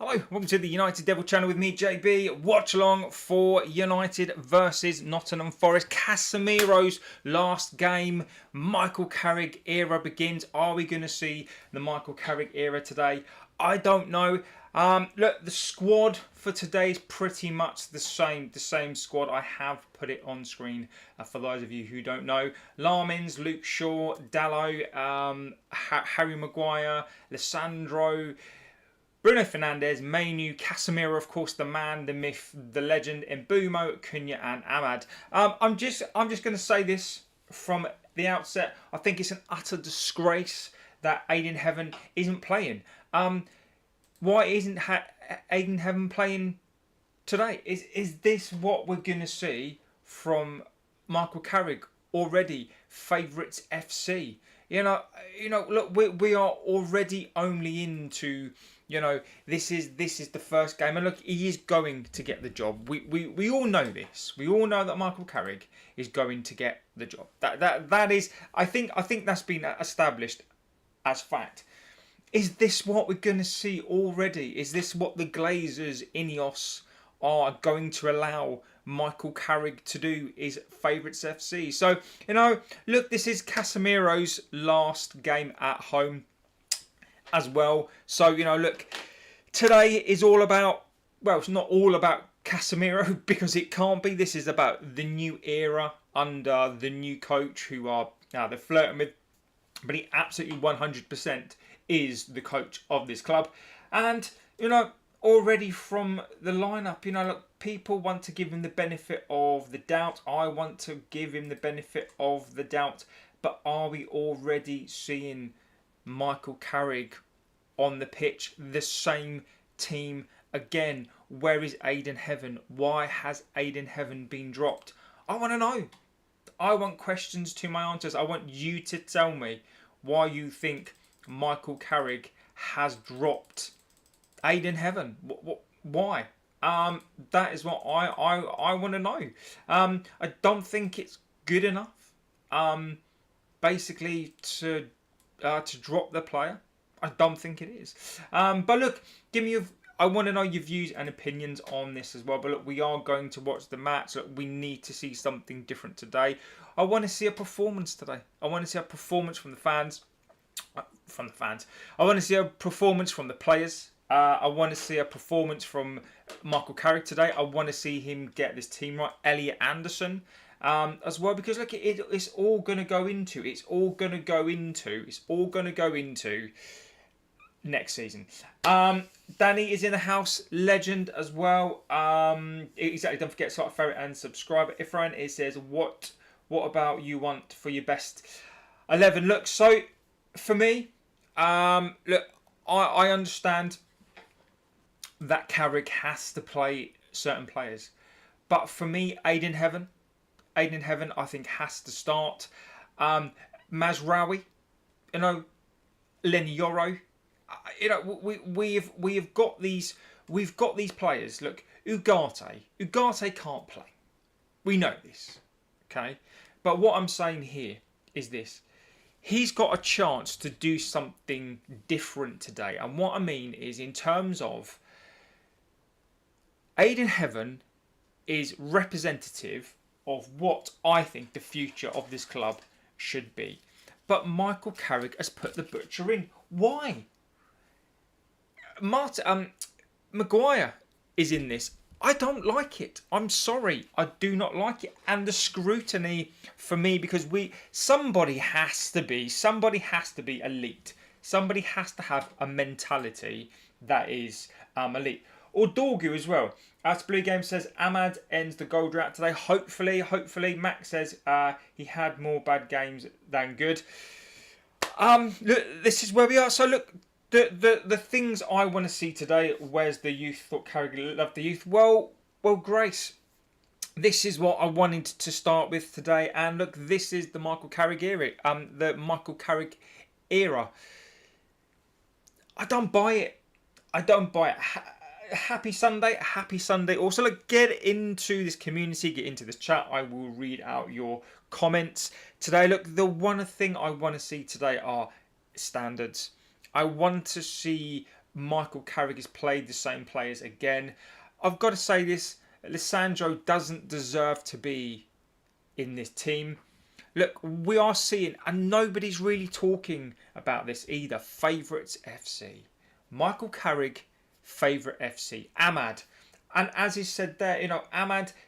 Hello, welcome to the United Devil channel with me, JB. Watch along for United versus Nottingham Forest. Casemiro's last game. Michael Carrick era begins. Are we going to see the Michael Carrick era today? I don't know. Look, the squad for today is pretty much the same squad. I have put it on screen for those of you who don't know. Larmins, Luke Shaw, Dallo, Harry Maguire, Lissandro, Bruno Fernandes, Mainu, Casemiro, of course, the man, the myth, the legend, Mbumo, Cunha, and Ahmad. I'm just going to say this from the outset. I think it's an utter disgrace that Aiden Heaven isn't playing. Why isn't Aiden Heaven playing today? Is this what we're going to see from Michael Carrick already? Favourites FC. You know. Look, we are already only into. This is the first game, and look, he is going to get the job. We all know this. We all know that Michael Carrick is going to get the job. That is, I think that's been established as fact. Is this what we're going to see already? Is this what the Glazers, INEOS, are going to allow Michael Carrick to do? Is Favourites FC? So, look, this is Casemiro's last game at home as well. So, look, today is all about, well, it's not all about Casemiro because it can't be. This is about the new era under the new coach who they're flirting with, but he absolutely 100% is the coach of this club. And, already from the lineup, look, people want to give him the benefit of the doubt. I want to give him the benefit of the doubt. But are we already seeing Michael Carrick on the pitch, the same team again? Where is Aiden Heaven? Why has Aiden Heaven been dropped? I want to know. I want questions to my answers. I want you to tell me why you think Michael Carrick has dropped Aiden Heaven. Why? That is what I want to know. I don't think it's good enough. Basically to drop the player. I don't think it is. But look, I want to know your views and opinions on this as well. But look, we are going to watch the match. Look, we need to see something different today. I want to see a performance today. I want to see a performance from the fans. I want to see a performance from the players. I want to see a performance from Michael Carrick today. I want to see him get this team right. Elliot Anderson as well, because look, it's all going to go into. It's all going to go into next season. Danny is in the house, legend as well. Exactly. Don't forget to like, favorite, and subscribe. Ifran, it says, what about you want for your best 11? Look, so for me, look, I understand that Carrick has to play certain players, but for me, Aiden Heaven, I think has to start. Mazraoui, Lenny Yoro, we've got these players. Look, Ugarte can't play. We know this, okay? But what I'm saying here is this. He's got a chance to do something different today. And what I mean is in terms of Aiden Heaven is representative of what I think the future of this club should be. But Michael Carrick has put the butcher in. Why? Maguire is in this. I don't like it. I'm sorry. I do not like it. And the scrutiny for me, because somebody has to be elite. Somebody has to have a mentality that is elite. Or Dorgu as well. As Blue Game says, Ahmad ends the goal drought today. Hopefully. Max says he had more bad games than good. Look, this is where we are. So look, the things I want to see today. Where's the youth? Thought Carrick loved the youth. Well, Grace. This is what I wanted to start with today. And look, this is the Michael Carrick era. The Michael Carrick era. I don't buy it. Happy Sunday. Also, look, get into this community, get into this chat. I will read out your comments today. Look, the one thing I want to see today are standards. I want to see Michael Carrick has played the same players again. I've got to say this, Lisandro doesn't deserve to be in this team. Look, we are seeing, and nobody's really talking about this either, favourites FC. Michael Carrick, favourite FC. Ahmad. And as is said there,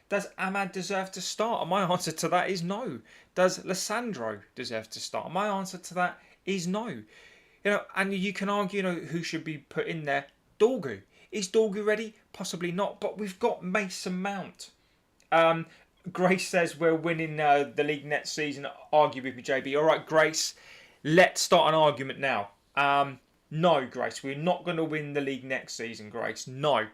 does Ahmad deserve to start? And my answer to that is no. Does Lisandro deserve to start? And my answer to that is no. And you can argue, who should be put in there. Dorgu. Is Dorgu ready? Possibly not. But we've got Mason Mount. Grace says we're winning the league next season. Argue with me, JB. All right, Grace. Let's start an argument now. No, Grace. We're not going to win the league next season, Grace. No.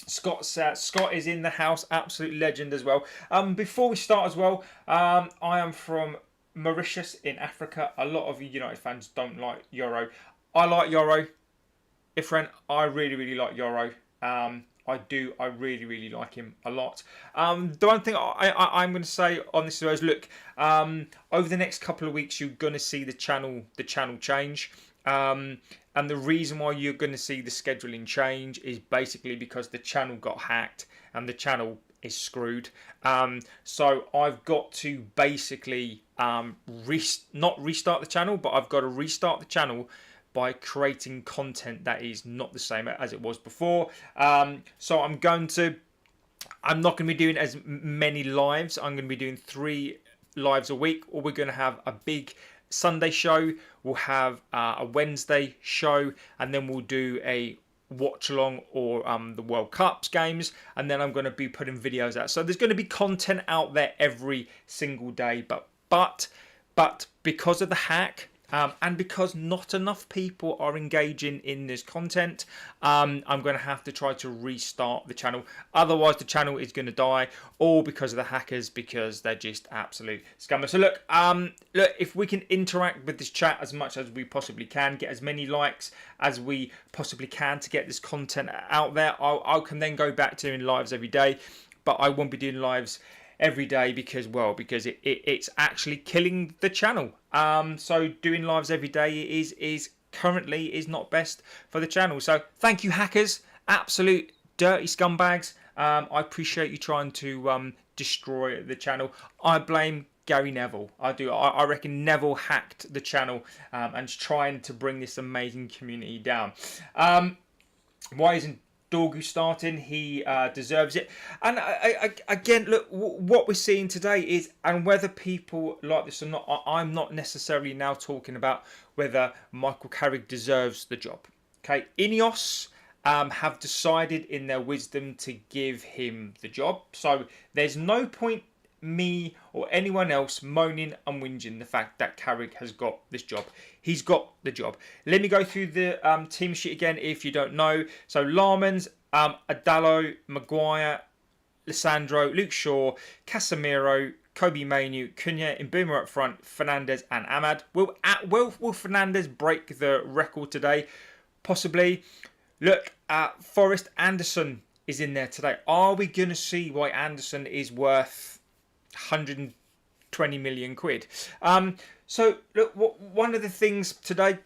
Scott is in the house. Absolute legend as well. Before we start as well, I am from Mauritius in Africa. A lot of you United fans don't like Yoro. I like Yoro. Ifran, I really, really like Yoro. I do. I really, really like him a lot. The one thing I'm going to say on this is, look, over the next couple of weeks, you're going to see the channel change. And the reason why you're going to see the scheduling change is basically because the channel got hacked and the channel is screwed. So I've got to basically not restart the channel, but I've got to restart the channel by creating content that is not the same as it was before. So I'm not going to be doing as many lives. I'm going to be doing 3 lives a week, or we're going to have a big Sunday show, we'll have a Wednesday show, and then we'll do a watch along or the World Cups games, and then I'm going to be putting videos out. So there's going to be content out there every single day, but because of the hack, and because not enough people are engaging in this content, I'm going to have to try to restart the channel. Otherwise, the channel is going to die, all because of the hackers, because they're just absolute scammers. So look, if we can interact with this chat as much as we possibly can, get as many likes as we possibly can to get this content out there, I can then go back to doing lives every day. But I won't be doing lives every day because it's actually killing the channel. So doing lives every day is currently not best for the channel. So thank you, hackers, absolute dirty scumbags. I appreciate you trying to destroy the channel. I blame Gary Neville. I do. I reckon Neville hacked the channel and is trying to bring this amazing community down. Why isn't Dorgu starting? He deserves it. And again, look, what we're seeing today is, and whether people like this or not, I'm not necessarily now talking about whether Michael Carrick deserves the job. Okay, INEOS have decided in their wisdom to give him the job. So there's no point me or anyone else moaning and whinging the fact that Carrick has got this job. He's got the job. Let me go through the team sheet again if you don't know. So Larmans, Adalo, Maguire, Lisandro, Luke Shaw, Casemiro, Kobe Mainu, Cunha, Mbeumo up front, Fernandes and Ahmad. Will Fernandes break the record today? Possibly. Look, Forrest Anderson is in there today. Are we going to see why Anderson is worth 120 million quid? So look, one of the things today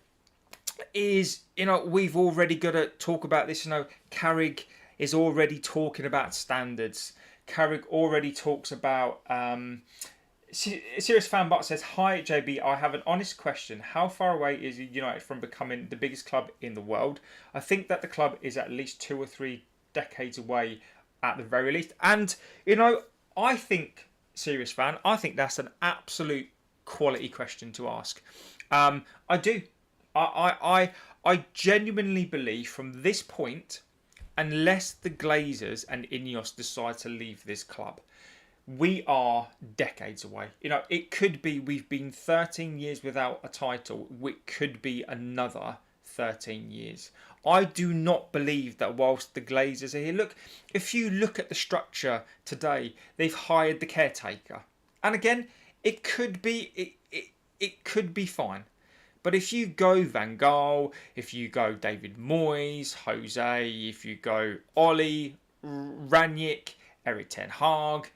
is, we've already got to talk about this. Carrick is already talking about standards. Carrick already talks about Serious Fan Bot says, hi JB, I have an honest question. How far away is United from becoming the biggest club in the world? I think that the club is at least 2 or 3 decades away at the very least. And I think, Serious Fan, I think that's an absolute quality question to ask. I do. I genuinely believe from this point, unless the Glazers and INEOS decide to leave this club, we are decades away. It could be we've been 13 years without a title. It could be another 13 years. I do not believe that whilst the Glazers are here. Look, if you look at the structure today, they've hired the caretaker. And again, it could be it could be fine. But if you go Van Gaal, if you go David Moyes, Jose, if you go Ollie, Ranić, Erik ten Hag,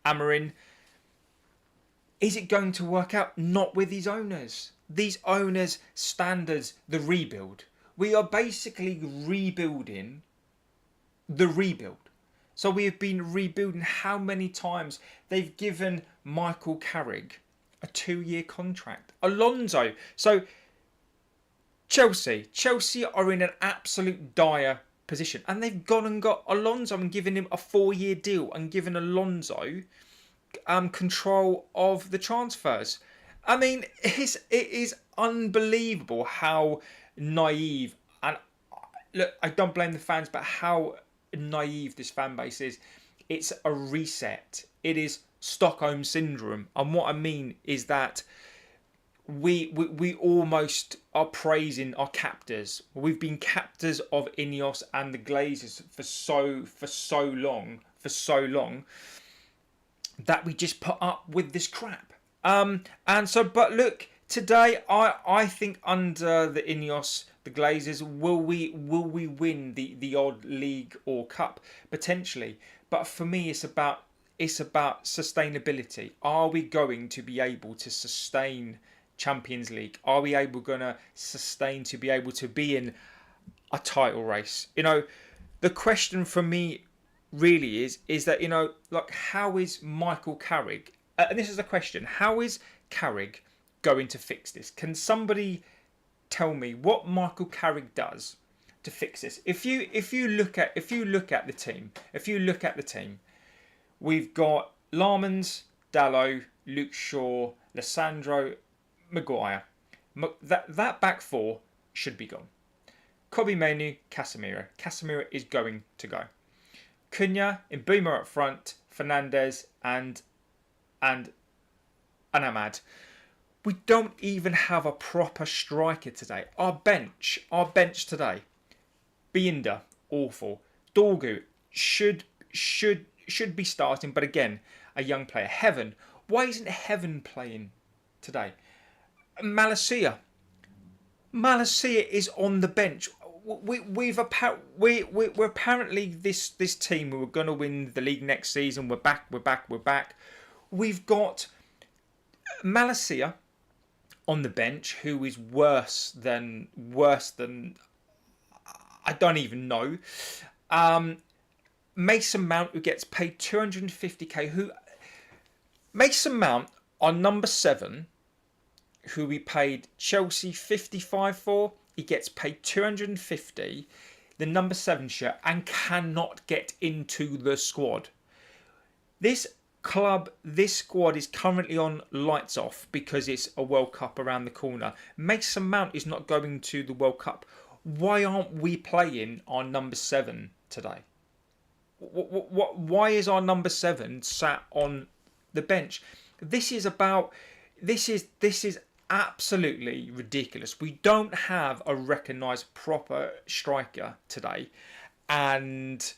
Amarin, is it going to work out? Not with these owners. These owners' standards, the rebuild. we are basically rebuilding the rebuild. So we have been rebuilding. How many times they've given Michael Carrick a 2-year contract? Alonso. So Chelsea are in an absolute dire position, and they've gone and got Alonso and given him a 4-year deal and given Alonso control of the transfers. I mean, it is unbelievable how naive, and look, I don't blame the fans, but how naive this fan base is. It's a reset. It is Stockholm syndrome, and what I mean is that we almost are praising our captors. We've been captors of INEOS and the Glazers for so long that we just put up with this crap. But look, today I think under the INEOS, the Glazers, will we win the odd league or cup potentially? But for me, it's about sustainability. Are we going to be able to sustain Champions League? Are we gonna sustain to be able to be in a title race? You know, the question for me really is that, you know, like, how is Michael Carrick? And this is a question: how is Carrick going to fix this? Can somebody tell me what Michael Carrick does to fix this? If you look at the team, we've got Larmans, Dalot, Luke Shaw, Lissandro, Maguire. That back four should be gone. Kobbie Mainoo, Casemiro. Casemiro is going to go. Cunha, Mbeumo up front, Fernandes and Ahmad. We don't even have a proper striker today. Our bench today. Binder, awful. Dorgu should be starting, but again, a young player. Heaven, why isn't Heaven playing today? Malacia is on the bench. We're apparently this team who are going to win the league next season. We're back. We've got Malacia on the bench, who is worse than I don't even know. Mason Mount, who gets paid 250k. Mason Mount, our number 7, who we paid Chelsea 55 for. He gets paid 250, the number 7 shirt, and cannot get into the squad. This squad is currently on lights off because it's a World Cup around the corner. Mason Mount is not going to the World Cup. Why aren't we playing our number 7 today? Why is our number 7 sat on the bench? This is absolutely ridiculous. We don't have a recognised proper striker today, and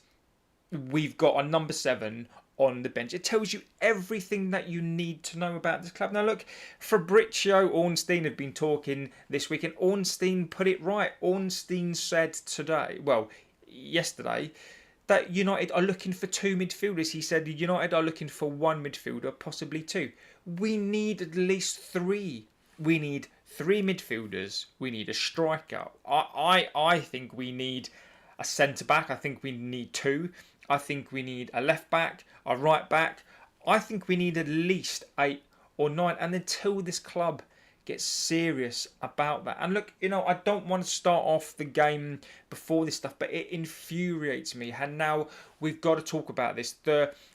we've got a number 7 on the bench. It tells you everything that you need to know about this club. Now look, Fabrizio Ornstein have been talking this week, and Ornstein put it right. Ornstein said yesterday, that United are looking for 2 midfielders. He said United are looking for 1 midfielder, possibly 2. We need at least 3. We need 3 midfielders. We need a striker. I think we need a centre-back. I think we need 2. I think we need a left-back, a right-back. I think we need at least 8 or 9. And until this club gets serious about that. And look, I don't want to start off the game before this stuff, but it infuriates me. And now we've got to talk about this.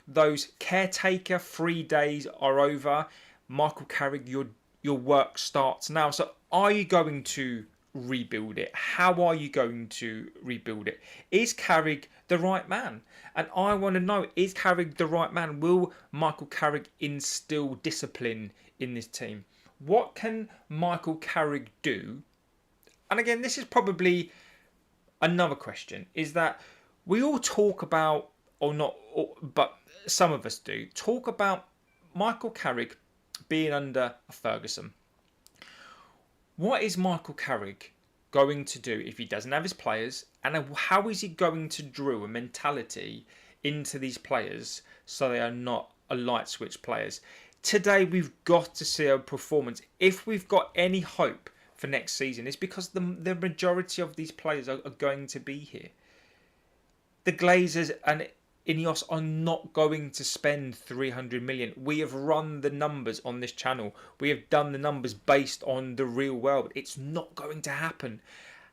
Those caretaker 3 days are over. Michael Carrick, your work starts now. So are you going to rebuild it? How are you going to rebuild it? Is Carrick the right man? And I want to know, is Carrick the right man? Will Michael Carrick instill discipline in this team? What can Michael Carrick do? And again, this is probably another question, is that we all talk about, but some of us do, talk about Michael Carrick being under a Ferguson. What is Michael Carrick going to do if he doesn't have his players? And how is he going to drill a mentality into these players so they are not a light switch players? Today, we've got to see a performance. If we've got any hope for next season is because the majority of these players are going to be here. The Glazers and INEOS are not going to spend 300 million. We have run the numbers on this channel. We have done the numbers based on the real world. It's not going to happen.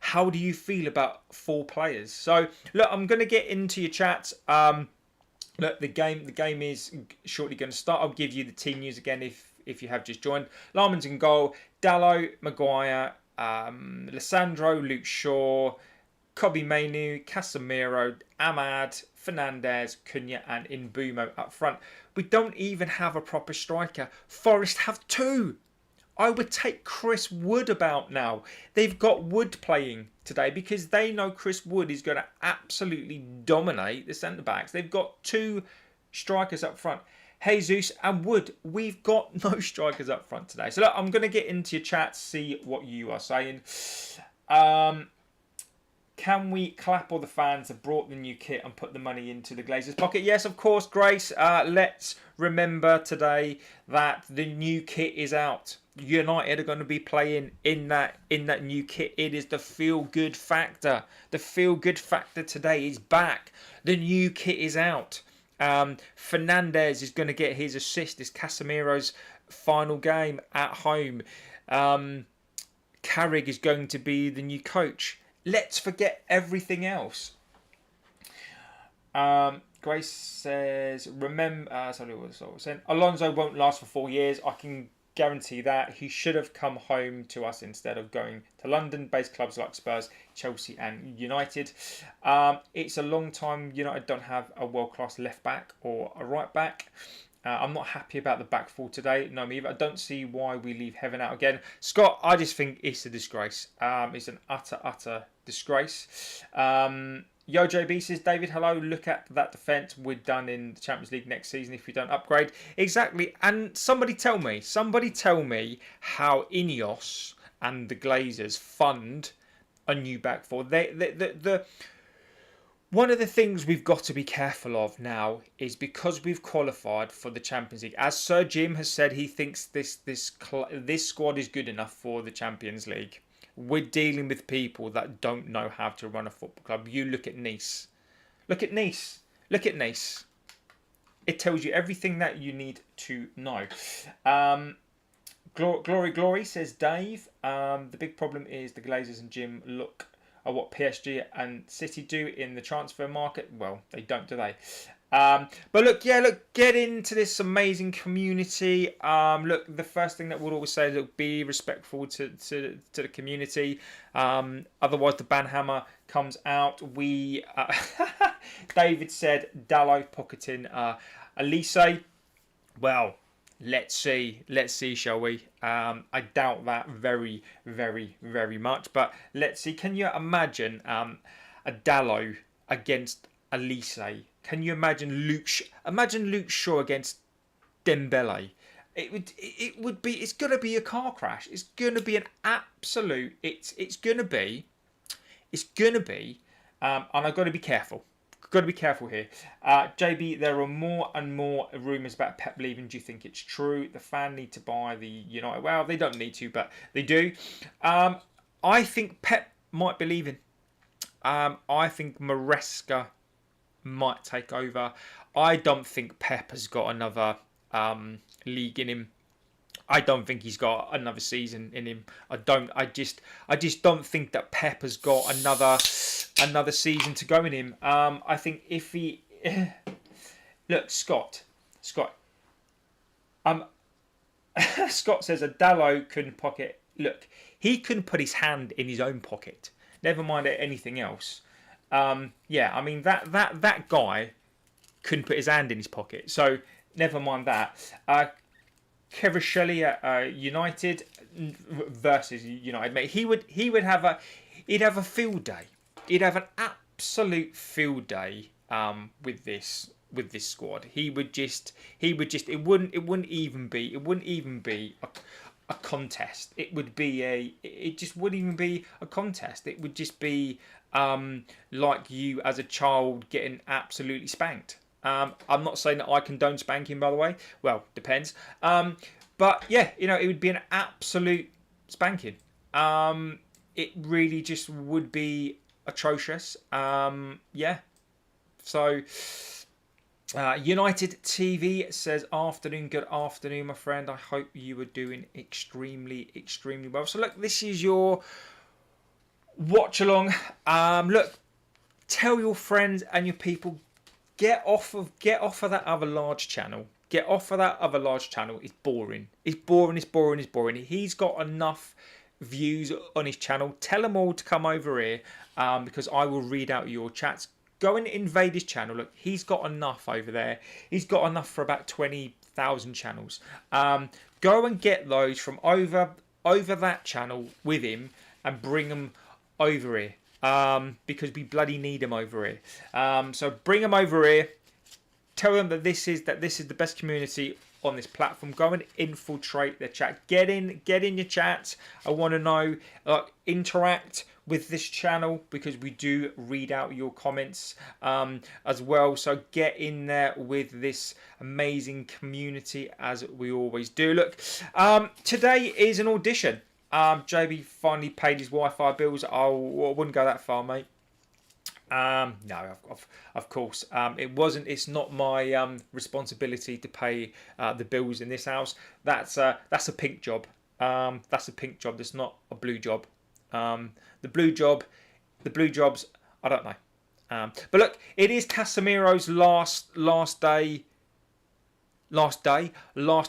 How do you feel about 4 players? So look, I'm going to get into your chats. Look, the game is shortly going to start. I'll give you the team news again if you have just joined. Larman's in goal. Dalot, Maguire, Lissandro, Luke Shaw, Kobe Mainu, Casemiro, Ahmad, Fernandez, Cunha and Mbumo up front. We don't even have a proper striker. Forest have 2. I would take Chris Wood about now. They've got Wood playing today because they know Chris Wood is going to absolutely dominate the centre-backs. They've got 2 strikers up front. Jesus and Wood. We've got no strikers up front today. So look, I'm going to get into your chat, see what you are saying. Can we clap all the fans that brought the new kit and put the money into the Glazers' pocket? Yes, of course, Grace. Let's remember today that the new kit is out. United are going to be playing in that new kit. It is the feel-good factor. The feel-good factor today is back. The new kit is out. Fernandez is going to get his assist. It's Casemiro's final game at home. Carrick is going to be the new coach. Let's forget everything else. Grace says, remember, sorry, what was I saying? Alonso won't last for 4 years. I can guarantee that. He should have come home to us instead of going to London-based clubs like Spurs, Chelsea and United. It's a long time United don't have a world-class left-back or a right-back. I'm not happy about the back four today. No, me either. I don't see why we leave Heaven out again. Scott, I just think it's a disgrace. It's an utter disgrace. Yo JB says, David, hello, look at that defence. We're done in the Champions League next season if we don't upgrade. Exactly. And somebody tell me how INEOS and the Glazers fund a new back four. One of the things we've got to be careful of now is because we've qualified for the Champions League. As Sir Jim has said, he thinks this squad is good enough for the Champions League. We're dealing with people that don't know how to run a football club. You look at Nice. Look at Nice. It tells you everything that you need to know. Glory, says Dave. The big problem is the Glazers and Jim look at what PSG and City do in the transfer market. Well, they don't, do they? But look, get into this amazing community. Look, the first thing that we'll always say is, look, be respectful to the community. Otherwise, the banhammer comes out. David said, Dalot pocketing Elise. Well, let's see, shall we? I doubt that very, very, very much. But let's see. Can you imagine a Dalot against Elise? Can you imagine Luke Shaw against Dembele? It's going to be a car crash. It's going to be an absolute. It's going to be. And I've got to be careful. Got to be careful here. JB, there are more and more rumours about Pep leaving. Do you think it's true? The fan need to buy the United. Well, they don't need to, but they do. I think Pep might be leaving. I think Maresca might take over. I don't think Pep has got another league in him. I don't think he's got another season in him. I just don't think that Pep has got another season to go in him. I think if he look, Scott. Scott says a Dalot couldn't pocket. Look, he couldn't put his hand in his own pocket. Never mind anything else. Yeah, I mean that guy couldn't put his hand in his pocket. So never mind that. Kvaratskhelia at United versus United, mate. He'd have a field day. He'd have an absolute field day with this squad. It wouldn't even be a contest. It just wouldn't even be a contest. It would just be like you as a child getting absolutely spanked. I'm not saying that I condone spanking, by the way. Well, depends. But yeah, it would be an absolute spanking. it really just would be atrocious. Yeah. So, United TV says, afternoon, good afternoon, my friend. I hope you are doing extremely, extremely well. So, look, this is your watch along. Look, tell your friends and your people, get off of that other large channel. Get off of that other large channel. It's boring. It's boring. It's boring. It's boring. He's got enough views on his channel. Tell them all to come over here, because I will read out your chats. Go and invade his channel. Look, he's got enough over there. He's got enough for about 20,000 channels. Go and get those from over that channel with him and bring them over here, because we bloody need them over here. So bring them over here. Tell them that this is the best community on this platform. Go and infiltrate their chat. Get in your chats. I want to know, interact with this channel, because we do read out your comments as well. So get in there with this amazing community, as we always do. Look, today is an audition. JB finally paid his Wi-Fi bills. I wouldn't go that far, mate. No, of course. It's not my responsibility to pay the bills in this house. That's a pink job. That's a pink job. That's not a blue job. The blue jobs, I don't know. But look, it is Casemiro's last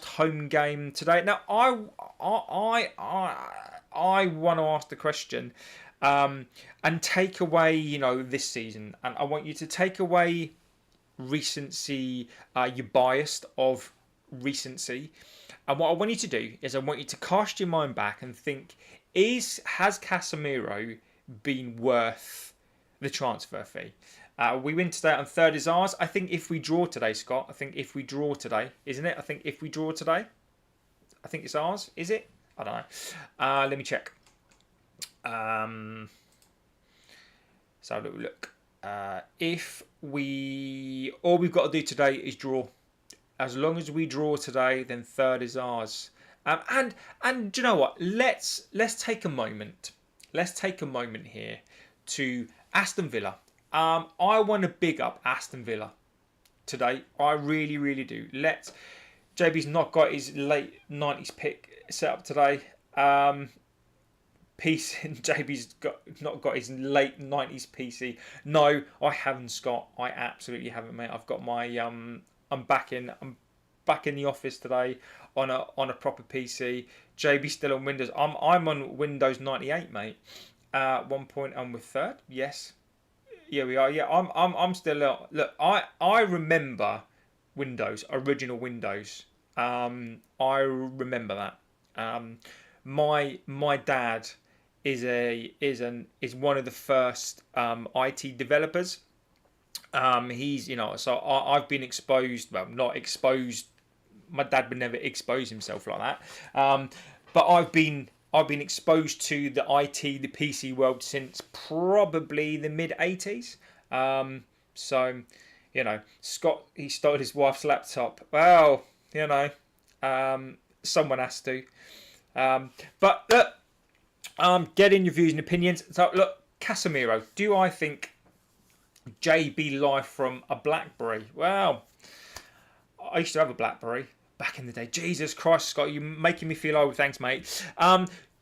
home game today. Now, I want to ask the question, and take away, this season, and I want you to take away recency, your bias of recency, and what I want you to do is I want you to cast your mind back and think: has Casemiro been worth the transfer fee? We win today, and third is ours. I think if we draw today, Scott, isn't it? I think if we draw today, I think it's ours. Is it? I don't know. Let me check. So look. If all we've got to do today is draw. As long as we draw today, then third is ours. And do you know what? Let's take a moment. Let's take a moment here to Aston Villa. I want to big up Aston Villa today. I really, really do. JB's not got his late 90s pick set up today. JB's not got his late 90s PC. No, I haven't, Scott. I absolutely haven't, mate. I've got my I'm back in the office today on a proper PC. JB's still on Windows. I'm on Windows 98, mate. At one point I'm with third. Yes. Yeah, we are. Yeah, I'm still. Look, I remember Windows, original Windows. I remember that. My dad is one of the first IT developers. He's so I've been exposed. Well, not exposed. My dad would never expose himself like that. But I've been exposed to the IT, the PC world since probably the mid 80s. So, Scott, he stole his wife's laptop. Well, someone has to. But look, get in your views and opinions. So look, Casemiro, do I think JB live from a BlackBerry? Well, I used to have a BlackBerry back in the day. Jesus Christ, Scott, you're making me feel old. Thanks, mate.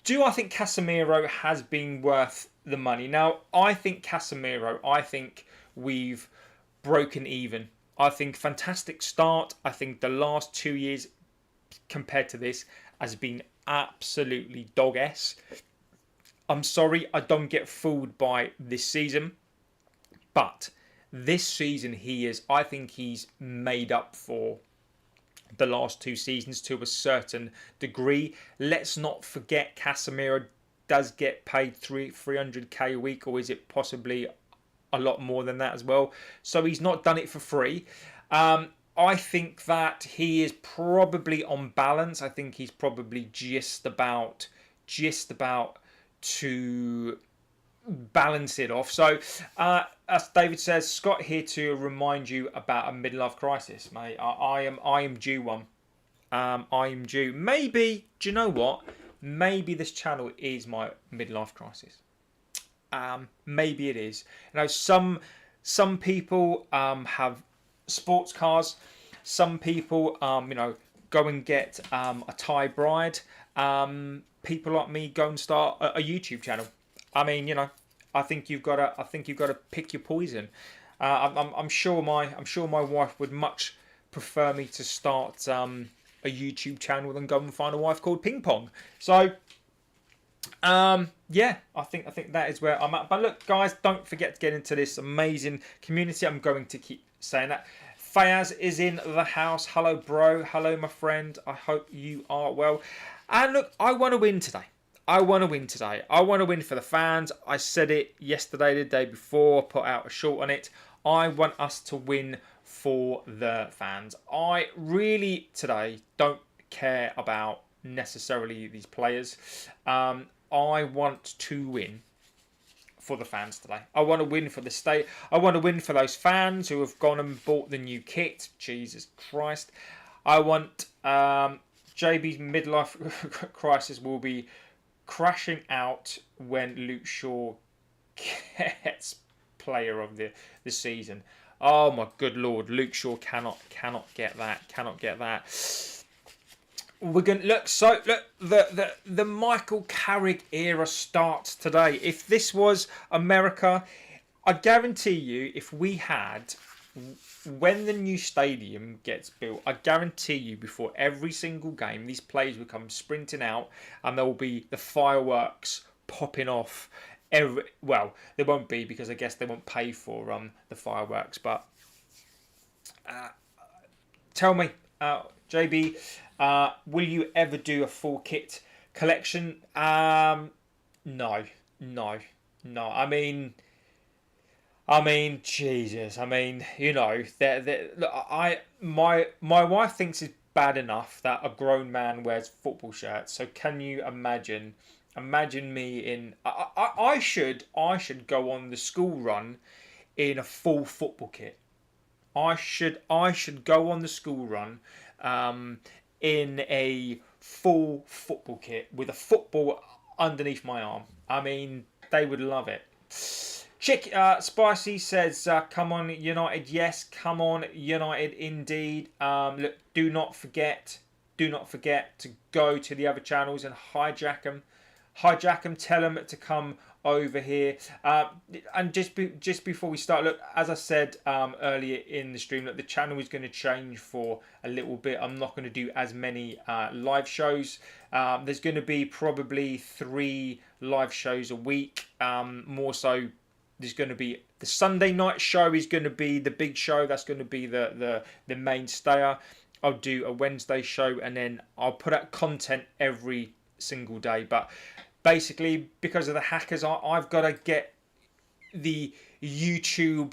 Do I think Casemiro has been worth the money? Now, I think we've broken even. I think fantastic start. I think the last 2 years compared to this has been absolutely dog-esque. I'm sorry, I don't get fooled by this season. But this season I think he's made up for the last 2 seasons to a certain degree. Let's not forget Casemiro does get paid 300k a week, or is it possibly a lot more than that as well? So he's not done it for free. I think that he is probably on balance. I think he's probably just about to balance it off. So, as David says, Scott here to remind you about a midlife crisis, mate. I am due one. I am due. Maybe, do you know what? maybe this channel is my midlife crisis. Maybe it is. You know, some people have sports cars. Some people, you know, go and get a Thai bride. People like me go and start a YouTube channel. I mean, you know, I think you've got to pick your poison. I'm sure my wife would much prefer me to start a YouTube channel than go and find a wife called Ping Pong. So yeah, I think that is where I'm at. But look, guys, don't forget to get into this amazing community. I'm going to keep saying that. Fayaz is in the house. Hello, bro. Hello, my friend. I hope you are well. And look, I want to win today. I want to win today. I want to win for the fans. I said it yesterday, the day before, put out a short on it. I want us to win for the fans. I really, today, don't care about necessarily these players. I want to win for the fans today. I want to win for the state. I want to win for those fans who have gone and bought the new kit. Jesus Christ. I want JB's midlife crisis will be crashing out when Luke Shaw gets player of the season. Oh my good lord, Luke Shaw cannot get that. Cannot get that. We're going to look. So look, the Michael Carrick era starts today. If this was America, I guarantee you, if we had, when the new stadium gets built, I guarantee you, before every single game, these players will come sprinting out, and there will be the fireworks popping off. Well, there won't be, because I guess they won't pay for the fireworks. But tell me, JB. Will you ever do a full kit collection? No. I mean, Jesus. I mean, you know, my wife thinks it's bad enough that a grown man wears football shirts. So can you imagine? Imagine me in. I should go on the school run in a full football kit. I should go on the school run. In a full football kit with a football underneath my arm. I mean, they would love it. Spicy says, come on United. Yes, come on United indeed. Look, do not forget to go to the other channels and hijack them. Tell them to come over here. And just before we start, look, as I said earlier in the stream, look, the channel is going to change for a little bit. I'm not going to do as many live shows. There's going to be probably 3 live shows a week. More so, there's going to be the Sunday night show is going to be the big show. That's going to be the mainstayer. I'll do a Wednesday show, and then I'll put out content every single day. But basically, because of the hackers, I've got to get the YouTube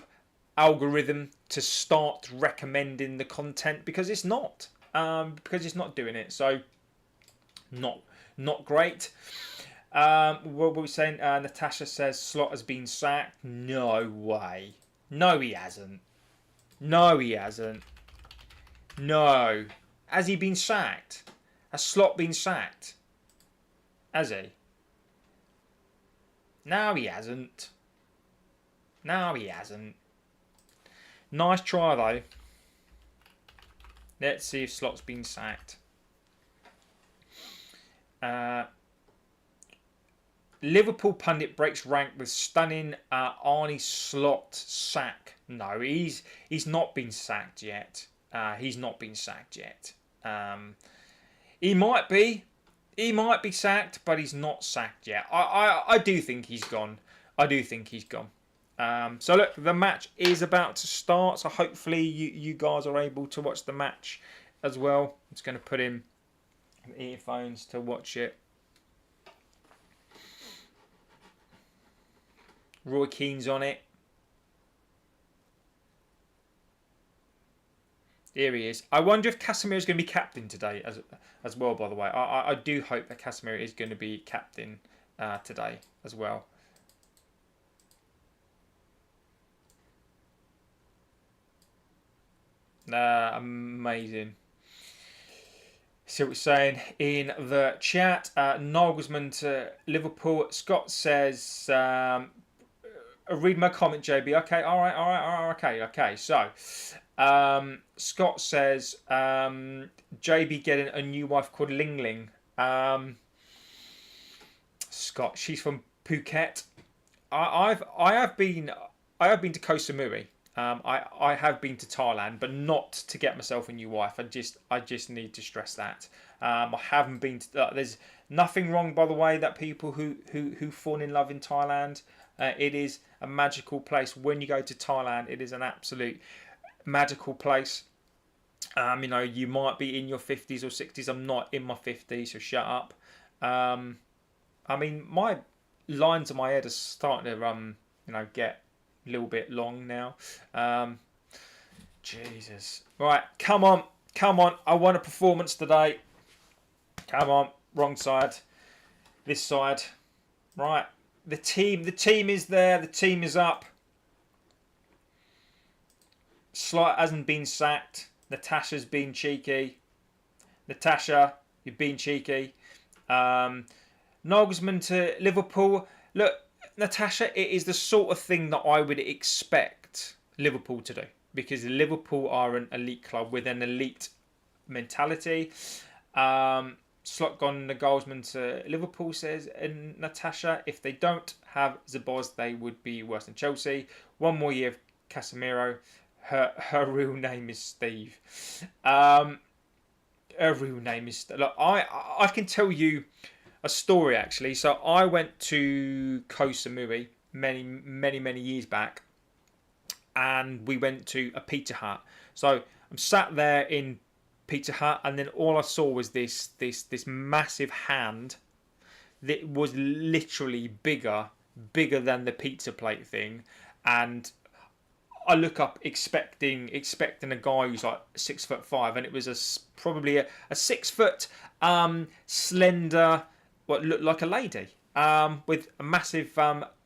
algorithm to start recommending the content, because it's not doing it. So not great. What were we saying? Natasha says Slot has been sacked. No way. No, he hasn't. No. Has he been sacked? Has Slot been sacked? Has he? No, he hasn't. Nice try, though. Let's see if Slot's been sacked. Liverpool pundit breaks rank with stunning Arnie Slot sack. No, he's not been sacked yet. He might be. He might be sacked, but he's not sacked yet. I do think he's gone. So look, the match is about to start. So hopefully you guys are able to watch the match as well. I'm just going to put in earphones to watch it. Roy Keane's on it. Here he is. I wonder if Casemiro is going to be captain today as well, by the way. I do hope that Casemiro is going to be captain today as well. Amazing. See what we're saying in the chat. Nagelsmann to Liverpool. Scott says, read my comment, JB. Okay, all right, okay. So, Scott says, JB getting a new wife called Ling Ling. Scott, she's from Phuket. I have been to Koh Samui. I have been to Thailand, but not to get myself a new wife. I just need to stress that. I haven't been to. There's nothing wrong, by the way, that people who fall in love in Thailand. It is a magical place. When you go to Thailand, it is an absolute magical place. You might be in your 50s or 60s. I'm not in my 50s, so shut up. My lines in my head are starting to get a little bit long now. Jesus. Right, come on. I want a performance today. Come on, wrong side. This side. Right. The team is there. The team is up. Slight hasn't been sacked. Natasha's been cheeky. Natasha, you've been cheeky. Nagelsmann to Liverpool. Look, Natasha, it is the sort of thing that I would expect Liverpool to do, because Liverpool are an elite club with an elite mentality. Slot gone Nagelsmann to Liverpool, says and Natasha. If they don't have Zaboz, they would be worse than Chelsea. One more year of Casemiro. Her real name is Steve. Her real name is. Look, I can tell you a story actually. So I went to Koh Samui many years back, and we went to a Pizza Hut. So I'm sat there in Pizza Hut, and then all I saw was this massive hand that was literally bigger than the pizza plate thing, and I look up expecting a guy who's like 6'5", and it was probably a 6 foot slender, what looked like a lady, with a massive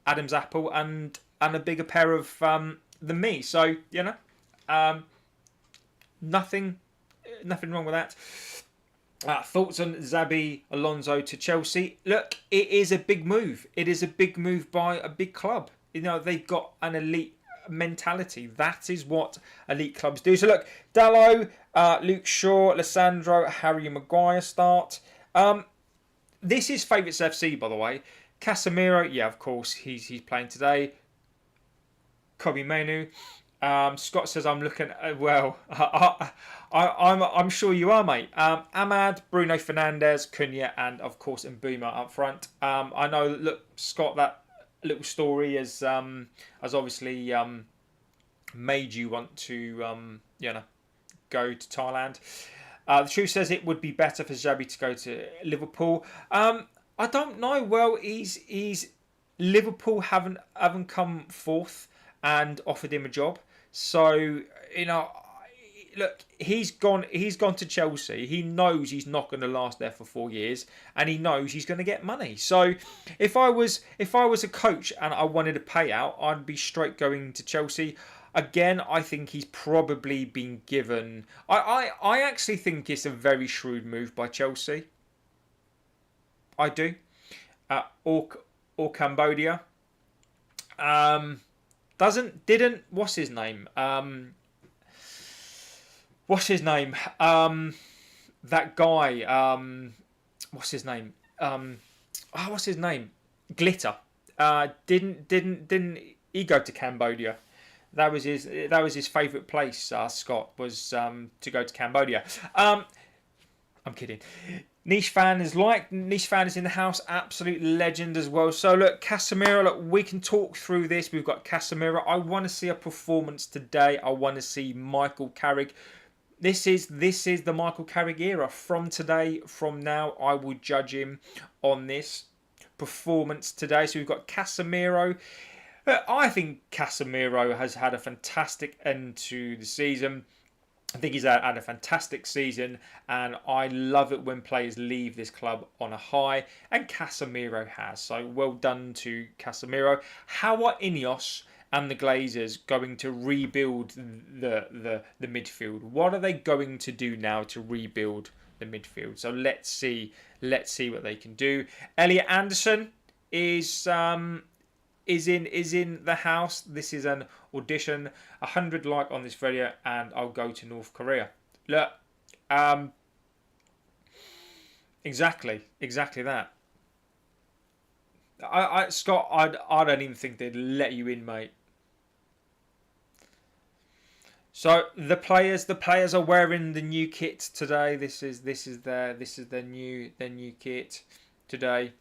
Adam's apple and a bigger pair of than me. So nothing wrong with that. Thoughts on Xabi Alonso to Chelsea? Look, it is a big move. It is a big move by a big club. They've got an elite mentality. That is what elite clubs do. So look, Dallo, Luke Shaw, Lissandro, Harry Maguire start. This is Favourites FC, by the way. Casemiro, yeah, of course, he's playing today. Kobe Manu. Scott says I'm looking at, well, I'm sure you are, mate. Ahmad, Bruno Fernandes, Cunha, and of course Mbuma up front. I know, look, Scott, that little story has obviously made you want to go to Thailand. The truth says it would be better for Xabi to go to Liverpool. I don't know. Well, he's Liverpool haven't come forth and offered him a job. So look, he's gone to Chelsea. He knows he's not going to last there for 4 years, and he knows he's going to get money. So if I was a coach and I wanted a payout, I'd be straight going to Chelsea. Again, I think he's probably been given. I actually think it's a very shrewd move by Chelsea. I do. Or Cambodia. Didn't what's his name? What's his name? That guy. What's his name? What's his name? Glitter. Didn't he go to Cambodia? That was his favourite place. Scott was to go to Cambodia. I'm kidding. Niche fan is in the house, absolute legend as well. So look, Casemiro, look, we can talk through this. We've got Casemiro. I want to see a performance today. I want to see Michael Carrick. This is the Michael Carrick era. From now, I will judge him on this performance today. So we've got Casemiro. I think Casemiro has had a fantastic end to the season. I think he's had a fantastic season, and I love it when players leave this club on a high, and Casemiro has. So well done to Casemiro. How are INEOS and the Glazers going to rebuild the midfield? What are they going to do now to rebuild the midfield. So let's see what they can do. Elliot Anderson is in the house. This is an audition. 100 like on this video, and I'll go to North Korea. Look, exactly that. Scott, I don't even think they'd let you in, mate. So the players are wearing the new kit today. This is their new kit today.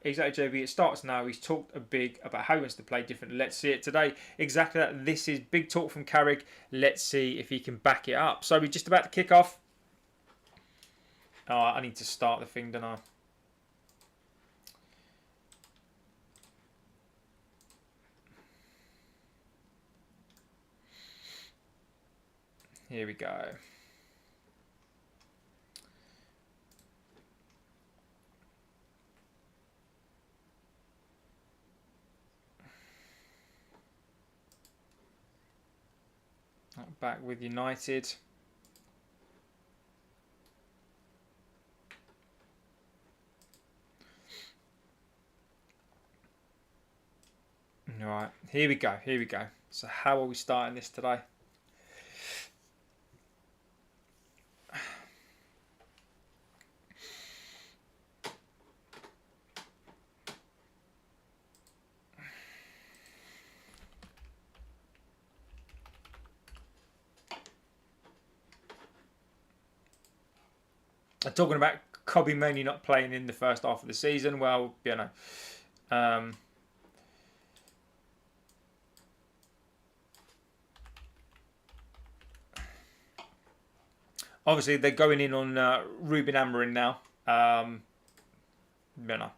Exactly, JB. It starts now. He's talked big about how he wants to play differently. Let's see it today. Exactly that. This is big talk from Carrick. Let's see if he can back it up. So we're just about to kick off. Oh, I need to start the thing, don't I? Here we go. Back with United. All right, here we go. So how are we starting this today? Talking about Kobe Mainoo not playing in the first half of the season. Well, you know, obviously they're going in on Ruben Amorim now. You know,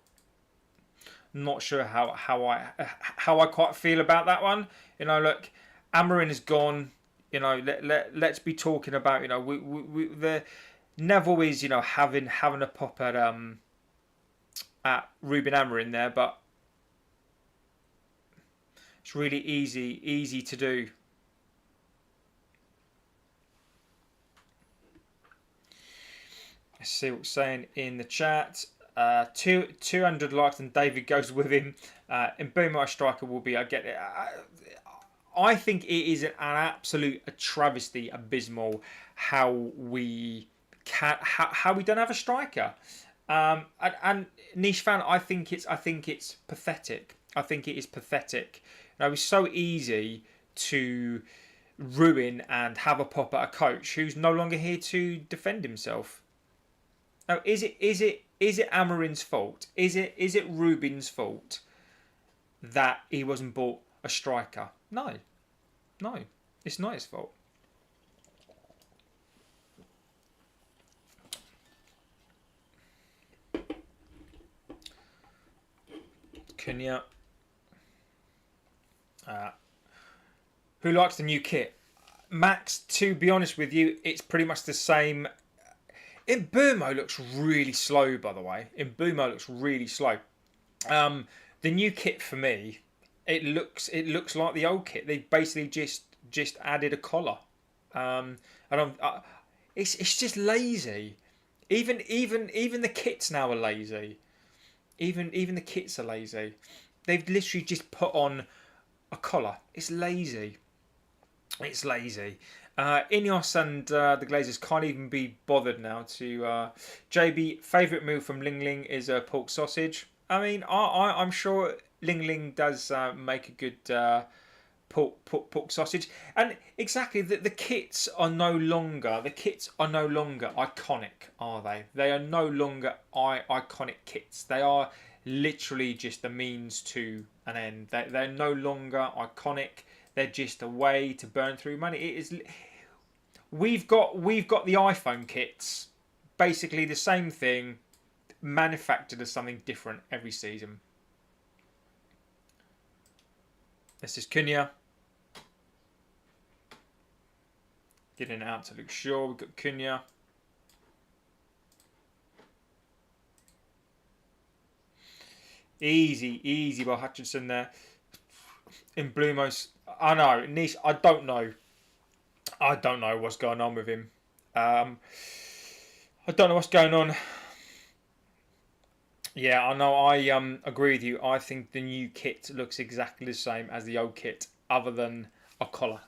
not sure how I quite feel about that one. You know, look, Amorim is gone. You know, let's be talking about, you know, the Neville is, you know, having a pop at Ruben Amorim there, but it's really easy to do. Let's see what's saying in the chat. 200 likes and David goes with him. And boom, my striker will be. I get it. I think it is an absolute travesty, abysmal how we don't have a striker. And niche fan, I think it's pathetic. I think it is pathetic. Now, it's so easy to ruin and have a pop at a coach who's no longer here to defend himself. Now, is it Amorim's fault? Is it Ruben's fault that he wasn't bought a striker? No, it's not his fault. Cunha. Who likes the new kit? Max, to be honest with you, it's pretty much the same. Mbumo looks really slow, by the way. Mbumo looks really slow. The new kit for me, it looks like the old kit. They basically just added a collar. It's just lazy. Even the kits now are lazy. Even the kits are lazy. They've literally just put on a collar. It's lazy. It's lazy. INEOS and the Glazers can't even be bothered now to... JB, favourite move from Ling Ling is a pork sausage. I mean, I'm sure Ling Ling does make a good pork sausage. And exactly, the kits are no longer iconic, are they? They are no longer iconic kits. They are literally just a means to an end. They're no longer iconic. They're just a way to burn through money. It is. We've got the iPhone kits, basically the same thing, manufactured as something different every season. This is Cunha. Getting it out to Luke Shaw. We've got Cunha. Easy by Hutchinson there. In Blumos, I know. Nice. I don't know what's going on with him. I don't know what's going on. Yeah, I know. I agree with you. I think the new kit looks exactly the same as the old kit, other than a collar.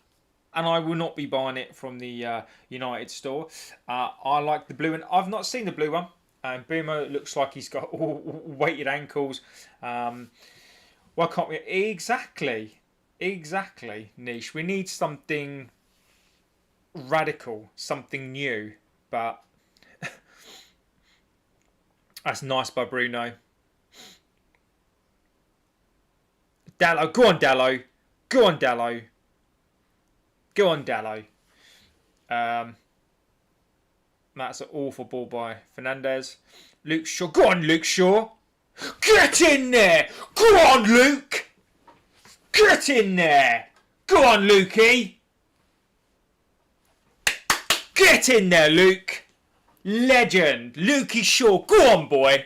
And I will not be buying it from the United store. I like the blue one. I've not seen the blue one. And Boomer looks like he's got all weighted ankles. Why can't we? Exactly, Niche. We need something radical, something new. But that's nice by Bruno. Dallo, go on, Dallo. Go on, Dallo. Go on, Dallo. That's an awful ball by Fernandez. Luke Shaw. Go on, Luke Shaw. Get in there. Go on, Luke. Get in there. Go on, Lukey. Get in there, Luke. Legend. Lukey Shaw. Go on, boy.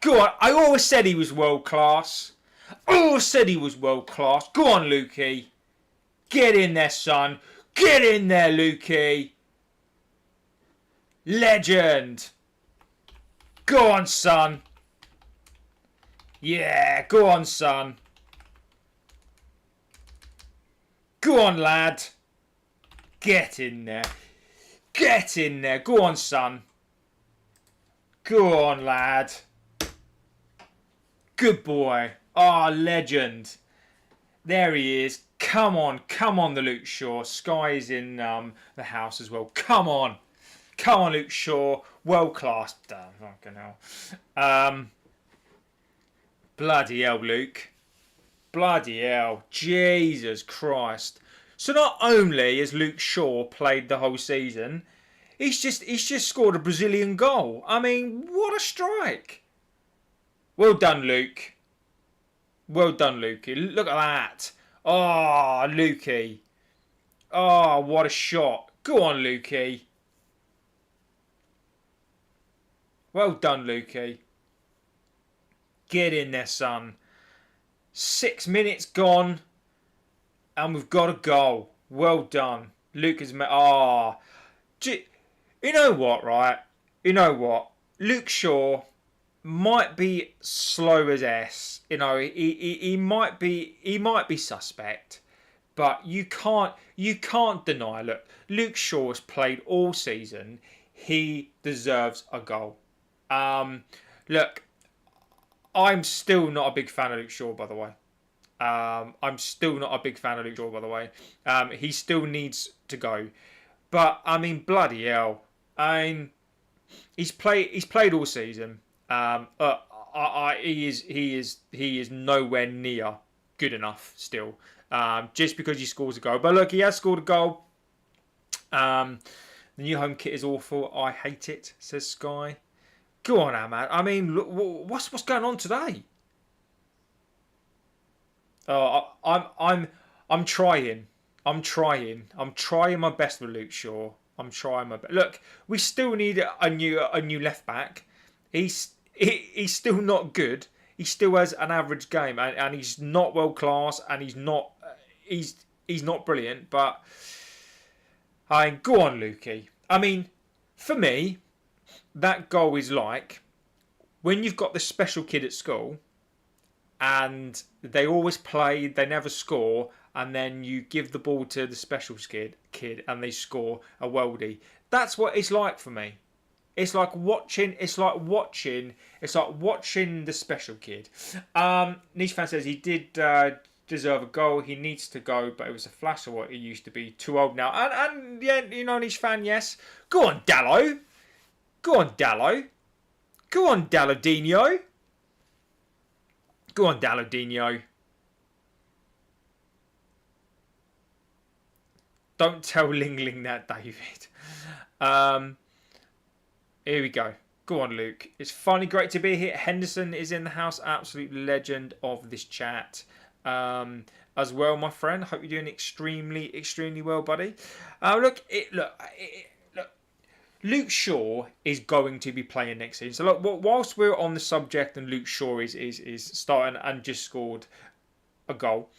Go on. I always said he was world class. Go on, Lukey. Get in there, son. Get in there, Lukey. Legend. Go on, son. Yeah, go on, son. Go on, lad. Get in there. Get in there. Go on, son. Go on, lad. Good boy. Ah, legend. There he is. Come on, the Luke Shaw. Sky's in the house as well. Come on, Luke Shaw. World class. Damn, fucking hell. Bloody hell, Luke. Bloody hell. Jesus Christ. So not only has Luke Shaw played the whole season, he's just scored a Brazilian goal. I mean, what a strike. Well done, Luke. Well done, Lukey. Look at that. Oh, Lukey. Oh, what a shot. Go on, Lukey. Well done, Lukey. Get in there, son. 6 minutes gone. And we've got a goal. Well done. Luke has met... Ah. Oh. You know what, right? You know what? Luke Shaw might be slow as S. You know, he might be suspect, but you can't deny. Look, Luke Shaw has played all season. He deserves a goal. Look, I'm still not a big fan of Luke Shaw, by the way. He still needs to go. But I mean, bloody hell. I mean, he's played all season. He is nowhere near good enough still. Just because he scores a goal. But look, he has scored a goal. The new home kit is awful. I hate it, says Sky. Go on, Ahmad. I mean, look, what's going on today? I'm trying. I'm trying my best with Luke Shaw. I'm trying my best. Look, we still need a new left back. He's still not good. He still has an average game, and he's not world class, and he's not brilliant. But go on, Lukey. I mean, for me, that goal is like when you've got the special kid at school, and they always play, they never score, and then you give the ball to the special kid, and they score a worldie. That's what it's like for me. It's like watching the special kid. Niche fan says he did deserve a goal. He needs to go, but it was a flash of what he used to be. Too old now. And yeah, you know, Niche fan, yes. Go on, Dallo. Go on, Dallo. Go on, Dalladinho. Go on, Dalladinho. Don't tell Ling Ling that, David. Here we go. Go on, Luke. It's finally great to be here. Henderson is in the house. Absolute legend of this chat. As well, my friend. Hope you're doing extremely well, buddy. Look. Luke Shaw is going to be playing next season. So look, whilst we're on the subject and Luke Shaw is starting and just scored a goal,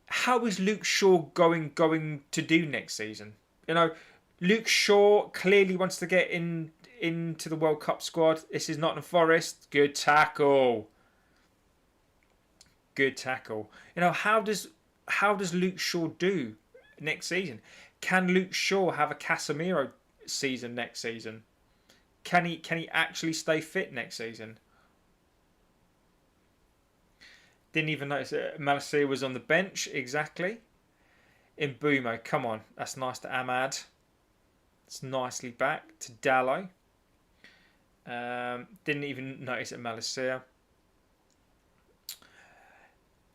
how is Luke Shaw going to do next season? You know, Luke Shaw clearly wants to get into the World Cup squad. This is Nottingham Forest. Good tackle. Good tackle. You know, how does Luke Shaw do next season? Can Luke Shaw have a Casemiro season next season? Can he actually stay fit next season? Didn't even notice that Malacia was on the bench. Exactly. Mbumo, come on. That's nice to Ahmad. It's nicely back to Dallo. Didn't even notice it Malacia.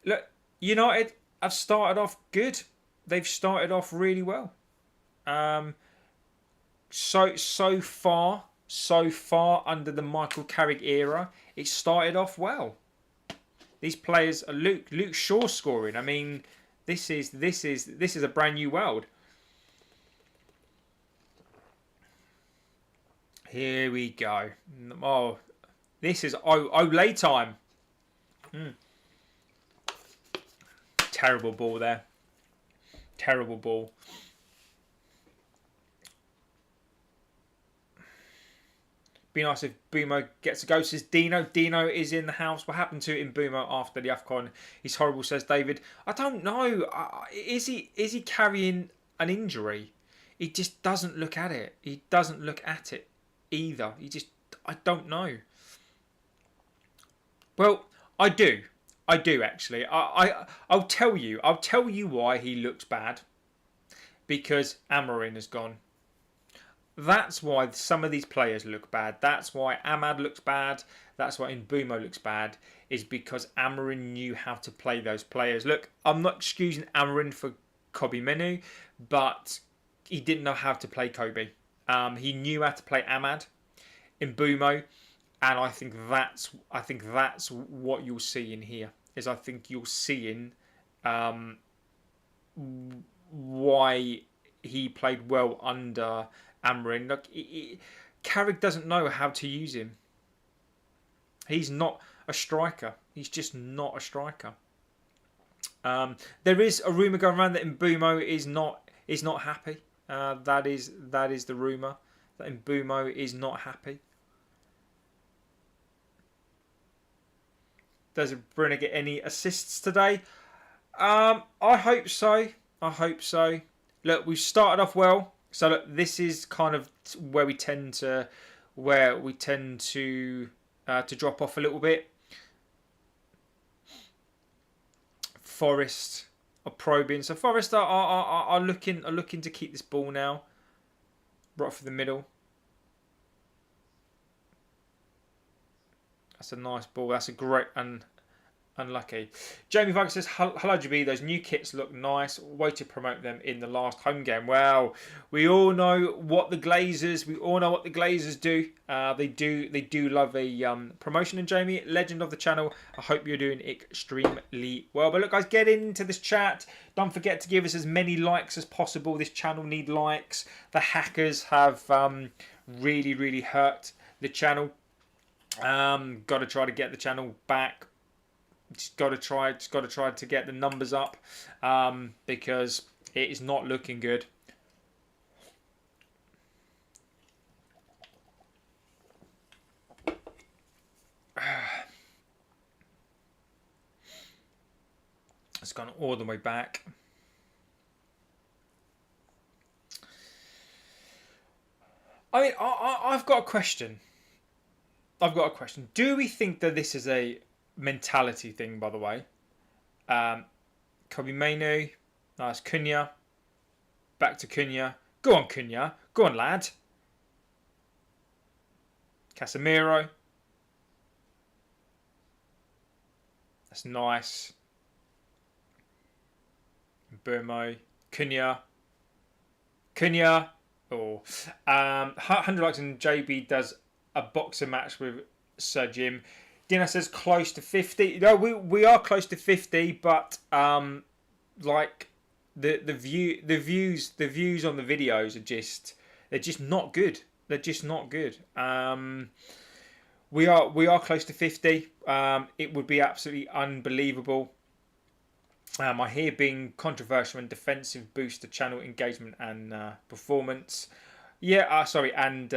Look, United have started off good. They've started off really well. So far under the Michael Carrick era, it started off well. These players are Luke Shaw scoring. I mean, this is a brand new world. Here we go. Oh, this is Olay time. Terrible ball there. Terrible ball. Be nice if Mbumo gets a go, says Dino. Dino is in the house. What happened to Mbumo after the AFCON? He's horrible, says David. I don't know. Is he carrying an injury? He just doesn't look at it. He doesn't look at it either. I don't know. Well, I do actually. I'll tell you why he looks bad. Because Amorim has gone. That's why some of these players look bad. That's why Ahmad looks bad. That's why Mbumo looks bad. Is because Amorim knew how to play those players. Look, I'm not excusing Amorim for Kobe Menu, but he didn't know how to play Kobe. He knew how to play Ahmad, Mbumo, and I think that's what you'll see in here. Is I think you'll see in why he played well under Amorim. Look, Carrick doesn't know how to use him. He's not a striker. He's just not a striker. There is a rumour going around that Mbumo is not happy. That is the rumour, that Mbumo is not happy. Does Brunner get any assists today? I hope so. Look, we've started off well. So look, this is kind of where we tend to drop off a little bit. Forest are probing. So Forest are looking to keep this ball now. Right for the middle. That's a nice ball. That's a great and unlucky. Jamie Viking says, hello GB, those new kits look nice. Way to promote them in the last home game. Well, we all know what the Glazers do. They do love a promotion. And Jamie, legend of the channel, I hope you're doing extremely well. But look guys, get into this chat. Don't forget to give us as many likes as possible. This channel needs likes. The hackers have really hurt the channel. Got to try to get the channel back. Just got to try to get the numbers up, because it is not looking good. It's gone all the way back. I mean, I've got a question. Do we think that this is a mentality thing, by the way? Kobe Mainu. Nice. Cunha. Back to Cunha. Go on, Cunha. Go on, lad. Casemiro. That's nice. Burmo. Cunha. Oh. 100 likes and JB does a boxing match with Sir Jim. Dina says close to 50. No, we are close to 50, but like the views on the videos are they're just not good. They're just not good. We are close to 50. It would be absolutely unbelievable I hear being controversial and defensive boost the channel engagement and performance. Yeah, sorry, and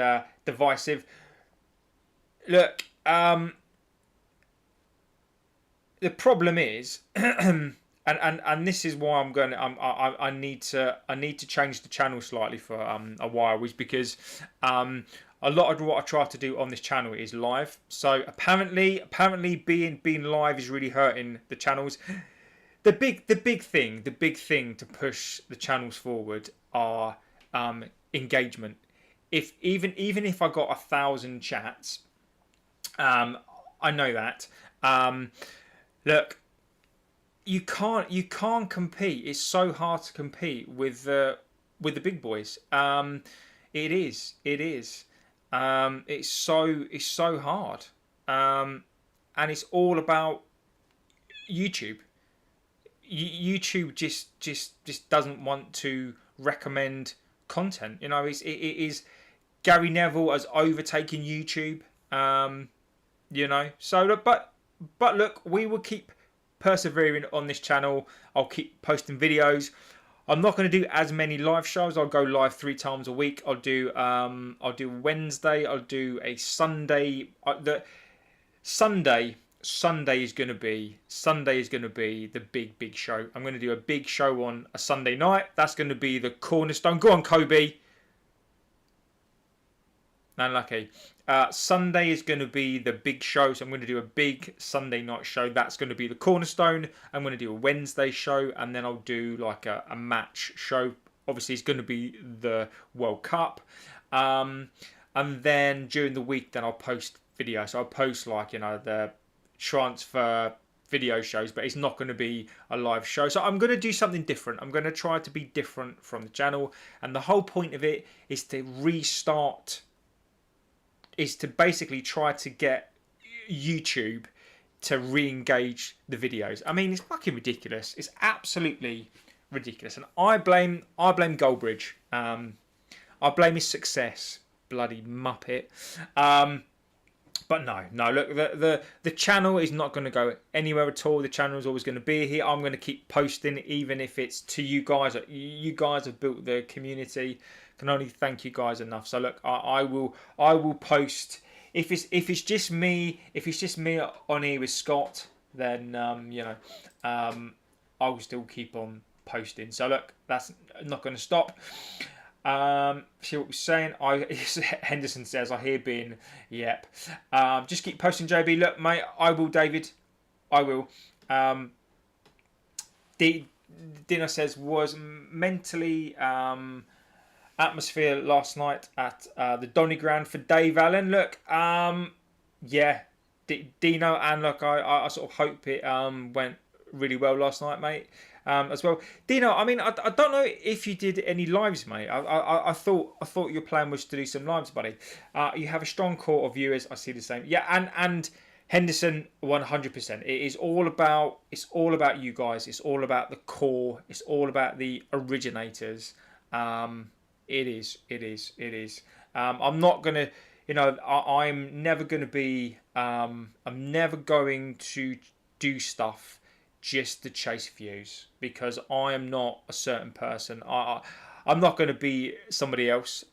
divisive. Look, the problem is, and this is why I need to change the channel slightly for a while, is because a lot of what I try to do on this channel is live. So apparently being live is really hurting the channels. The big thing to push the channels forward are engagement. If even if I got 1,000 chats, I know that. Look, you can't compete. It's so hard to compete with the big boys. It is. It's so hard. And it's all about YouTube. YouTube just doesn't want to recommend content. You know, it is Gary Neville has overtaken YouTube. You know, so but look, we will keep persevering on this channel. I'll keep posting videos. I'm not going to do as many live shows. I'll go live 3 times a week. I'll do Wednesday. I'll do a Sunday. Sunday is going to be the big show. I'm going to do a big show on a Sunday night. That's going to be the cornerstone. Go on, Kobe. Unlucky. Sunday is going to be the big show, so I'm going to do a big Sunday night show. That's going to be the cornerstone. I'm going to do a Wednesday show, and then I'll do like a match show. Obviously, it's going to be the World Cup, and then during the week, then I'll post videos. So I'll post like, you know, the transfer video shows, but it's not going to be a live show. So I'm going to do something different. I'm going to try to be different from the channel, and the whole point of it is to restart. Is to basically try to get YouTube to re-engage the videos. I mean, it's fucking ridiculous. It's absolutely ridiculous. And I blame Goldbridge. I blame his success. Bloody muppet. But no. Look, the channel is not going to go anywhere at all. The channel is always going to be here. I'm going to keep posting, even if it's to you guys. You guys have built the community. Can only thank you guys enough. So look, I will post if it's just me on here with Scott, then you know, I will still keep on posting. So look, that's not going to stop. See what we're saying. Henderson says, I hear being yep. Just keep posting, JB. Look, mate, I will, David. I will. Dino says was mentally atmosphere last night at the Donny Ground for Dave Allen. Look, yeah, Dino, and look, I sort of hope it went really well last night, mate. As well, Dino. I mean, I don't know if you did any lives, mate. I thought your plan was to do some lives, buddy. You have a strong core of viewers. I see the same. Yeah, and Henderson, 100%. It is all about. It's all about you guys. It's all about the core. It's all about the originators. It is. I'm not gonna, you know, I'm never gonna be. I'm never going to do stuff just to chase views, because I am not a certain person. I'm not going to be somebody else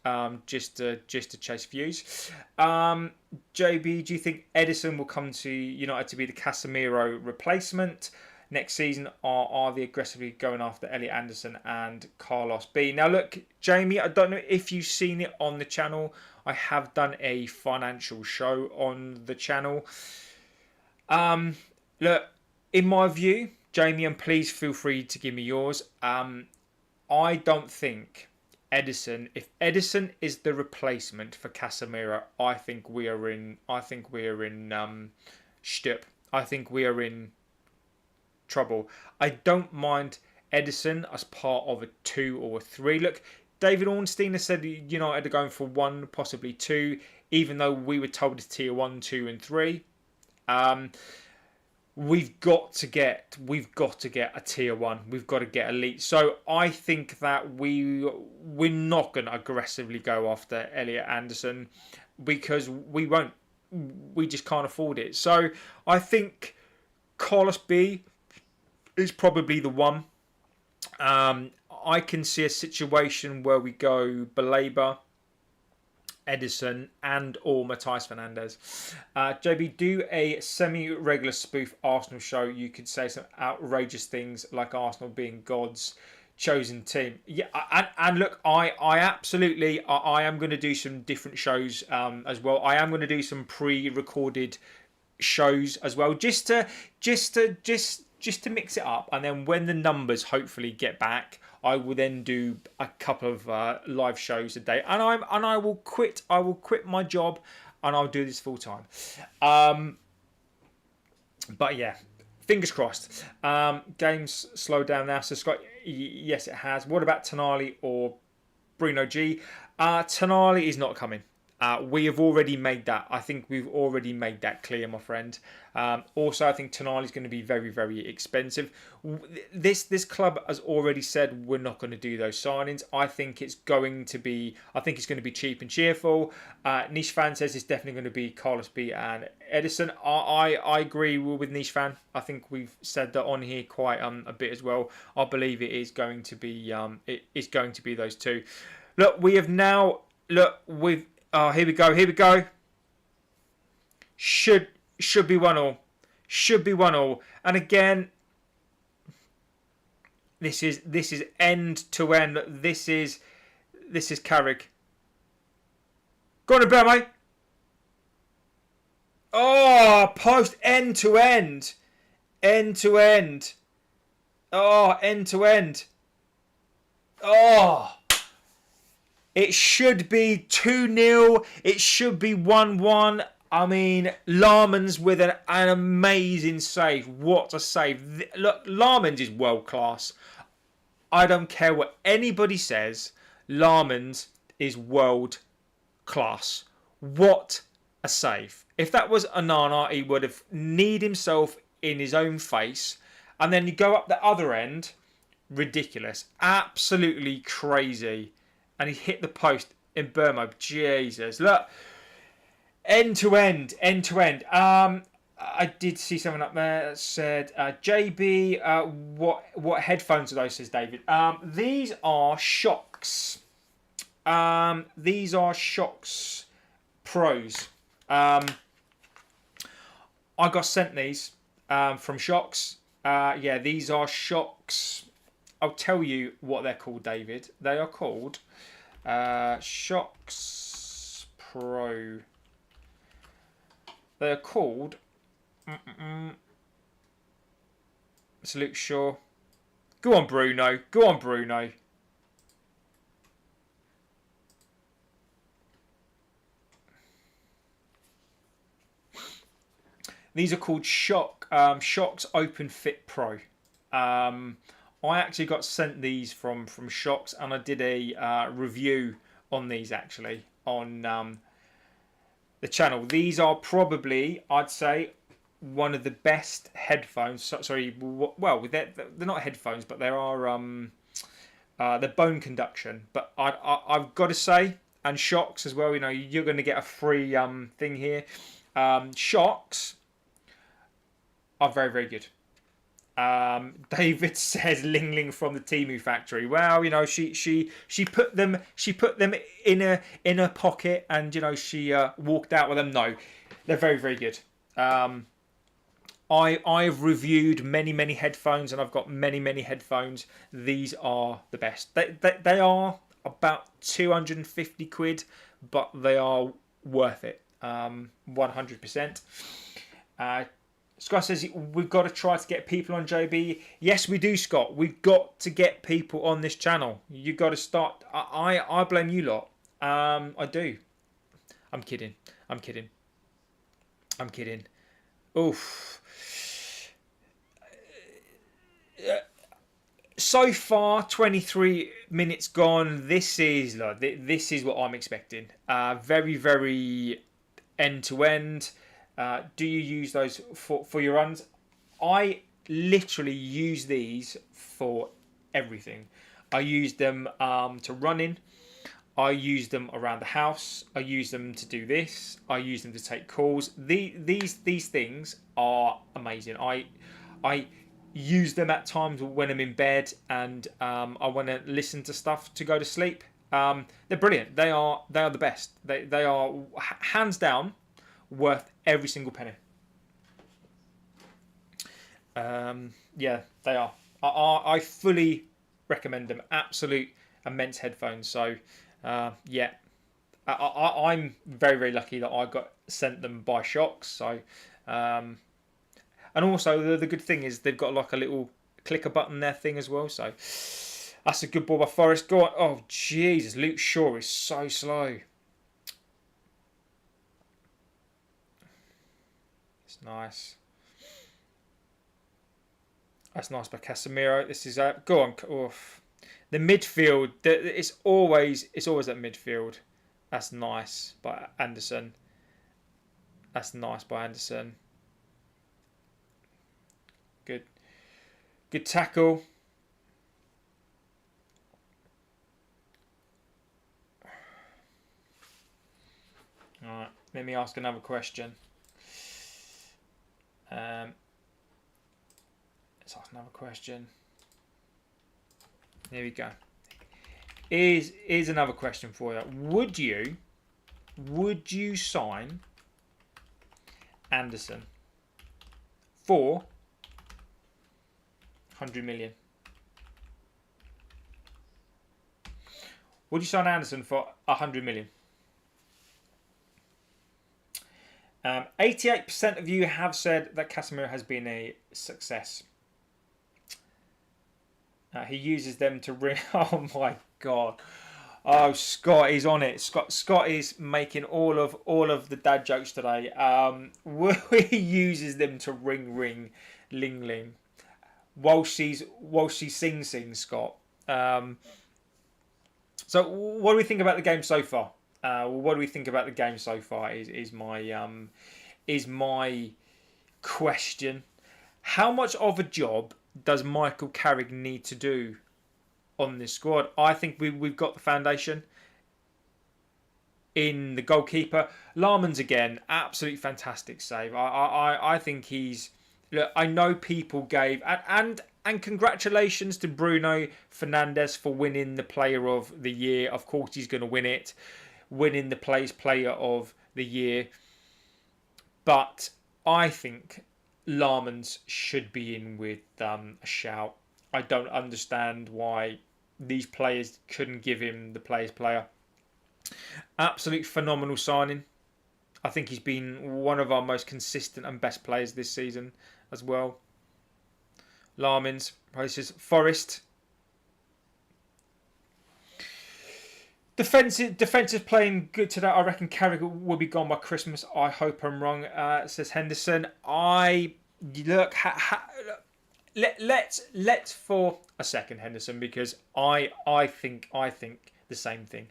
just to chase views. JB, do you think Edison will come to United to be the Casemiro replacement next season, or are they aggressively going after Elliot Anderson and Carlos B? Now look, Jamie, I don't know if you've seen it on the channel. I have done a financial show on the channel. Look, in my view, Jamie, and please feel free to give me yours. I don't think Edison. If Edison is the replacement for Casemiro, I think we are in. Stup. I think we are in trouble. I don't mind Edison as part of a 2 or a 3. Look, David Ornstein has said United are going for 1, possibly 2, even though we were told it's tier 1, 2, and 3. We've got to get a tier 1. We've got to get elite. So I think that we're not going to aggressively go after Elliot Anderson, because we won't. We just can't afford it. So I think Carlos B, is probably the one. I can see a situation where we go Baleba, Edison, and or Matthias Fernandes. JB, do a semi-regular spoof Arsenal show. You could say some outrageous things like Arsenal being God's chosen team. Yeah, and look, I absolutely, I am going to do some different shows as well. I am going to do some pre-recorded shows as well, just to mix it up. And then when the numbers hopefully get back, I will then do a couple of live shows a day, and I will quit my job, and I'll do this full time. But yeah, fingers crossed. Games slowed down now. So Scott, yes, it has. What about Tonali or Bruno G? Tonali is not coming. We have already made that. I think we've already made that clear, my friend. Also, I think Tonali is going to be very, very expensive. This club has already said we're not going to do those signings. I think it's going to be cheap and cheerful. Niche Fan says it's definitely going to be Carlos B and Edison. I agree with Niche Fan. I think we've said that on here quite a bit as well. I believe it is going to be those two. Look, we have now we've. Oh, here we go. Should be 1-1. Should be 1-1. And again, this is end to end. This is Carrick. Go on, Bermo. Oh, post end to end. End to end. Oh, end to end. Oh. It should be 2-0. It should be 1-1. I mean, Larmans with an amazing save. What a save. Look, Larmans is world class. I don't care what anybody says. Larmans is world class. What a save. If that was Onana, he would have kneed himself in his own face. And then you go up the other end. Ridiculous. Absolutely crazy. And he hit the post in Burma. Jesus. Look. End to end. I did see someone up there that said, JB, what headphones are those, says David. These are Shocks. These are Shocks Pros. I got sent these from Shocks. Yeah, these are Shocks. I'll tell you what they're called, David. They are called Shocks Pro. They're called Salute Shaw. Go on, Bruno. These are called Shocks Open Fit Pro. I actually got sent these from Shocks, and I did a review on these actually on the channel. These are probably, I'd say, one of the best headphones. Sorry, well, they're not headphones, but they are they're bone conduction. But I've got to say, and Shocks as well. You know, you're going to get a free thing here. Shocks are very, very good. David says Ling Ling from the Temu factory. Well, you know, she put them in a pocket, and you know she walked out with them. No, they're very, very good. I've reviewed many headphones, and I've got many headphones. These are the best. They are about 250 quid, but they are worth it. 100%. Scott says we've got to try to get people on, JB. Yes, we do, Scott. We've got to get people on this channel. You've got to start. I blame you lot. I do. I'm kidding. Oof. So far, 23 minutes gone. This is what I'm expecting. Very, very end to end. Do you use those for your runs? I literally use these for everything. I use them to run in. I use them around the house. I use them to do this. I use them to take calls. These things are amazing. use them at times when I'm in bed and I want to listen to stuff to go to sleep. They're brilliant. They are the best. They are hands down worth every single penny. Yeah, they are. I fully recommend them. Absolute immense headphones. So yeah, I'm very, very lucky that I got sent them by Shocks. So and also the good thing is they've got like a little clicker button there thing as well. So that's a good ball by Forest. Go on. Oh Jesus, Luke Shaw is so slow. It's nice. That's nice by Casemiro. This is go on. Oof. The midfield. It's always that midfield. That's nice by Anderson. That's nice by Anderson. Good tackle. Alright, let me ask another question. Let's ask another question. There we go. Here's another question for you. Would you sign Anderson for 100 million? Would you sign Anderson for 100 million? 88% of you have said that Casemiro has been a success. He uses them to ring. Oh my God! Oh, Scott is on it. Scott is making all of the dad jokes today. He uses them to ring, ling. While she sings, Scott. So what do we think about the game so far? What do we think about the game so far? Is my question. How much of a job does Michael Carrick need to do on this squad? I think we've got the foundation. In the goalkeeper, Larman's again, absolutely fantastic save. I think he's. Look, I know people gave and congratulations to Bruno Fernandes for winning the Player of the Year. Of course, he's going to win it, winning the Player of the Year. But I think Larman's should be in with a shout. I don't understand why these players couldn't give him the Player. Absolute phenomenal signing. I think he's been one of our most consistent and best players this season as well. Larmins versus Forest. Defensive playing good today. I reckon Carrick will be gone by Christmas. I hope I'm wrong. Says Henderson. Let's for a second, Henderson, because I think the same thing.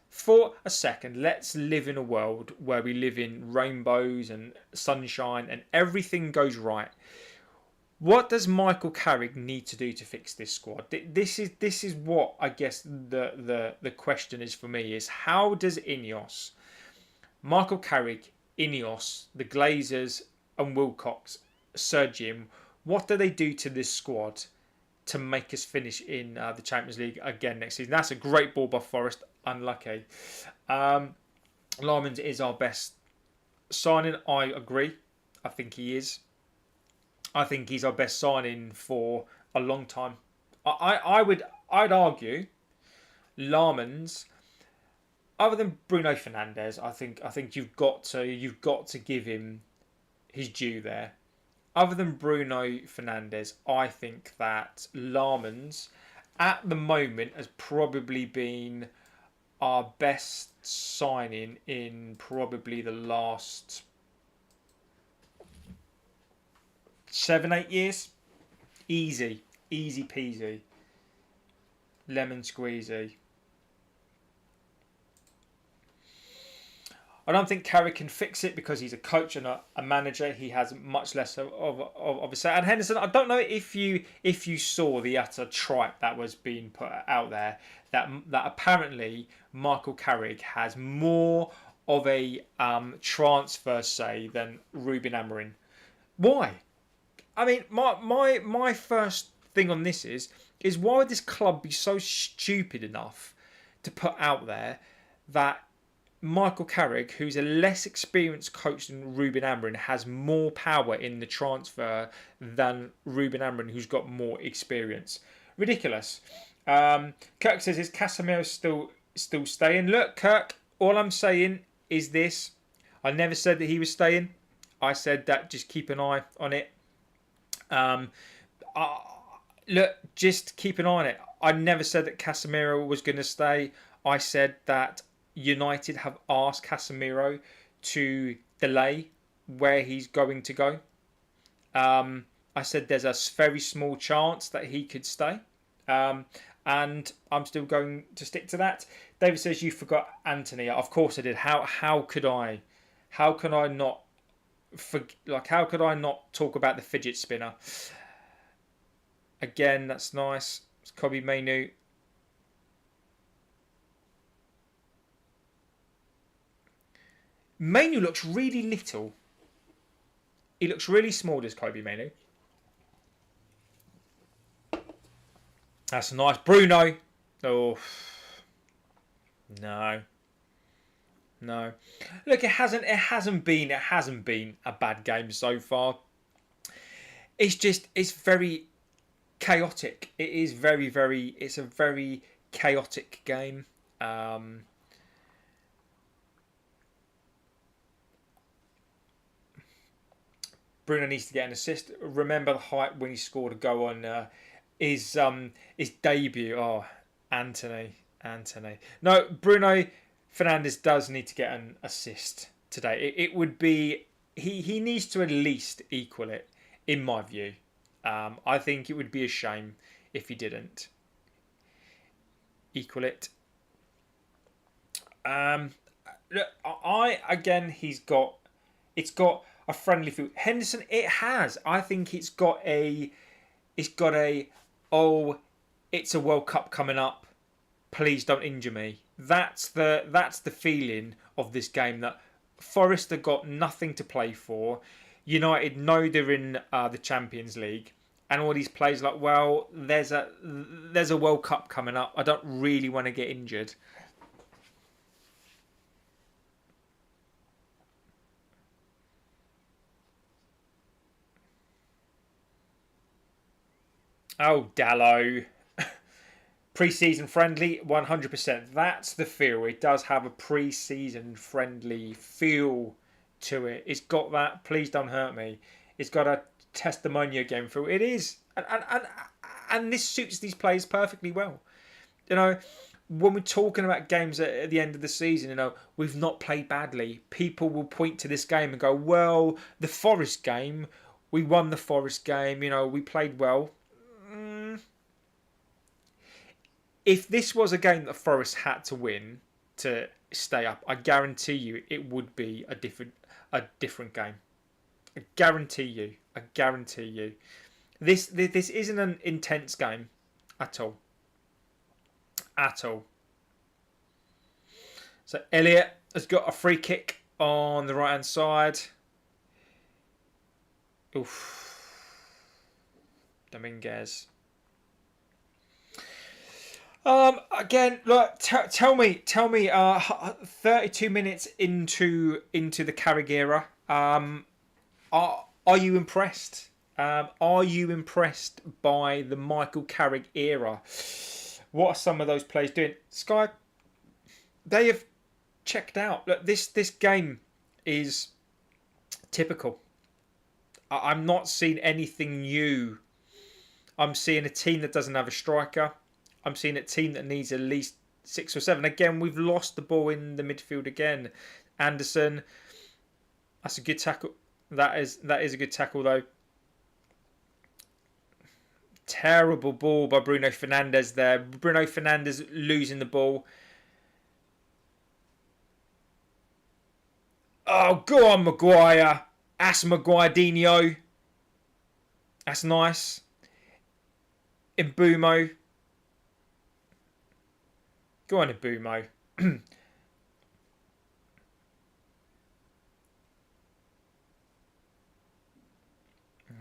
For a second, let's live in a world where we live in rainbows and sunshine and everything goes right. What does Michael Carrick need to do to fix this squad? This is what I guess the question is for me is how does INEOS, Michael Carrick, INEOS, the Glazers and Wilcox, Sir Jim, what do they do to this squad to make us finish in the Champions League again next season? That's a great ball by Forest. Unlucky. Larmans is our best signing. I agree. I think he is. I think he's our best signing for a long time. I'd argue Larmans, other than Bruno Fernandes, I think you've got to give him his due there. Other than Bruno Fernandes, I think that Larmans at the moment has probably been our best signing in probably the last 7-8 years. Easy peasy, lemon squeezy. I don't think Carrick can fix it because he's a coach and a manager. He has much less of a say. And Henderson, I don't know if you saw the utter tripe that was being put out there that apparently Michael Carrick has more of a transfer say than Ruben Amorim. Why? I mean, my first thing on this is why would this club be so stupid enough to put out there that Michael Carrick, who's a less experienced coach than Ruben Amorim, has more power in the transfer than Ruben Amorim, who's got more experience? Ridiculous. Kirk says, is Casemiro still staying? Look, Kirk, all I'm saying is this. I never said that he was staying. I said that just keep an eye on it. Look, just keep an eye on it. I never said that Casemiro was going to stay. I said that United have asked Casemiro to delay where he's going to go. I said there's a very small chance that he could stay. And I'm still going to stick to that. David says, you forgot Anthony. Of course I did. How could I? How can I not? How could I not talk about the fidget spinner? Again, that's nice. It's Kobe Mainu. Mainu looks really little. He looks really small, does Kobe Mainu. That's nice. Bruno. Oh. No. Look, it hasn't been a bad game so far. It's very chaotic. It's a very chaotic game. Bruno needs to get an assist. Remember the hype when he scored a goal on his debut. Oh, Anthony. No, Bruno Fernandes does need to get an assist today. It would be he needs to at least equal it, in my view. I think it would be a shame if he didn't equal it. Look, it's got a friendly feel. Henderson, it has. I think it's got a oh, it's a World Cup coming up. Please don't injure me. That's the feeling of this game, that Forest have got nothing to play for. United know they're in the Champions League, and all these players are like, well, there's a World Cup coming up. I don't really want to get injured. Oh, Dallo. Pre-season friendly, 100%. That's the feel. It does have a pre-season friendly feel to it. It's got that, please don't hurt me. It's got a testimonial game feel. It is. And this suits these players perfectly well. You know, when we're talking about games at the end of the season, you know, we've not played badly. People will point to this game and go, well, the Forest game, we won the Forest game, you know, we played well. If this was a game that Forest had to win to stay up, I guarantee you it would be a different game. I guarantee you. This isn't an intense game at all. So Elliott has got a free kick on the right hand side. Oof. Dominguez. Again, look. Tell me. 32 minutes into the Carrick era. Are you impressed? Are you impressed by the Michael Carrick era? What are some of those players doing? Sky, they have checked out. Look, this game is typical. I'm not seeing anything new. I'm seeing a team that doesn't have a striker. I'm seeing a team that needs at least 6 or 7. Again, we've lost the ball in the midfield again. Anderson, that's a good tackle. That is a good tackle though. Terrible ball by Bruno Fernandes there. Bruno Fernandes losing the ball. Oh, go on, Maguire. That's Maguire-dinho. That's nice. Mbeumo. Go on, Mbeumo.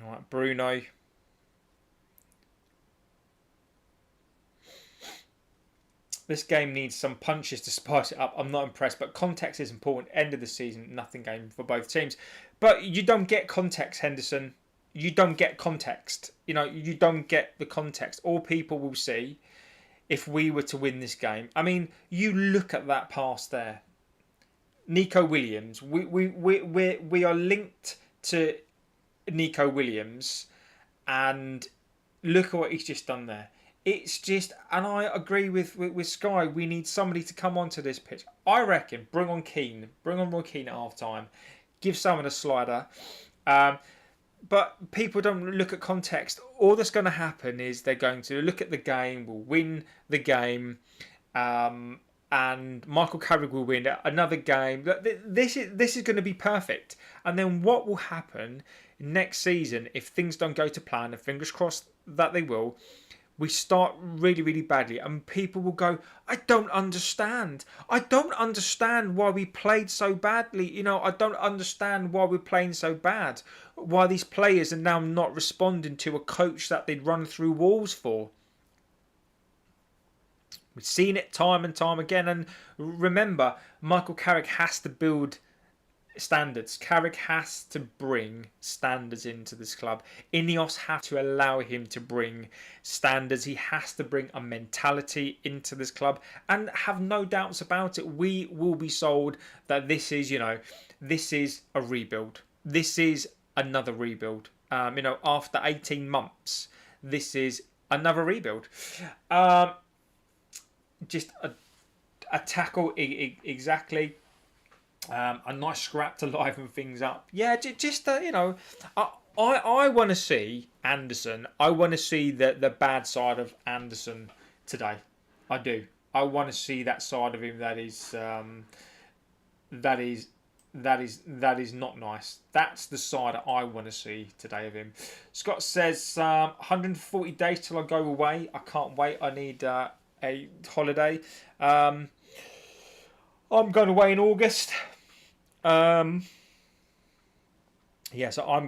All right, Bruno. This game needs some punches to spice it up. I'm not impressed, but context is important. End of the season, nothing game for both teams. But you don't get context, Henderson. You don't get context. You know, you don't get the context. All people will see if we were to win this game. I mean, you look at that pass there. Nico Williams. We are linked to Nico Williams, and look at what he's just done there. It's just, and I agree with Sky, we need somebody to come onto this pitch. I reckon, bring on Keane. Bring on Roy Keane at half time. Give someone a slider. But people don't look at context. All that's going to happen is they're going to look at the game, will win the game, and Michael Carrick will win another game. This is going to be perfect. And then what will happen next season, if things don't go to plan, and fingers crossed that they will, we start really, really badly, and people will go, I don't understand. I don't understand why we played so badly. You know, I don't understand why we're playing so bad. Why these players are now not responding to a coach that they'd run through walls for. We've seen it time and time again. And remember, Michael Carrick has to build standards. Carrick has to bring standards into this club. INEOS have to allow him to bring standards. He has to bring a mentality into this club, and have no doubts about it. We will be sold that this is, you know, this is a rebuild. This is another rebuild. You know, after 18 months, this is another rebuild. Just a tackle, exactly. A nice scrap to liven things up. Yeah, just you know, I want to see Anderson. I want to see the bad side of Anderson today. I do. I want to see that side of him that is not nice. That's the side I want to see today of him. Scott says 140 days till I go away. I can't wait. I need a holiday. I'm going away in August. So I'm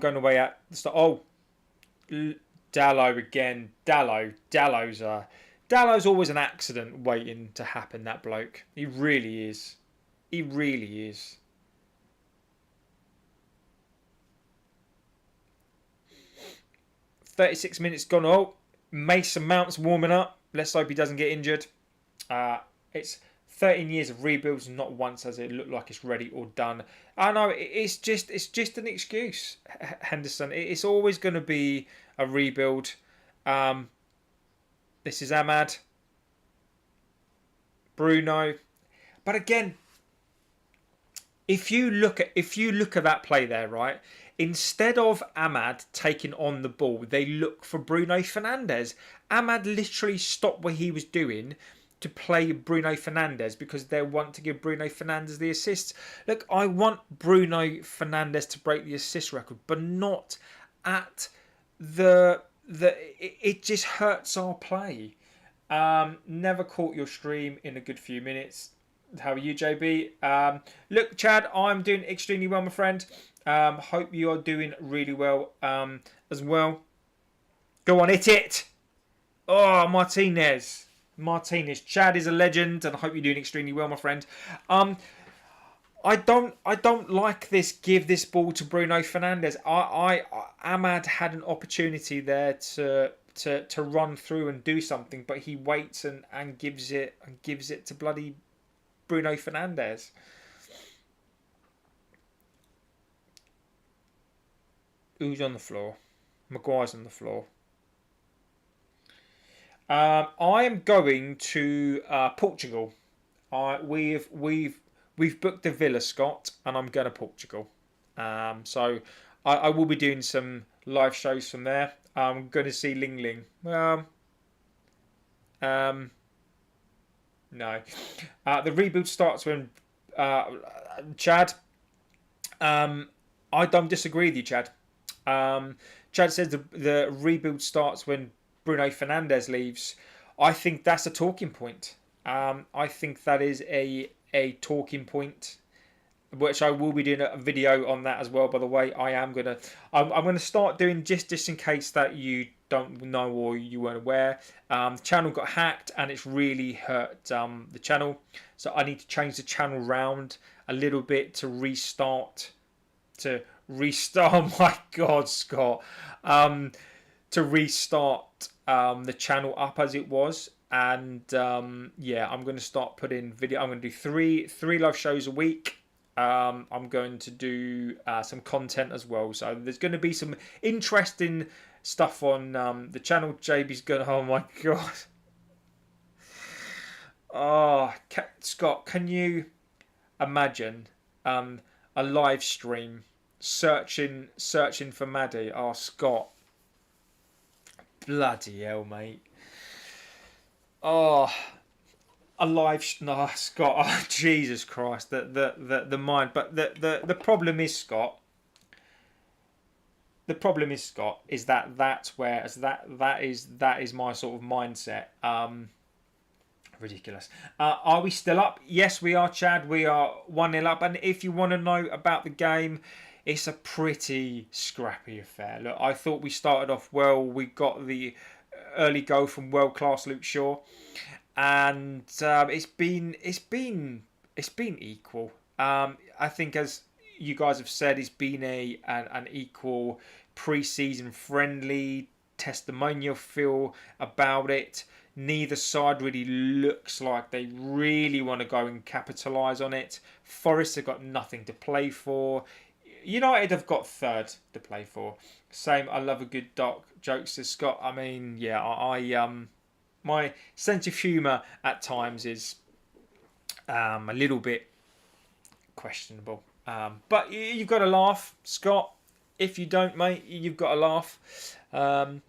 going away at the start. Oh, Dallo again. Dallo's always an accident waiting to happen, that bloke. He really is. He really is. "36 minutes gone." Oh, Mason Mount's warming up. Let's hope he doesn't get injured. It's 13 years of rebuilds, and not once has it looked like it's ready or done. I know it's just an excuse, Henderson. It's always going to be a rebuild. This is Ahmad, Bruno, but again, if you look at that play there, right? Instead of Ahmad taking on the ball, they look for Bruno Fernandes. Ahmad literally stopped what he was doing to play Bruno Fernandes because they want to give Bruno Fernandes the assists. Look, I want Bruno Fernandes to break the assist record, but not at it just hurts our play. Never caught your stream in a good few minutes. How are you, JB? Look, Chad, I'm doing extremely well, my friend. Hope you are doing really well as well. Go on, hit it. Oh, Martinez. Chad is a legend, and I hope you're doing extremely well, my friend. I don't like this. Give this ball to Bruno Fernandes. Ahmad had an opportunity there to run through and do something, but he waits and gives it to bloody Bruno Fernandes. Who's on the floor? Maguire's on the floor. I am going to Portugal. We've booked a villa, Scott, and I'm going to Portugal. So I will be doing some live shows from there. I'm going to see Ling Ling. No. The rebuild starts when Chad. I don't disagree with you, Chad. Chad says the rebuild starts when Bruno Fernandes leaves. I think that's a talking point. I think that is a talking point. which I will be doing a video on that as well. By the way, I'm gonna start doing just in case that you don't know or you weren't aware. The channel got hacked and it's really hurt the channel, so I need to change the channel round a little bit to restart. Oh my God, Scott! To restart the channel up as it was. And yeah, I'm going to start putting video. I'm going to do three live shows a week. I'm going to do some content as well. So there's going to be some interesting stuff on the channel. JB's going. Oh my God. Oh, Scott, can you imagine a live stream searching for Maddie? Oh, Scott. Bloody hell, mate. Oh, a live no, Scott. Oh, Jesus Christ, the mind. But the problem is, Scott. The problem is, Scott, is that's where that is my sort of mindset. Ridiculous. Are we still up? Yes, we are, Chad. We are 1-0 up. And if you want to know about the game, it's a pretty scrappy affair. Look, I thought we started off well. We got the early goal from world class Luke Shaw, and it's been equal. I think, as you guys have said, it's been an equal pre-season friendly testimonial feel about it. Neither side really looks like they really want to go and capitalise on it. Forest have got nothing to play for. United have got third to play for. Same, I love a good joke, says Scott. I mean, yeah, I my sense of humour at times is a little bit questionable. But you've got to laugh, Scott. If you don't, mate, you've got to laugh. So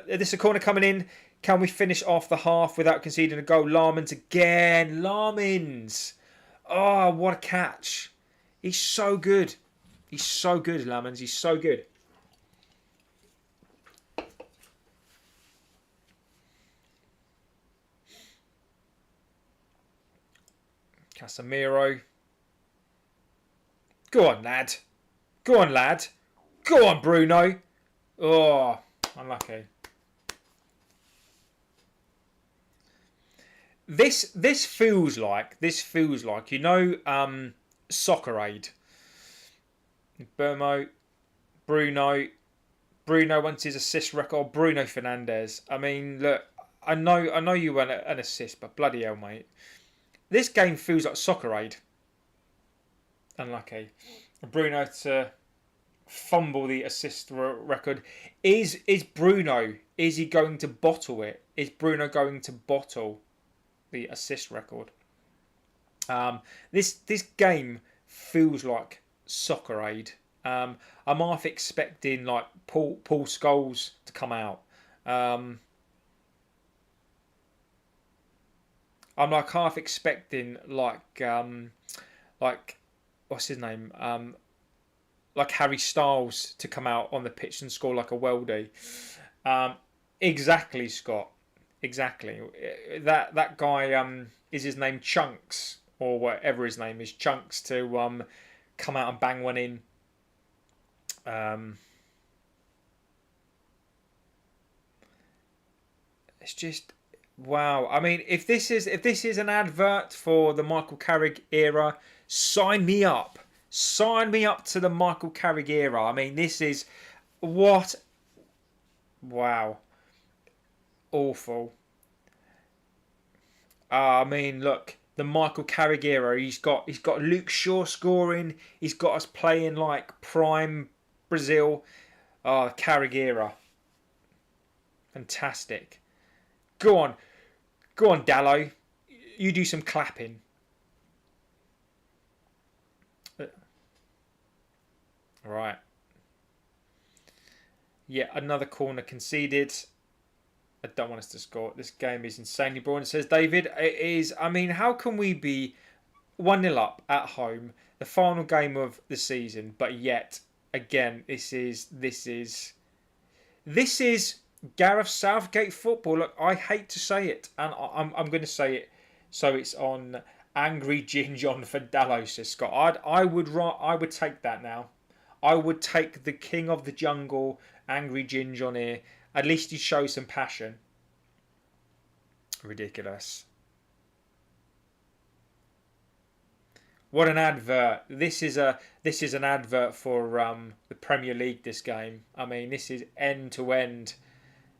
this is a corner coming in. Can we finish off the half without conceding a goal? Larmans again. Larmans. Oh, what a catch. He's so good. He's so good, Larmans. He's so good. Casemiro. Go on, lad. Go on, lad. Go on, Bruno. Oh, unlucky. This feels like Soccer Aid. Bruno wants his assist record. Bruno Fernandes. I mean, look, I know you want an assist, but bloody hell, mate, this game feels like Soccer Aid. Unlucky. Bruno to fumble the assist record. Is Bruno? Is he going to bottle it? Is Bruno going to bottle the assist record? This game feels like Soccer Aid. I'm half expecting like Paul Scholes to come out. I'm like half expecting like what's his name? Like Harry Styles to come out on the pitch and score like a worldie. Exactly, Scott. Exactly. That guy, is his name Chunks or whatever his name is, Chunks, to come out and bang one in. It's just wow. I mean, if this is an advert for the Michael Carrick era, sign me up. Sign me up to the Michael Carrick era. I mean, this is what. Wow. Awful. I mean, look, the Michael Carrick era. He's got Luke Shaw scoring. He's got us playing like prime Brazil. Carrick era. Fantastic. Go on, Dallo. You do some clapping. Right. Yeah, another corner conceded. I don't want us to score. This game is insanely boring, says David. It is. I mean, how can we be 1-0 up at home, the final game of the season, but yet again, this is Gareth Southgate football. Look, I hate to say it, and I'm going to say it so it's on Angry Ginge on for Dallo, says Scott. I would take that now. I would take the king of the jungle, Angry Ginge on here. At least he shows some passion. Ridiculous. What an advert! This is an advert for the Premier League. This game. I mean, this is end to end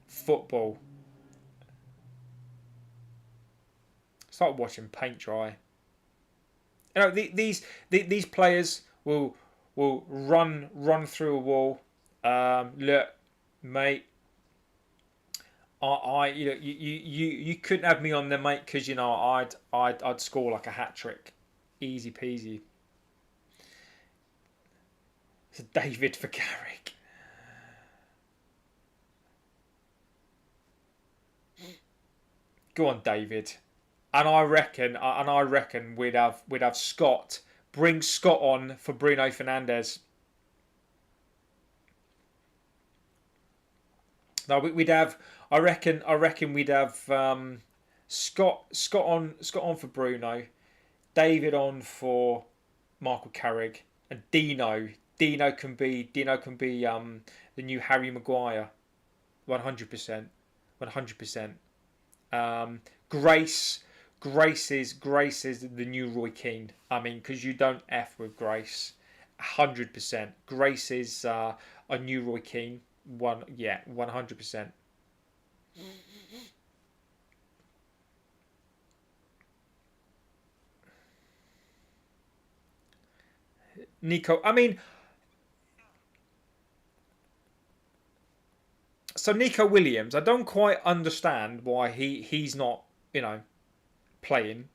football. Start watching paint dry. You know, these players will run through a wall. Look, mate. You couldn't have me on there, mate, because you know I'd score like a hat trick. Easy peasy. It's a David for Carrick. Go on, David. And I reckon we'd have Scott. Bring Scott on for Bruno Fernandes. No, we'd have. I reckon we'd have Scott on for Bruno. David on for Michael Carrick, and Dino can be the new Harry Maguire, 100%. Grace is the new Roy Keane. I mean, because you don't F with Grace, 100%. Grace is a new Roy Keane. 100%. Nico, I mean, so Nico Williams, I don't quite understand why he's not, you know, playing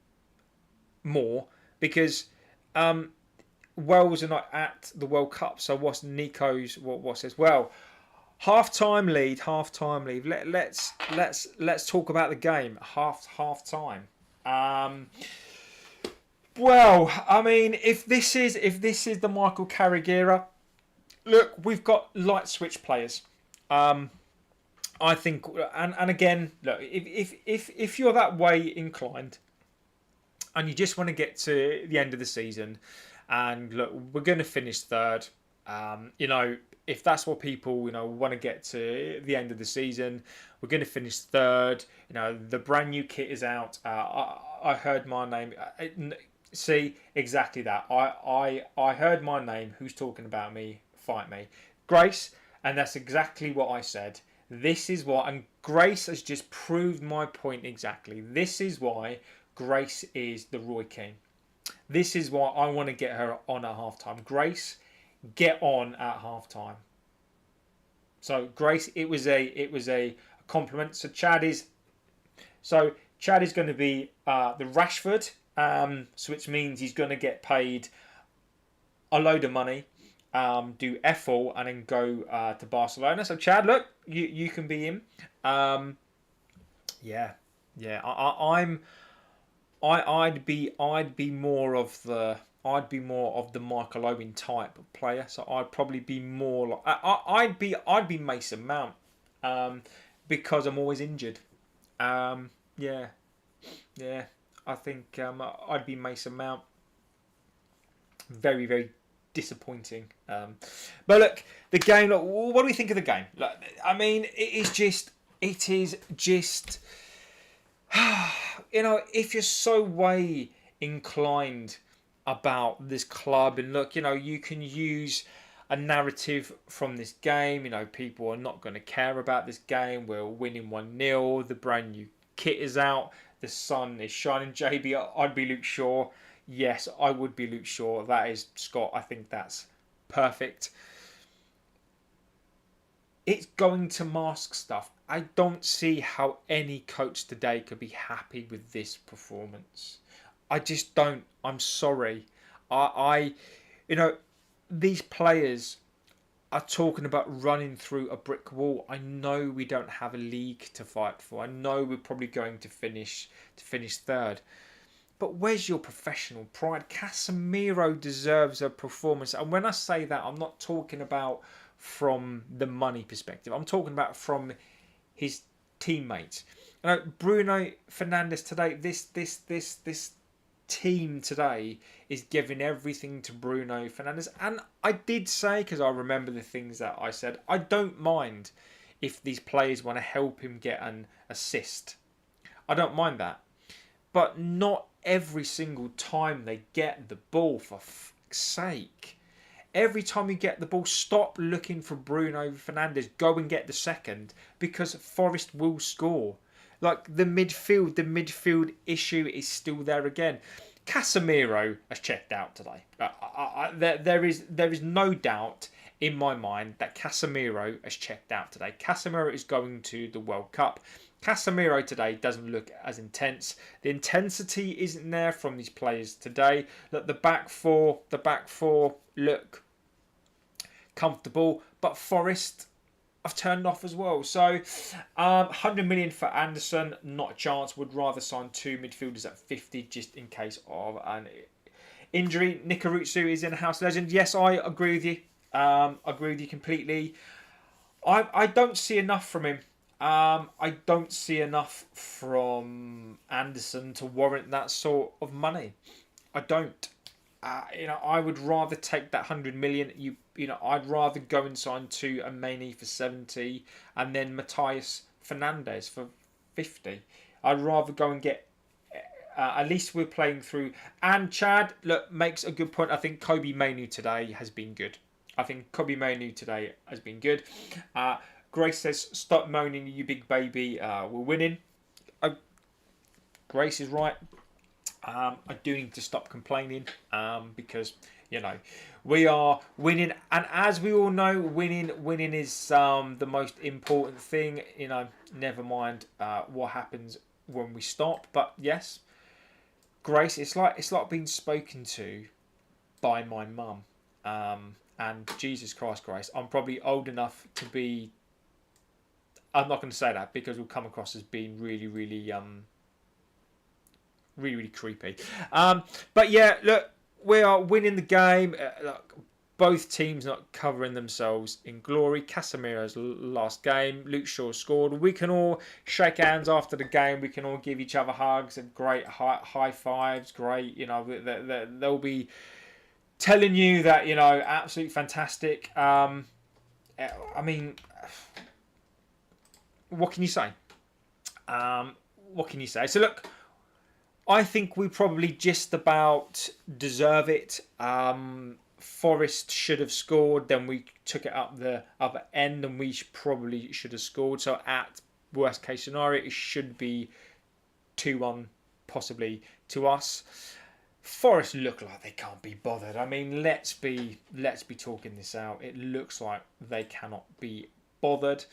more, because Wales are not at the World Cup. So what's Nico's what says? Well, half-time lead. Let's talk about the game. Half time. Well, I mean, if this is the Michael Carrick era, look, we've got light switch players. I think, and again, look, if you're that way inclined, and you just want to get to the end of the season, and look, we're going to finish third. You know, if that's what people, you know, want to get to the end of the season, we're going to finish third. You know, the brand new kit is out. I heard my name. See, exactly that. I heard my name. Who's talking about me? Fight me, Grace. And that's exactly what I said. This is what, and Grace has just proved my point exactly. This is why Grace is the Roy Keane. This is why I want to get her on at halftime. Grace, get on at halftime. So Grace, it was a compliment. So Chad is going to be the Rashford. So which means he's going to get paid a load of money, do F-all and then go to Barcelona. So Chad, look, you can be him. Yeah. I'd be more of the Michael Owen type of player. So I'd probably be more like I'd be Mason Mount, because I'm always injured. Yeah. I think I'd be Mason Mount. Very, very disappointing. But look, the game. Look, what do we think of the game? Look, I mean, it is just. You know, if you're so way inclined about this club, and look, you know, you can use a narrative from this game. You know, people are not going to care about this game. We're winning 1-0. The brand new kit is out. The sun is shining. JB, I'd be Luke Shaw. Yes, I would be Luke Shaw. That is Scott. I think that's perfect. It's going to mask stuff. I don't see how any coach today could be happy with this performance. I just don't. I'm sorry. You know, these players are talking about running through a brick wall. I know we don't have a league to fight for. I know we're probably going to finish third. But where's your professional pride? Casemiro deserves a performance. And when I say that, I'm not talking about from the money perspective. I'm talking about from his teammates. You know, Bruno Fernandes today, this team today is giving everything to Bruno Fernandes. And I did say, because I remember the things that I said, I don't mind if these players want to help him get an assist. I don't mind that. But not every single time they get the ball, for fuck's sake. Every time you get the ball, stop looking for Bruno Fernandes. Go and get the second, because Forest will score. Like the midfield issue is still there again. Casemiro has checked out today. There is no doubt in my mind that Casemiro has checked out today. Casemiro is going to the World Cup. Casemiro today doesn't look as intense. The intensity isn't there from these players today. Look, the back four look comfortable, but Forest I've turned off as well. So 100 million for Anderson, not a chance. Would rather sign 2 midfielders at 50 just in case of an injury. Nikarutsu is in house legend. Yes, I agree with you. I agree with you completely. I don't see enough from him. I don't see enough from Anderson to warrant that sort of money. I don't. I would rather take that 100 million. I'd rather go and sign 2 Ameni for 70 and then Matthias Fernandes for 50. I'd rather go and get. At least we're playing through. And Chad makes a good point. I think Kobe Mainu today has been good. Grace says, "Stop moaning, you big baby. We're winning." Grace is right. I do need to stop complaining because we are winning, and as we all know, winning is the most important thing. Never mind what happens when we stop. But yes, Grace, it's like being spoken to by my mum. And Jesus Christ, Grace, I'm probably old enough to be. I'm not going to say that because we'll come across as being really, really creepy. But yeah, look, we are winning the game. Look, both teams not covering themselves in glory. Casemiro's last game. Luke Shaw scored. We can all shake hands after the game. We can all give each other hugs and great high fives. Great, they'll be telling you that absolutely fantastic. I mean, what can you say? So look, I think we probably just about deserve it. Forest should have scored, then we took it up the other end, and we probably should have scored. So at worst case scenario, it should be 2-1, possibly to us. Forest look like they can't be bothered. I mean, let's be talking this out. It looks like they cannot be bothered.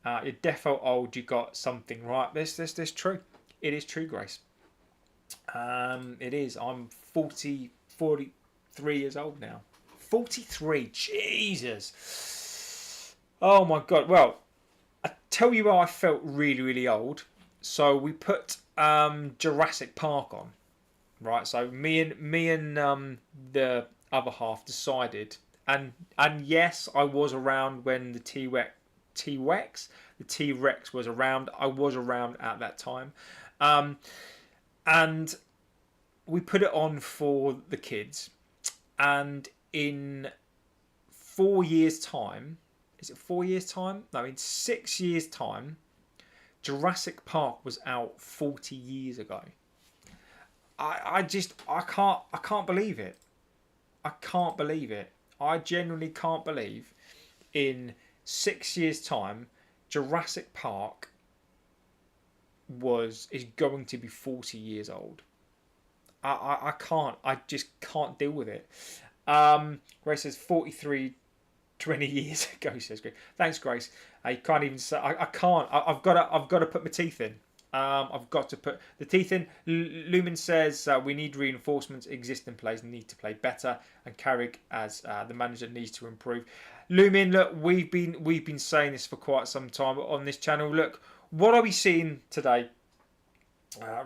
You're defo old. You got something right. This true. It is true, Grace. It is. I'm 43 years old now. 43. Jesus. Oh my God. Well, I tell you where I felt really, really old. So we put Jurassic Park on, right? So me and the other half decided, and yes, I was around when the T-Rex was around. I was around at that time. And we put it on for the kids. And in 4 years' time, is it 4 years' time? No, in 6 years' time, Jurassic Park was out 40 years ago. I can't believe it. I can't believe it. I genuinely can't believe in 6 years' time, Jurassic Park is going to be 40 years old. I just can't deal with it. Grace says 43 20 years ago, says Grace. Thanks, Grace. I can't even say I can't. I've got to put my teeth in. I've got to put the teeth in. Lumen says we need reinforcements. Existing players need to play better, and Carrick as the manager needs to improve. Lumen, look, we've been saying this for quite some time on this channel. Look, what are we seeing today?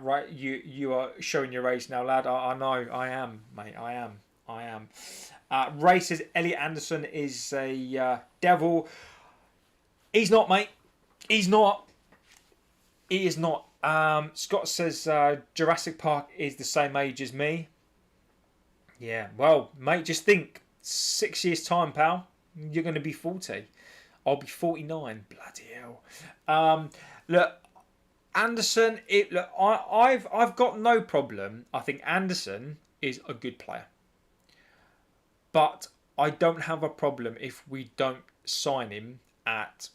Right, you are showing your age now, lad. I know, I am, mate. I am. Ray says Elliot Anderson is a devil. He's not, mate. He's not. He is not. Scott says Jurassic Park is the same age as me. Yeah, well, mate, just think 6 years' time, pal, you're going to be 40. I'll be 49. Bloody hell. Look, Anderson. Look, I've got no problem. I think Anderson is a good player, but I don't have a problem if we don't sign him at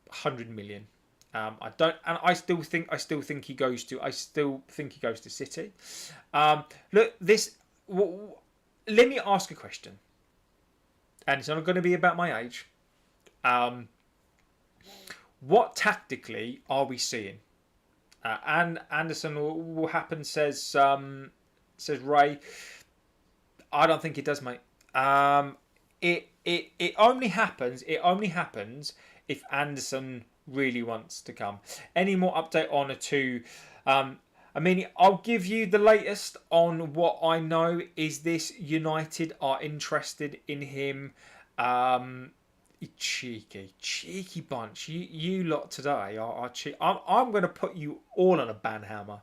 100 million. I don't, and I still think he goes to City. Look, this. Let me ask a question, and it's not going to be about my age. What tactically are we seeing? And Anderson will happen, says Ray. I don't think it does, mate. It only happens if Anderson really wants to come. Any more update on a two? I mean, I'll give you the latest on what I know is this. United are interested in him. Cheeky bunch. You lot today are cheeky. I'm going to put you all on a banhammer.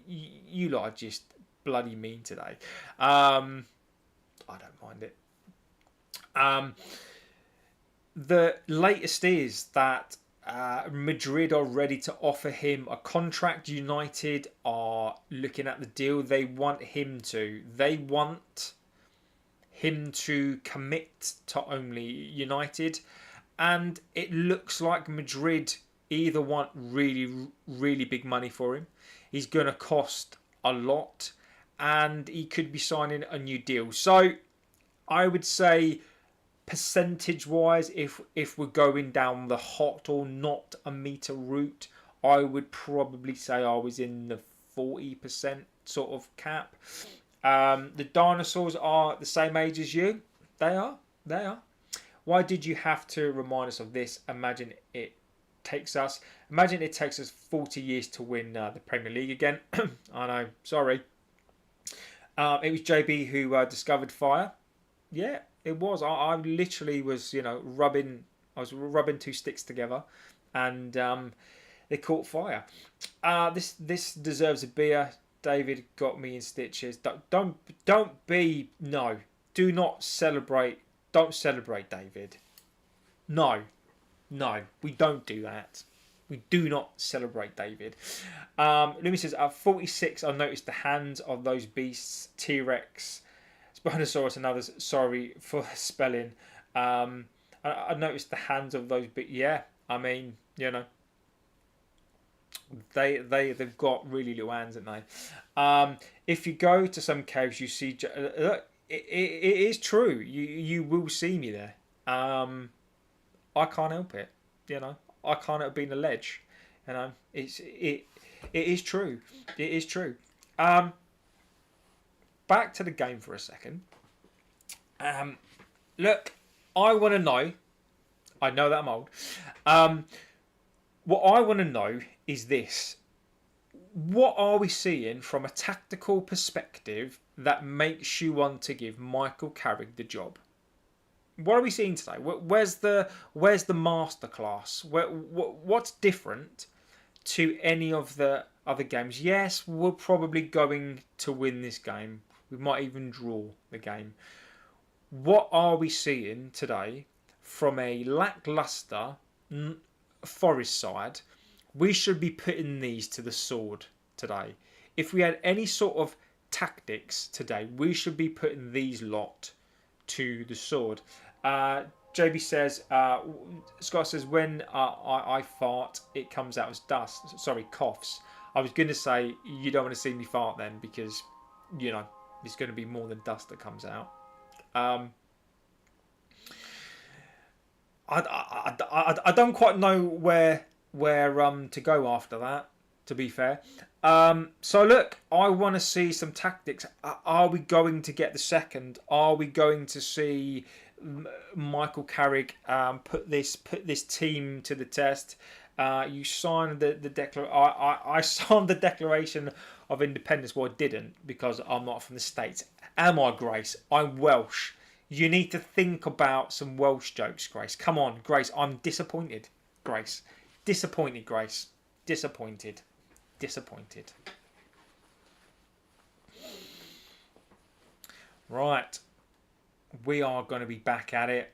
You lot are just bloody mean today. I don't mind it. The latest is that Madrid are ready to offer him a contract. United are looking at the deal. They want him to commit to only United, and it looks like Madrid either want really, really big money for him. He's going to cost a lot, and he could be signing a new deal. So I would say, percentage-wise, if we're going down the hot or not a meter route, I would probably say I was in the 40% sort of cap. The dinosaurs are the same age as you. They are. Why did you have to remind us of this? Imagine it takes us 40 years to win the Premier League again. I know. Sorry. It was JB who discovered fire. Yeah, it was. I literally was, rubbing two sticks together, and they caught fire. This deserves a beer. David got me in stitches. Do not celebrate. Don't celebrate, David. No, we don't do that. We do not celebrate, David. Lumi says, at 46, I noticed the hands of those beasts. T-Rex, Spinosaurus and others. Sorry for spelling. I noticed the hands of those beasts. Yeah, I mean, they've got really little hands, haven't they? If you go to some caves, you see. Look, it is true. You will see me there. I can't help it. I can't help being a ledge. It is true. It is true. Back to the game for a second. Look, I want to know. I know that I'm old. What I want to know is this. What are we seeing from a tactical perspective that makes you want to give Michael Carrick the job? What are we seeing today? Where's the masterclass? What's different to any of the other games? Yes, we're probably going to win this game. We might even draw the game. What are we seeing today from a lackluster Forest side? We should be putting these to the sword today. If we had any sort of tactics today, we should be putting these lot to the sword. JB says, Scott says, when I fart, it comes out as dust. Sorry, coughs. I was going to say, you don't want to see me fart then, because, there's going to be more than dust that comes out. I don't quite know where to go after that, to be fair. So look, I want to see some tactics. Are we going to get the second? Are we going to see Michael Carrick put this team to the test? You signed I signed the Declaration of Independence. Well, I didn't, because I'm not from the States. Am I, Grace? I'm Welsh. You need to think about some Welsh jokes, Grace. Come on, Grace. I'm disappointed, Grace. Disappointed, Grace. Disappointed. Disappointed. Right. We are going to be back at it.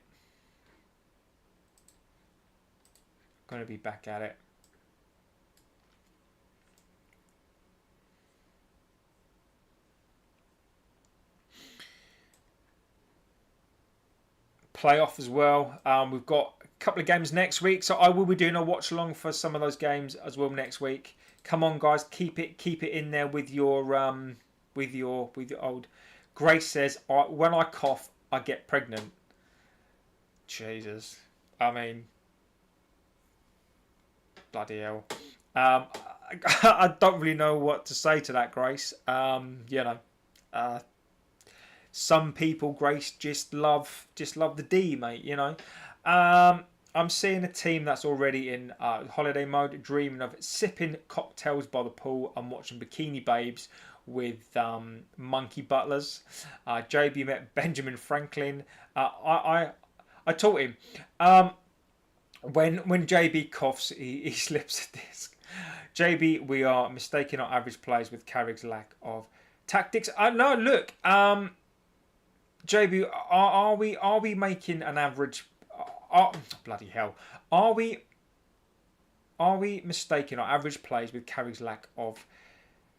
Going to be back at it. Playoff as well. We've got a couple of games next week, so I will be doing a watch along for some of those games as well next week. Come on, guys, keep it in there with your old. Grace says, when I cough, I get pregnant. Jesus, I mean, bloody hell. I don't really know what to say to that, Grace. You know. Some people, Grace, just love the D, mate. You know, I'm seeing a team that's already in holiday mode, dreaming of sipping cocktails by the pool and watching bikini babes with monkey butlers. JB met Benjamin Franklin. I taught him when JB coughs, he slips a disc. JB, we are mistaking our average players with Carrick's lack of tactics. No, look. JB, are we making an average? Bloody hell! Are we mistaking our average plays with Carrick's lack of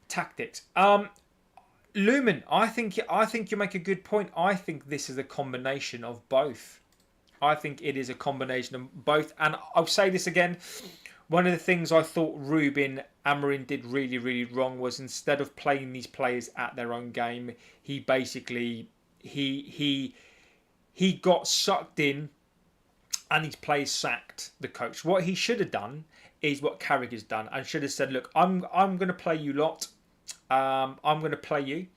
tactics? Lumen, I think you make a good point. I think this is a combination of both. I think it is a combination of both, and I'll say this again. One of the things I thought Ruben Amorim did really, really wrong was instead of playing these players at their own game, he basically he got sucked in and his players sacked the coach. What he should have done is what Carrick has done and should have said, look, I'm going to play you lot. I'm going to play you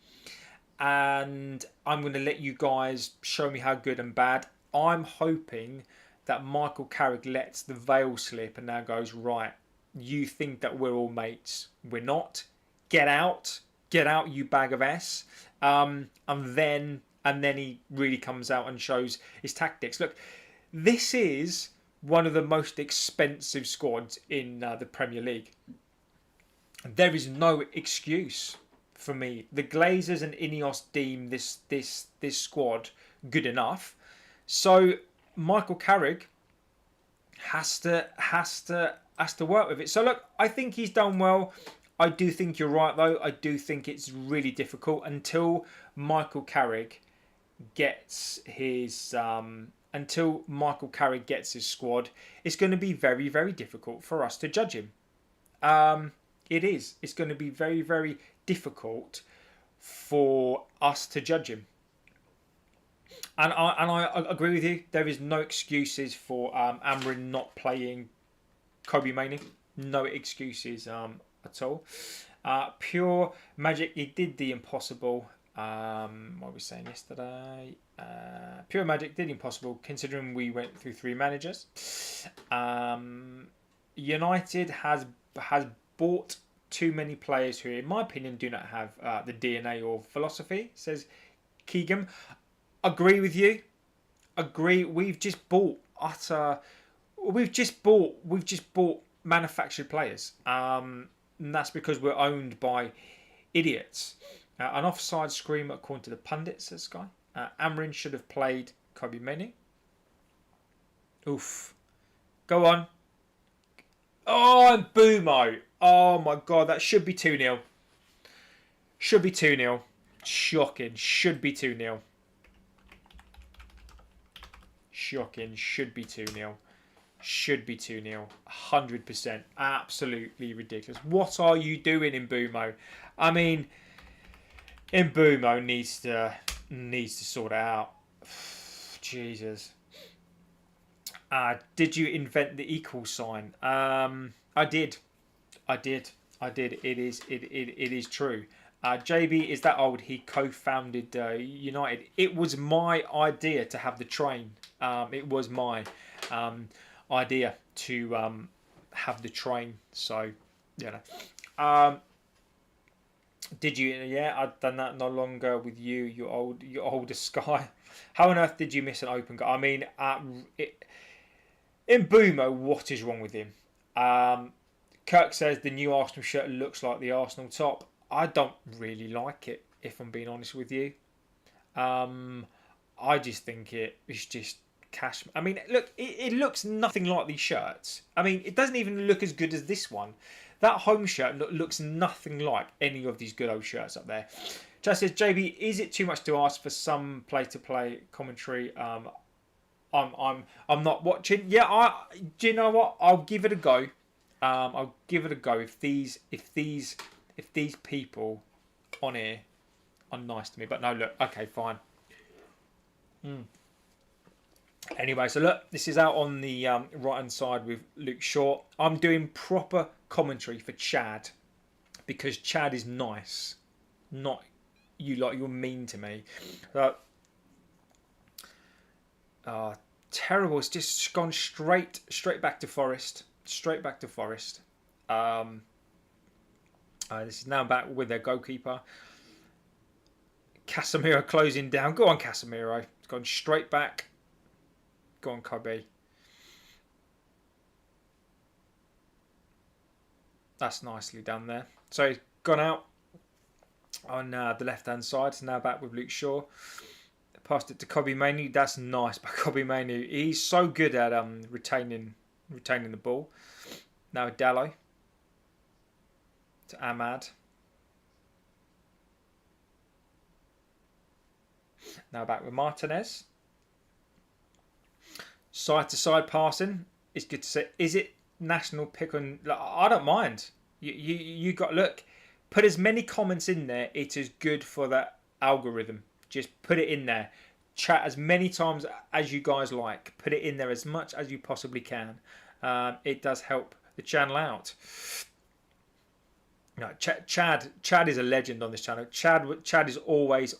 and I'm going to let you guys show me how good and bad. I'm hoping that Michael Carrick lets the veil slip and now goes, right, you think that we're all mates. We're not. Get out, you bag of S. And then he really comes out and shows his tactics. Look, this is one of the most expensive squads in the Premier League. There is no excuse for me. The Glazers and INEOS deem this squad good enough. So Michael Carrick has to work with it. So look, I think he's done well. I do think you're right though. I do think it's really difficult until Michael Carrick gets his squad. It's going to be very, very difficult for us to judge him. It is. It's going to be very, very difficult for us to judge him. And I agree with you. There is no excuses for Amorim not playing Kobe Mainoo. No excuses at all. Pure Magic, he did the impossible. What were we saying yesterday? Pure Magic did the impossible considering we went through 3 managers. United has bought too many players who, in my opinion, do not have the DNA or philosophy, says Keegan. Agree with you. Agree. We've just bought manufactured players. And that's because we're owned by idiots. An offside screamer, according to the pundits, says Sky. Amorim should have played Kobe Mainoo. Oof. Go on. Oh, and Bumo. Oh my God, that should be 2-0. Should be 2-0. Shocking. Should be 2-0. Shocking. Should be 2-0. Should be 2-0. 100%. Absolutely ridiculous. What are you doing in Bumo? I mean, Mbumo needs to sort it out. Jesus. Did you invent the equal sign? I did. It is true. JB is that old. He co-founded United. It was my idea to have the train. It was my idea to have the train. So, you know. Did you? Yeah, I've done that no longer with you. Your older Sky. How on earth did you miss an open goal? I mean, in Bumo, what is wrong with him? Kirk says the new Arsenal shirt looks like the Arsenal top. I don't really like it, if I'm being honest with you. I just think it's just cash. I mean, look, it looks nothing like these shirts. I mean, it doesn't even look as good as this one. That home shirt looks nothing like any of these good old shirts up there. Chad says, JB, is it too much to ask for some play-to-play commentary? I'm not watching. Yeah, do you know what? I'll give it a go. I'll give it a go if these people on here are nice to me. But no, look, okay, fine. Anyway, so look, this is out on the right hand side with Luke Shaw. I'm doing proper commentary for Chad because Chad is nice, not you like you're mean to me. Terrible. It's just gone straight back to Forest. Straight back to Forest. This is now back with their goalkeeper. Casemiro closing down. Go on, Casemiro. It's gone straight back. Go on, Kobe. That's nicely done there. So he's gone out on the left-hand side. So now back with Luke Shaw. Passed it to Kobe Mainoo. That's nice by Kobe Mainoo. He's so good at retaining the ball. Now Dallo to Ahmad. Now back with Martinez. Side to side passing. It's good to say. Is it national pick on? I don't mind. You got look. Put as many comments in there. It is good for that algorithm. Just put it in there. Chat as many times as you guys like. Put it in there as much as you possibly can. It does help the channel out. No, Chad is a legend on this channel. Chad is always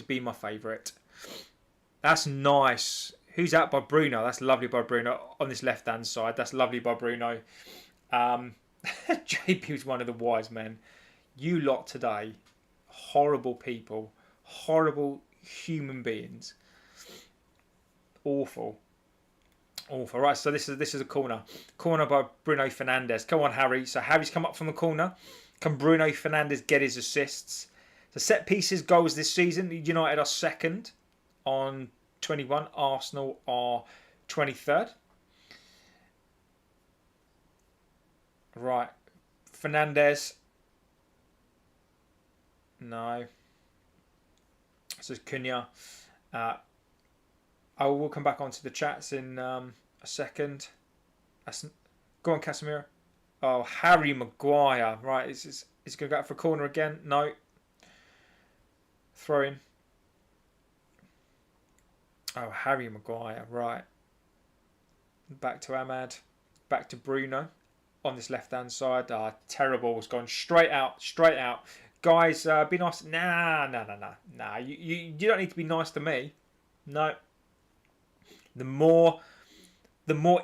been my favourite. That's nice. Who's out by Bruno? That's lovely by Bruno on this left hand side. That's lovely by Bruno. JP was one of the wise men. You lot today, horrible people, horrible human beings. Awful. Right, so this is a corner by Bruno Fernandes. Come on, Harry. So Harry's come up from the corner. Can Bruno Fernandes get his assists? So set pieces goals this season. United are second on 21. Arsenal are 23rd. Right, Fernandes. No. This is Cunha. I will come back onto the chats in a second. Go on, Casemiro. Oh, Harry Maguire. Right, is going to go out for a corner again? No. Throw in. Oh, Harry Maguire. Right. Back to Ahmad. Back to Bruno on this left-hand side. Terrible. It's gone straight out. Guys, be nice. Nah. You don't need to be nice to me. No. The more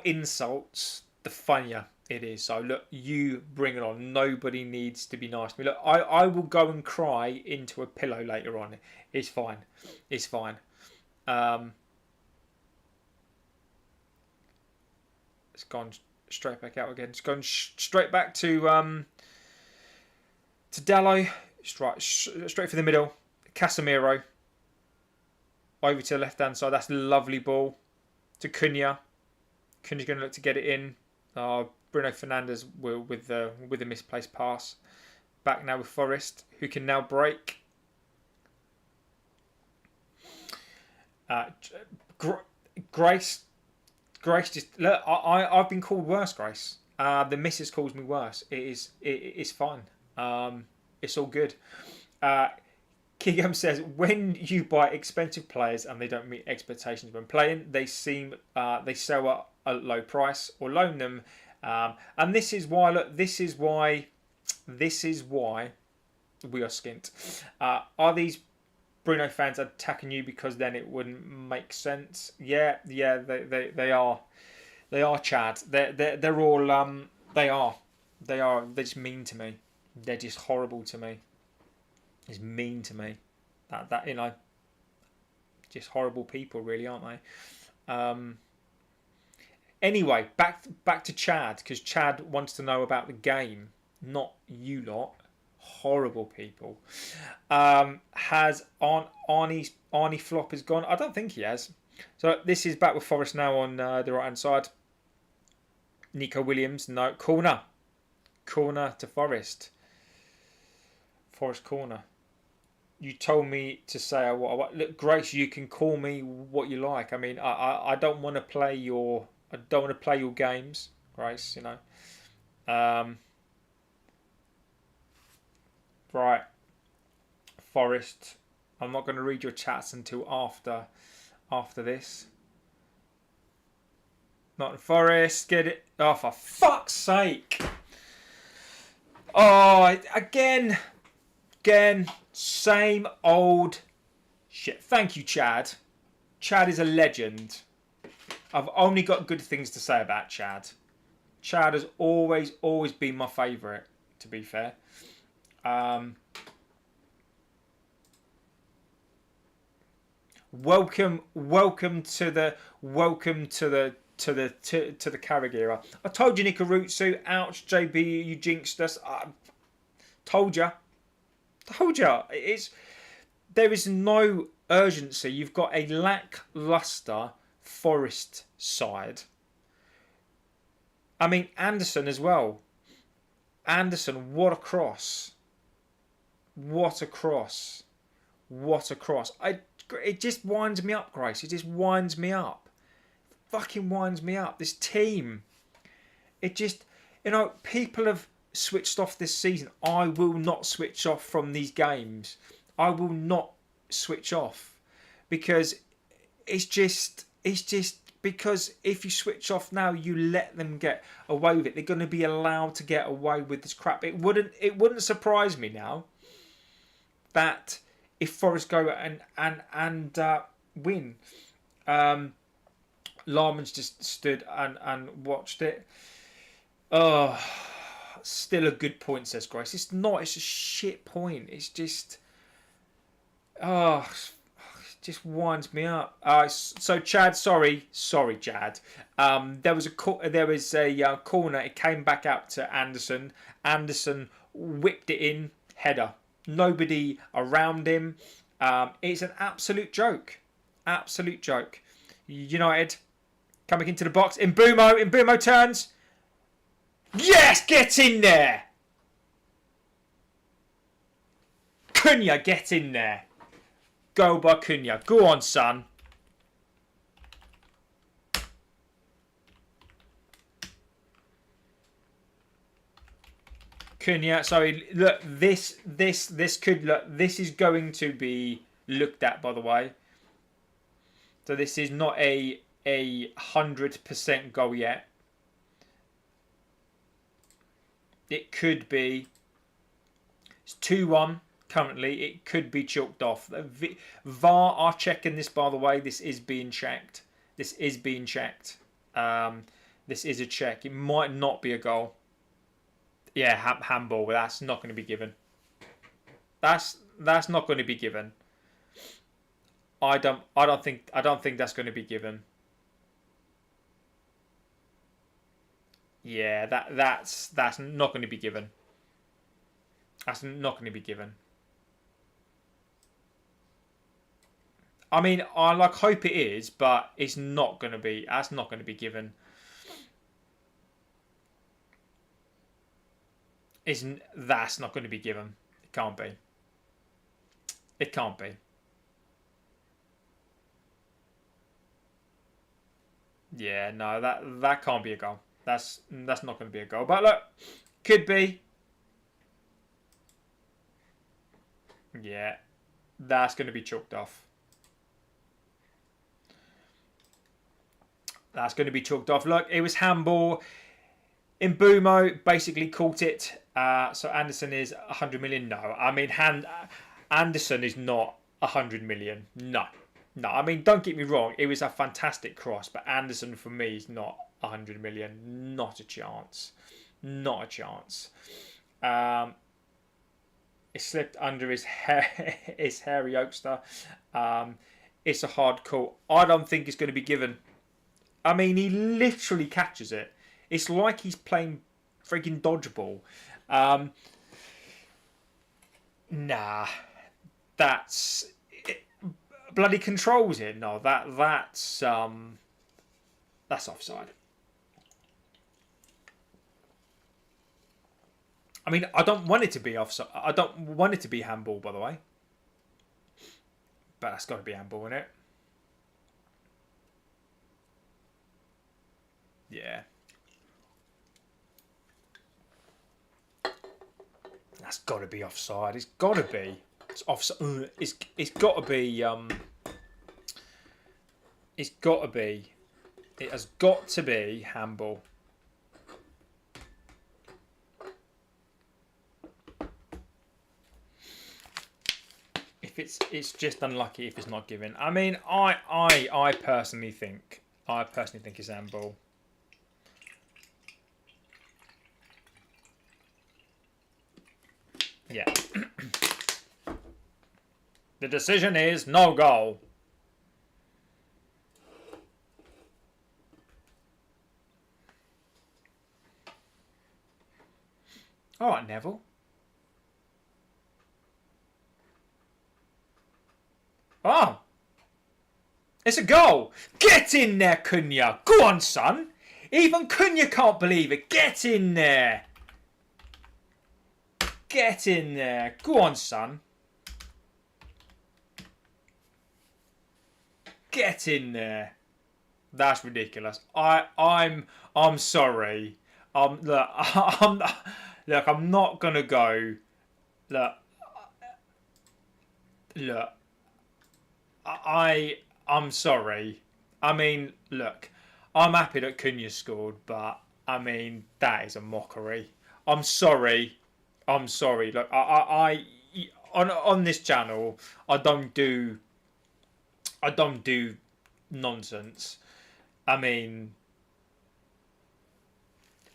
insults, the funnier it is. So look, you bring it on. Nobody needs to be nice to me. Look, I will go and cry into a pillow later on. It's fine. It's gone straight back out again. It's gone straight back to Dallo. Straight for the middle. Casemiro. Over to the left-hand side. That's a lovely ball. To Cunha. Cunha's going to look to get it in. Bruno Fernandes with the misplaced pass. Back now with Forest, who can now break. Grace just look. I've been called worse, Grace. The missus calls me worse. It's fine. It's all good. Kigam says, when you buy expensive players and they don't meet expectations when playing, they sell at a low price or loan them. And this is why, look, this is why we are skint. Are these Bruno fans attacking you because then it wouldn't make sense? Yeah, they are. They are, Chad. They're all they're just mean to me. They're just horrible to me. It's mean to me. That just horrible people, really, aren't they? Anyway, back to Chad, because Chad wants to know about the game, not you lot. Horrible people. Has Arnie Flop has gone? I don't think he has. So this is back with Forest now on the right hand side. Nico Williams, no, corner to Forest. Forest corner. You told me to say what. Look, Grace, you can call me what you like. I mean, I don't want to play your games, Grace. You know. Right, Forest. I'm not going to read your chats until after this. Not Forest. Get it. Oh, for fuck's sake! Oh, again, same old shit. Thank you, Chad. Chad is a legend. I've only got good things to say about Chad. Chad has always been my favourite, to be fair. Welcome to the Carrick era. I told you, Nikarutsu. Ouch, JB, you jinxed us. Told ya. There is no urgency. You've got a lackluster Forest side. I mean, Anderson as well. Anderson, what a cross. It just winds me up, Grace. It just winds me up. Fucking winds me up. This team. It just, people have switched off this season. I will not switch off from these games. I will not switch off. Because it's just because if you switch off now, you let them get away with it. They're going to be allowed to get away with this crap. It wouldn't surprise me now that if Forest go and win. Larman's just stood and watched it. Oh, still a good point, says Grace. It's not. It's a shit point. It's just... Oh, it just winds me up. So Chad, sorry, Chad. There was a corner. It came back out to Anderson. Anderson whipped it in, header. Nobody around him. It's an absolute joke. Absolute joke. United coming into the box. Mbumo turns. Yes, get in there. Cunha, get in there. Go by Cunha. Go on, son. Cunha, sorry, look, this is going to be looked at, by the way. So this is not a 100% goal yet. It could be. It's 2-1 currently. It could be chalked off. VAR are checking this, by the way. This is being checked. This is a check. It might not be a goal. Yeah, handball. That's not going to be given. That's not going to be given. I don't think that's going to be given. Yeah, that's not going to be given. That's not going to be given. I mean, I hope it is, but it's not going to be. That's not going to be given. That's not going to be given. It can't be. It can't be. Yeah, no, that can't be a goal. That's not going to be a goal. But look, could be. Yeah, that's going to be chalked off. That's going to be chalked off. Look, it was handball. Mbumo basically caught it. So Anderson is 100 million. No, I mean Anderson is not 100 million. No. I mean, don't get me wrong. It was a fantastic cross, but Anderson for me is not 100 million. Not a chance. Not a chance. It slipped under his hairy Oakster. It's a hard call. I don't think it's going to be given. I mean, he literally catches it. It's like he's playing freaking dodgeball. Nah, that's it, bloody controls it. No, that's offside. I mean, I don't want it to be offside. I don't want it to be handball, by the way. But that's got to be handball, isn't it? Yeah. That's got to be offside. It's got to be. It's offside. It's got to be. It's got to be. It has got to be handball. If it's just unlucky if it's not given. I mean, I personally think it's handball. Yeah. The decision is no goal. All right, Neville. Oh. It's a goal. Get in there, Cunha. Go on, son. Even Cunha can't believe it. Get in there. Get in there. Go on, son. Get in there. That's ridiculous. I'm sorry. Look, I'm not gonna go. Look. I'm sorry. I mean, look, I'm happy that Cunha scored, but I mean that is a mockery. I'm sorry. Look, I on this channel, I don't do nonsense. I mean,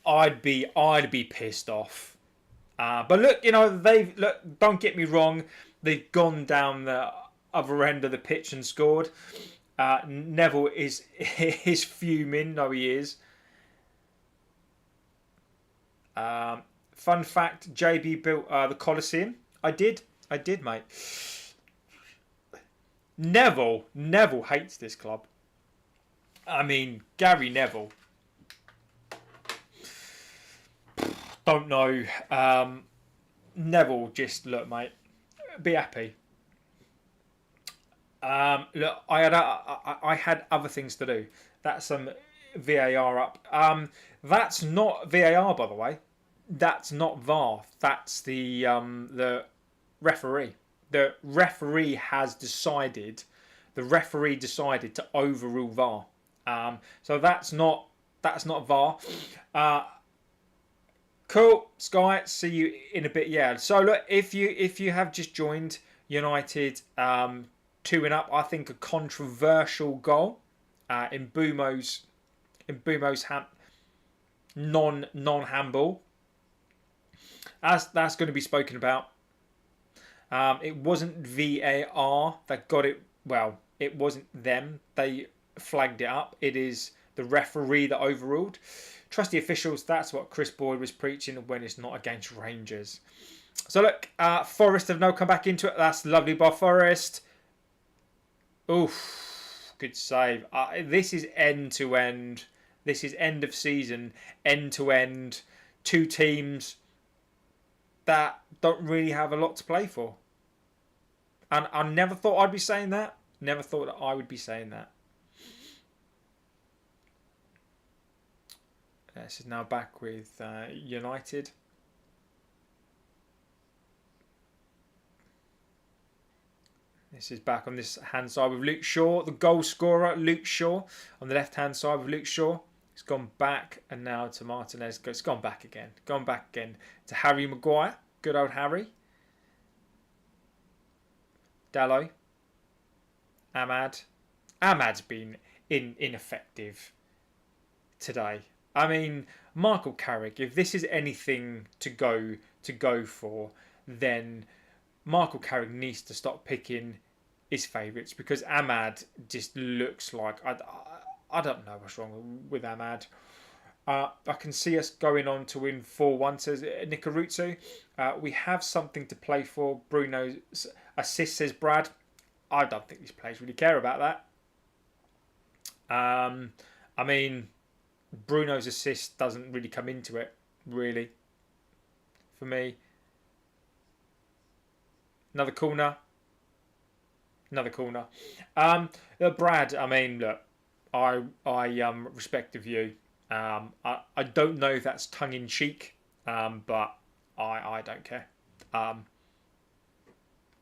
I'd be pissed off. But look, you know, don't get me wrong, they've gone down the other end of the pitch and scored. Neville is fuming. No, he is. Fun fact: JB built the Colosseum. I did, mate. Neville hates this club. I mean, Gary Neville. Don't know. Neville, just look, mate. Be happy. Look, I had other things to do. That's some VAR up. That's not VAR, by the way. That's not VAR. That's the referee. The referee has decided. The referee decided to overrule VAR. So that's not VAR. Cool, Sky. See you in a bit. Yeah. So look, if you have just joined United. 2-0 up, I think a controversial goal in Bumo's non-handball. That's going to be spoken about. It wasn't VAR that got it. Well, it wasn't them. They flagged it up. It is the referee that overruled. Trust the officials. That's what Chris Boyd was preaching when it's not against Rangers. So look, Forest have now come back into it. That's lovely by Forest. Oof, good save. This is end to end. This is end of season, end to end. Two teams that don't really have a lot to play for. And I never thought I'd be saying that. Never thought that I would be saying that. This is now back with United. This is back on this hand side with Luke Shaw, the goal scorer, Luke Shaw. On the left-hand side with Luke Shaw. It's gone back and now to Martinez. It's gone back again. Gone back again to Harry Maguire. Good old Harry. Dallo. Ahmad. Ahmad's been ineffective today. I mean, Michael Carrick, if this is anything to go for, then Michael Carrick needs to stop picking his favourites because Ahmad just looks like I don't know what's wrong with Ahmad. I can see us going on to win 4-1, says Nikarutsu. We have something to play for. Bruno's assist, says Brad. I don't think these players really care about that. I mean, Bruno's assist doesn't really come into it, really, for me. Another corner. Another corner. Brad, I mean, look, I respect the view. I don't know if that's tongue in cheek, but I don't care.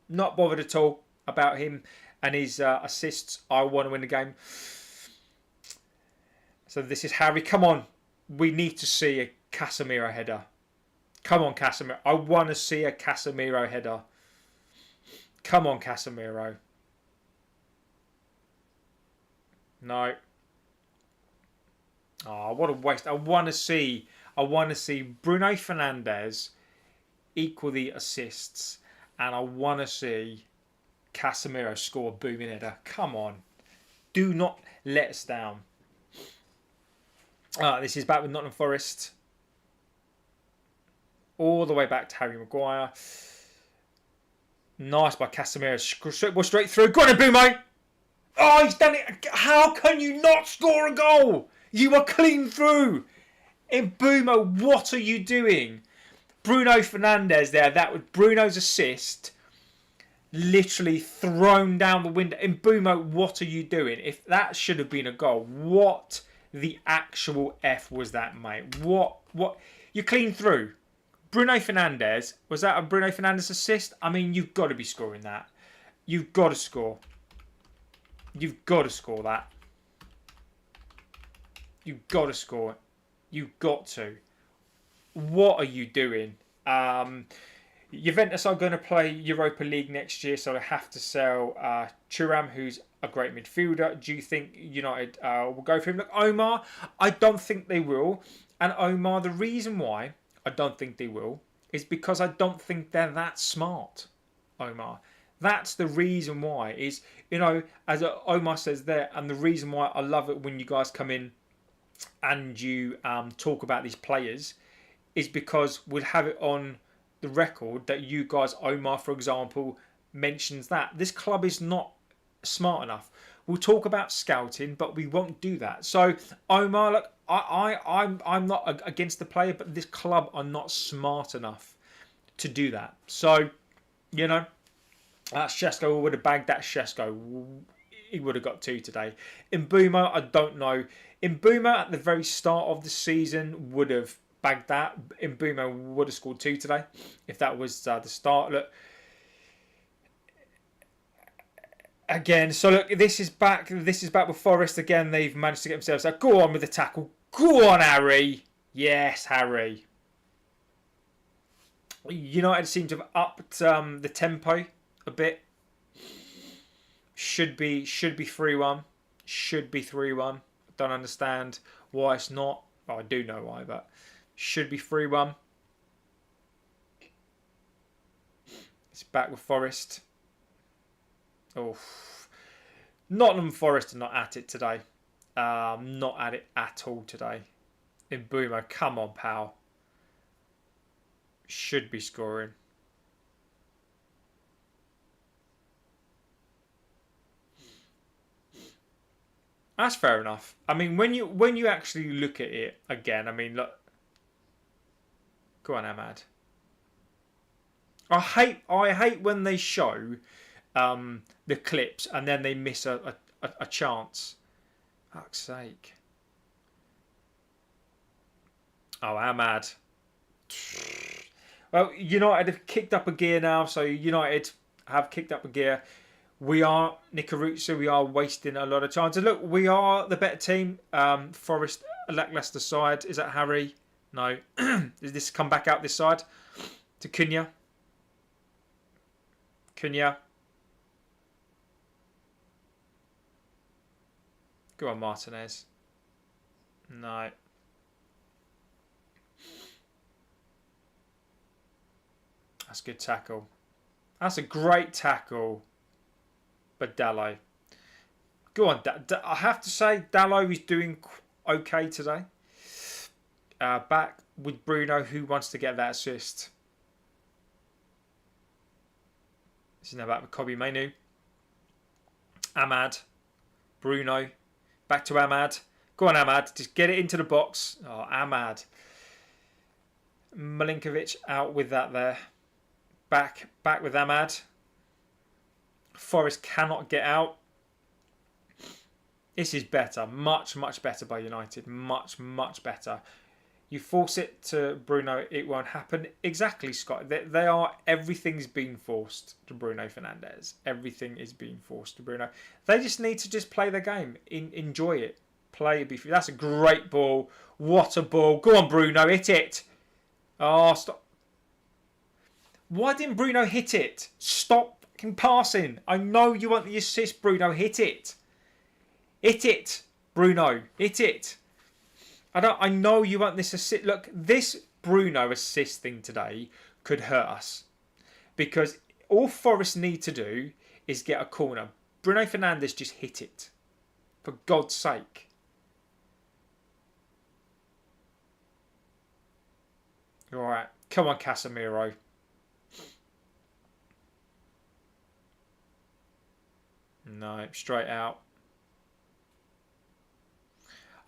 Not bothered at all about him and his assists. I want to win the game. So this is Harry. Come on, we need to see a Casemiro header. Come on, Casemiro. I want to see a Casemiro header. Come on, Casemiro. No. Oh, what a waste. I want to see Bruno Fernandes equal the assists. And I want to see Casemiro score a booming header. Come on. Do not let us down. This is back with Nottingham Forest. All the way back to Harry Maguire. Nice by Casemiro. Straight through. Go on, Bumo. Oh, he's done it. How can you not score a goal? You were clean through. Mbumo, what are you doing? Bruno Fernandes there. That was Bruno's assist. Literally thrown down the window. Mbumo, what are you doing? If that should have been a goal, what the actual F was that, mate? What? You clean through. Bruno Fernandes. Was that a Bruno Fernandes assist? I mean, you've got to be scoring that. You've got to score. You've got to score that. You've got to score it. You've got to. What are you doing? Juventus are going to play Europa League next year, so they have to sell Thuram, who's a great midfielder. Do you think United will go for him? Look, Omar, I don't think they will. And Omar, the reason why I don't think they will is because I don't think they're that smart, Omar. That's the reason why. Is, as Omar says there, and the reason why I love it when you guys come in and you talk about these players is because we'll have it on the record that you guys, Omar, for example, mentions that this club is not smart enough. We'll talk about scouting, but we won't do that. So, Omar, look, I'm not against the player, but this club are not smart enough to do that. So, Shesko would have bagged that. Shesko, he would have got 2 today. Mbumo, I don't know. Mbumo at the very start of the season would have bagged that. Mbumo would have scored 2 today if that was the start. Look, again. So look, this is back. This is back with Forest again. They've managed to get themselves out. Go on with the tackle. Go on, Harry. Yes, Harry. United seem to have upped the tempo a bit. Should be 3-1. Should be 3-1. Don't understand why it's not. Well, I do know why, but should be 3-1. It's back with Forest. Oh, Nottingham Forest are not at it today. Not at it at all today. Mbumo, come on, pal. Should be scoring. That's fair enough. I mean, when you actually look at it again, I mean, look. Go on, Ahmad. I hate when they show the clips and then they miss a chance. Fuck's sake. Oh, Ahmad. Well, United have kicked up a gear now, so United have kicked up a gear. We are Nikarutsu. We are wasting a lot of chances. Look, we are the better team. Forest, a lacklustre side. Is that Harry? No. Does this come back out this side to Cunha? Cunha. Go on, Martinez. No. That's a good tackle. That's a great tackle. But Dallo. Go on. I have to say, Dallo is doing okay today. Back with Bruno, who wants to get that assist. This is now back with Kobbie Mainoo. Ahmad. Bruno. Back to Ahmad. Go on, Ahmad. Just get it into the box. Oh, Ahmad. Milinkovic out with that there. Back with Ahmad. Forest cannot get out. This is better. Much, much better by United. Much, much better. You force it to Bruno, it won't happen. Exactly, Scott. They are. Everything's been forced to Bruno Fernandes. Everything is being forced to Bruno. They just need to just play the game. Enjoy it. Play it. That's a great ball. What a ball. Go on, Bruno. Hit it. Oh, stop. Why didn't Bruno hit it? Stop passing. I know you want the assist, Bruno. Hit it. Hit it, Bruno. Hit it. I know you want this assist. Look, this Bruno assist thing today could hurt us. Because all Forest need to do is get a corner. Bruno Fernandes just hit it. For God's sake. Alright. Come on, Casemiro. No, straight out.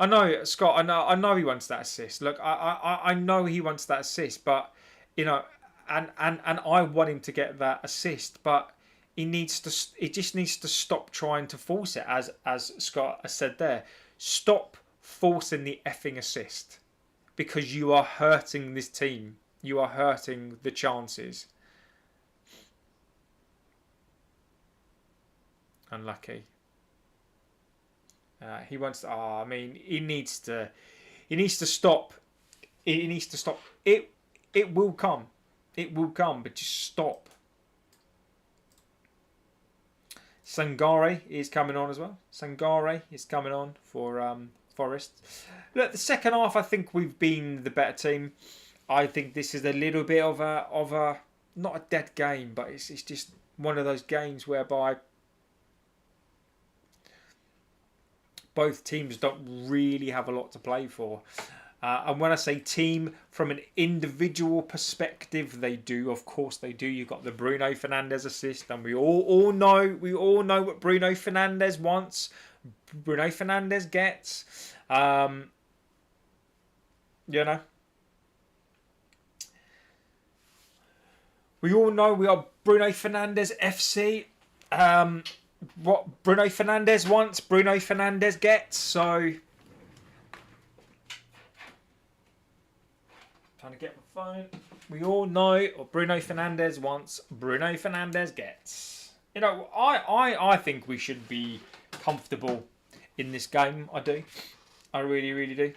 I know, Scott. I know he wants that assist. Look, I know he wants that assist, but you know, and I want him to get that assist, but he just needs to stop trying to force it, as Scott has said there. Stop forcing the effing assist, because you are hurting this team. You are hurting the chances. Unlucky. He wants to. I mean, he needs to. He needs to stop. He needs to stop. It will come. It will come. But just stop. Sangare is coming on as well. Sangare is coming on for Forest. Look, the second half, I think we've been the better team. I think this is a little bit of a not a dead game, but it's just one of those games whereby both teams don't really have a lot to play for. And when I say team, from an individual perspective, they do. Of course they do. You've got the Bruno Fernandes assist, and we all know what Bruno Fernandes wants. Bruno Fernandes gets. You know. We all know we are Bruno Fernandes FC. What Bruno Fernandes wants, Bruno Fernandes gets. So, trying to get my phone. We all know what Bruno Fernandes wants, Bruno Fernandes gets. You know, I think we should be comfortable in this game. I do. I really, really do.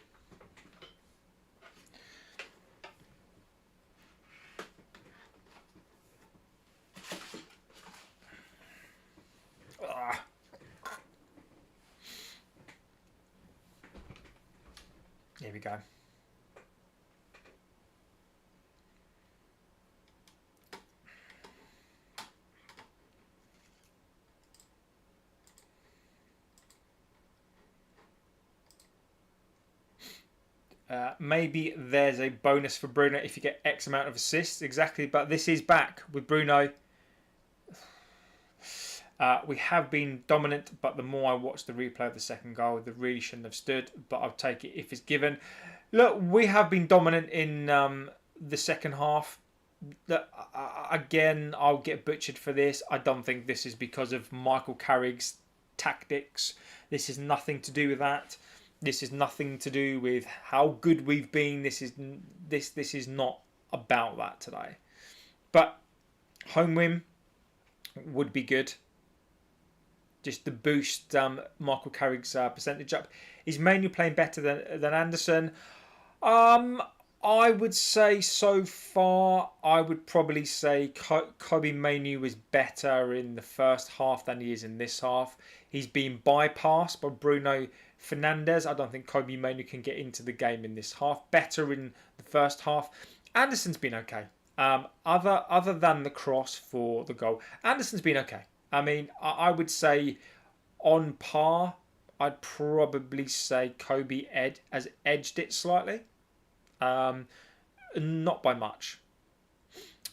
Here we go. Maybe there's a bonus for Bruno if you get X amount of assists. Exactly, but this is back with Bruno. We have been dominant, but the more I watch the replay of the second goal, they really shouldn't have stood, but I'll take it if it's given. Look, we have been dominant in the second half. Again, I'll get butchered for this. I don't think this is because of Michael Carrick's tactics. This is nothing to do with that. This is nothing to do with how good we've been. This is not about that today. But home win would be good. Just to boost Michael Carrick's percentage up. Is Mainoo playing better than Anderson? I would say so far, I would probably say Kobbie Mainoo was better in the first half than he is in this half. He's been bypassed by Bruno Fernandes. I don't think Kobbie Mainoo can get into the game in this half. Better in the first half. Anderson's been okay. Other than the cross for the goal, Anderson's been okay. I mean, I would say on par, I'd probably say Kobe has edged it slightly. Not by much.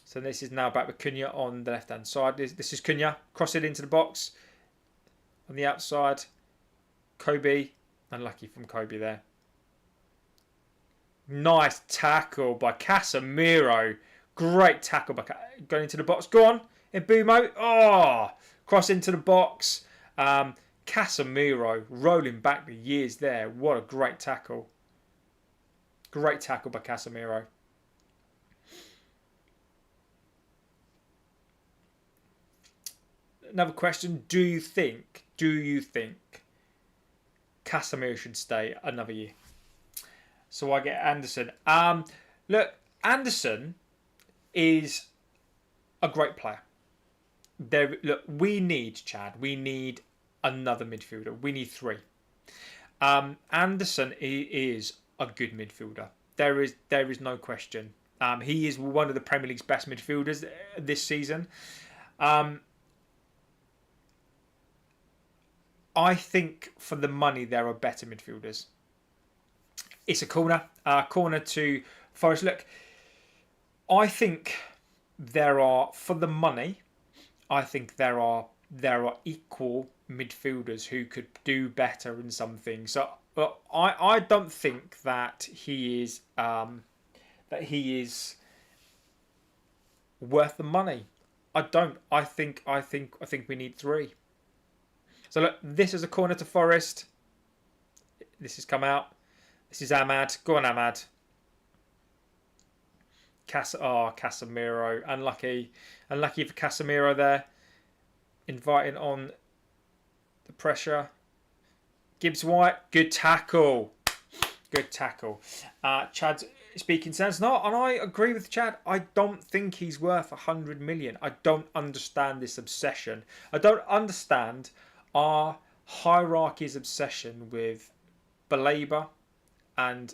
So this is now back with Cunha on the left-hand side. This is Cunha. Cross it into the box. On the outside, Kobe. Unlucky from Kobe there. Nice tackle by Casemiro. Great tackle by going into the box. Go on. Mbumo. Oh! Cross into the box. Casemiro rolling back the years there. What a great tackle. Great tackle by Casemiro. Another question. Do you think Casemiro should stay another year? So I get Anderson. Look, Anderson is a great player. Look, we need, Chad, we need another midfielder. We need 3. Anderson is a good midfielder. There is no question. He is one of the Premier League's best midfielders this season. I think for the money there are better midfielders. It's a corner to Forest. Look, I think there are, for the money, I think there are equal midfielders who could do better in some things. So I don't think that he is worth the money. I don't. I think we need 3. So look, this is a corner to Forest. This has come out. This is Ahmad. Go on, Ahmad. Casemiro. Unlucky for Casemiro there. Inviting on the pressure. Gibbs White. Good tackle. Good tackle. Chad's speaking sense. No, and I agree with Chad. I don't think he's worth 100 million. I don't understand this obsession. I don't understand our hierarchy's obsession with Baleba and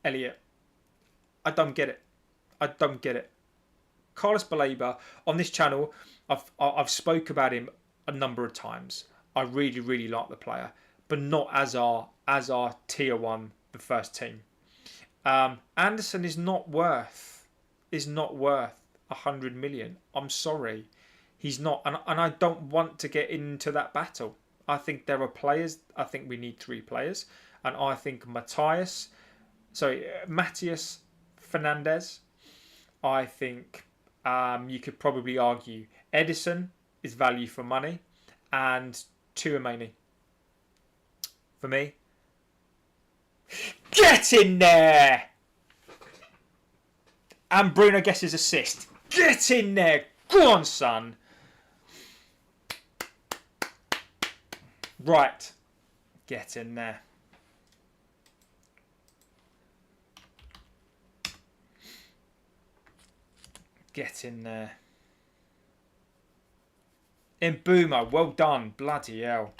Elliott. I don't get it. Carlos Baleba, on this channel, I've spoke about him a number of times. I really like the player, but not as our tier 1, the first team. Anderson is not worth 100 million. I'm sorry. He's not, and I don't want to get into that battle. I think there are players. I think we need 3 players, and I think Matthias Fernandez. I think you could probably argue Edison is value for money, and Tchouaméni. For me, get in there, and Bruno gets his assist. Get in there, go on, son. Right, get in there. Get in there. Mbumo, well done. Bloody hell.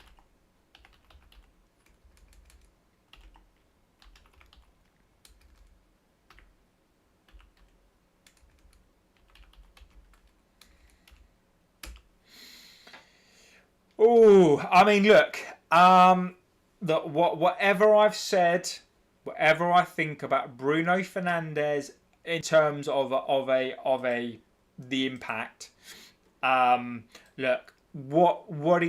Oh, I mean, look. Whatever I've said, whatever I think about Bruno Fernandes in terms of the impact. Look, what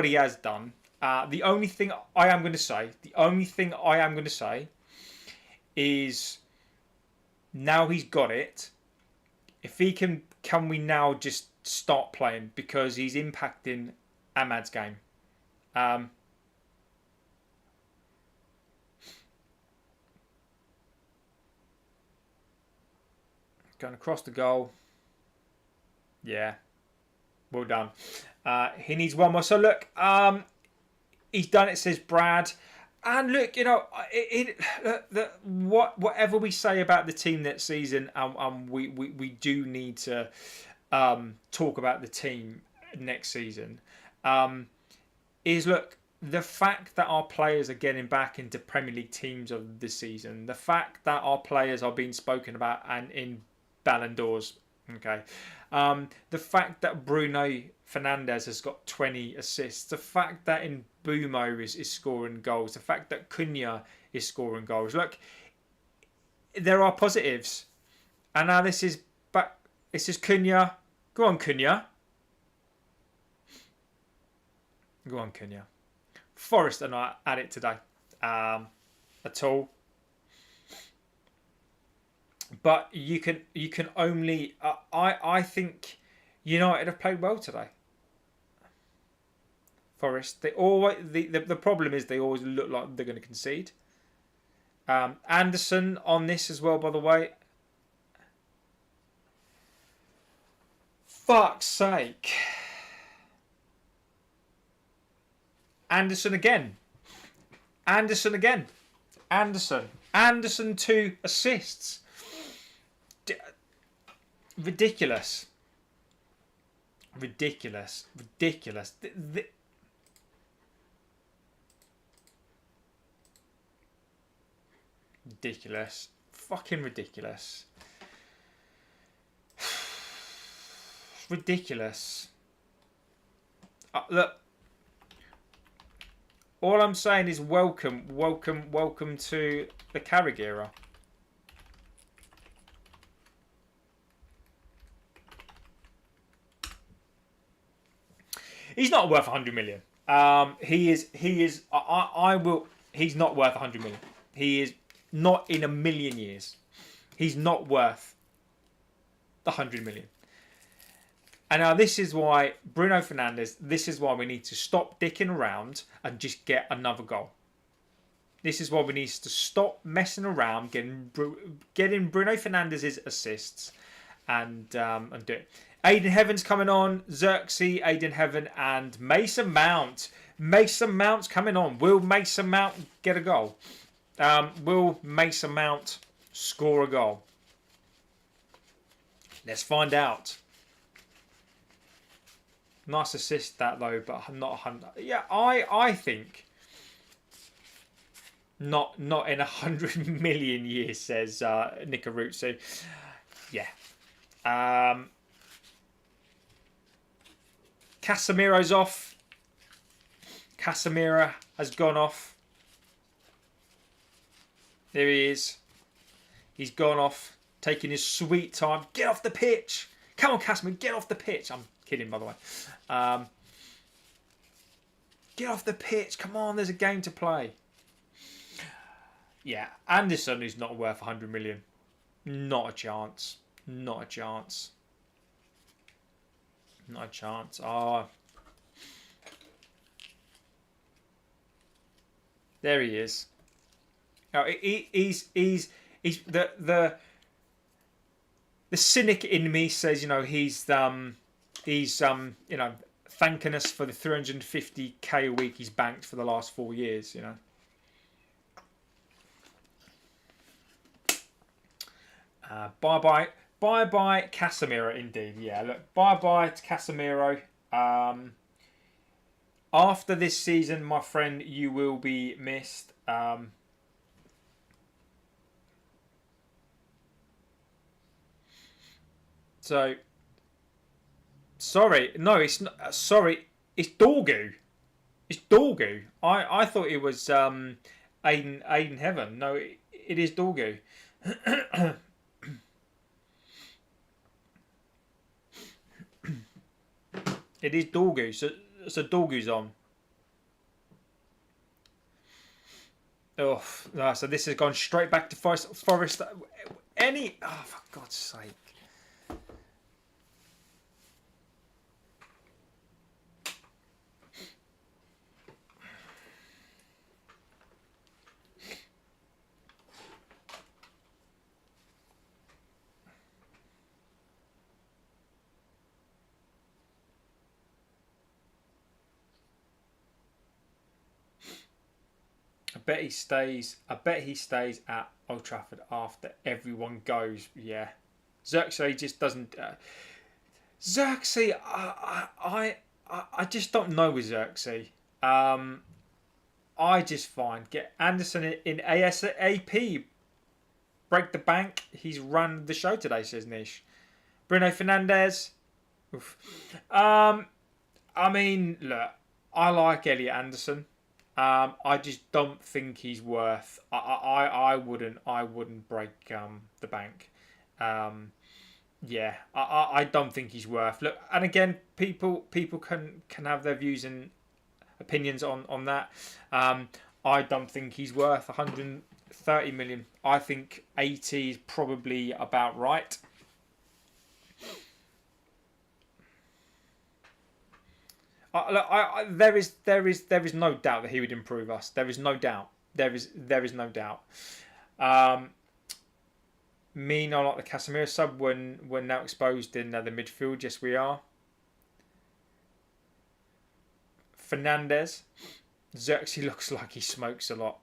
he has done. The only thing I am going to say is now he's got it. If he can we now just start playing, because he's impacting Ahmad's game. Going across the goal. Yeah. Well done. He needs one more. So look, he's done it, says Brad. And look, you know, whatever we say about the team that season, we do need to talk about the team next season. Is look, the fact that our players are getting back into Premier League teams of the season, the fact that our players are being spoken about and in Ballon d'Ors, okay, The fact that Bruno Fernandes has got 20 assists, the fact that Mbumo is scoring goals, the fact that Cunha is scoring goals. Look, there are positives. And now this is back. This is Cunha. Go on, Cunha. Go on, Cunha. Forest are not at it today at all. But you can only. I think United have played well today. Forest. They always the problem is they always look like they're going to concede. Anderson on this as well, by the way. Fuck's sake. Anderson again. Anderson again. Anderson. Anderson 2 assists. Ridiculous. Ridiculous. Ridiculous. Ridiculous. Fucking ridiculous. Ridiculous. Look. All I'm saying is welcome to the Carrick era. He's not worth 100 million. He is. He's not worth 100 million. He is not in a million years. He's not worth the 100 million. And now this is why Bruno Fernandes. This is why we need to stop dicking around and just get another goal. This is why we need to stop messing around, getting Bruno Fernandes' assists, and do it. Aiden Heaven's coming on. Xerxes, Aiden Heaven, and Mason Mount. Mason Mount's coming on. Will Mason Mount get a goal? Will Mason Mount score a goal? Let's find out. Nice assist that though, but not 100. Yeah, I think not in 100 million years, says Nikarutsu. Yeah. Casemiro's off. Casemiro has gone off. There he is. He's gone off, taking his sweet time. Get off the pitch. Come on, Casemiro, get off the pitch. I'm kidding, by the way. Get off the pitch. Come on, there's a game to play. Yeah, Anderson is not worth 100 million. Not a chance. Not a chance. Not a chance. Oh. There he is. Oh, he's the cynic in me says, he's thanking us for the 350k a week he's banked for the last 4 years, Bye bye Casemiro, indeed. Yeah, look, bye to Casemiro. After this season, my friend, you will be missed. So, sorry, no, it's not. Sorry, it's Dorgu. It's Dorgu. I thought it was Aiden Heaven. No, it is Dorgu. It is Dorgu. So Dorgu's on. Oh, no, so this has gone straight back to Forest. Oh, for God's sake. I bet he stays at Old Trafford after everyone goes. Yeah, Xerxes just doesn't. Xerxes, I just don't know with Xerxes. I just find get Anderson in ASAP. Break the bank. He's run the show today, says Nish. Bruno Fernandes. Oof. I mean, look, I like Elliot Anderson. I just don't think he's worth. I wouldn't break the bank. Yeah, I don't think he's worth. Look, and again, people can have their views and opinions on that. I don't think he's worth 130 million. I think 80 is probably about right. There is no doubt that he would improve us. There is no doubt. There is no doubt. Me not like the Casemiro sub when we're now exposed in the midfield. Yes, we are. Fernandez. Xerxes looks like he smokes a lot.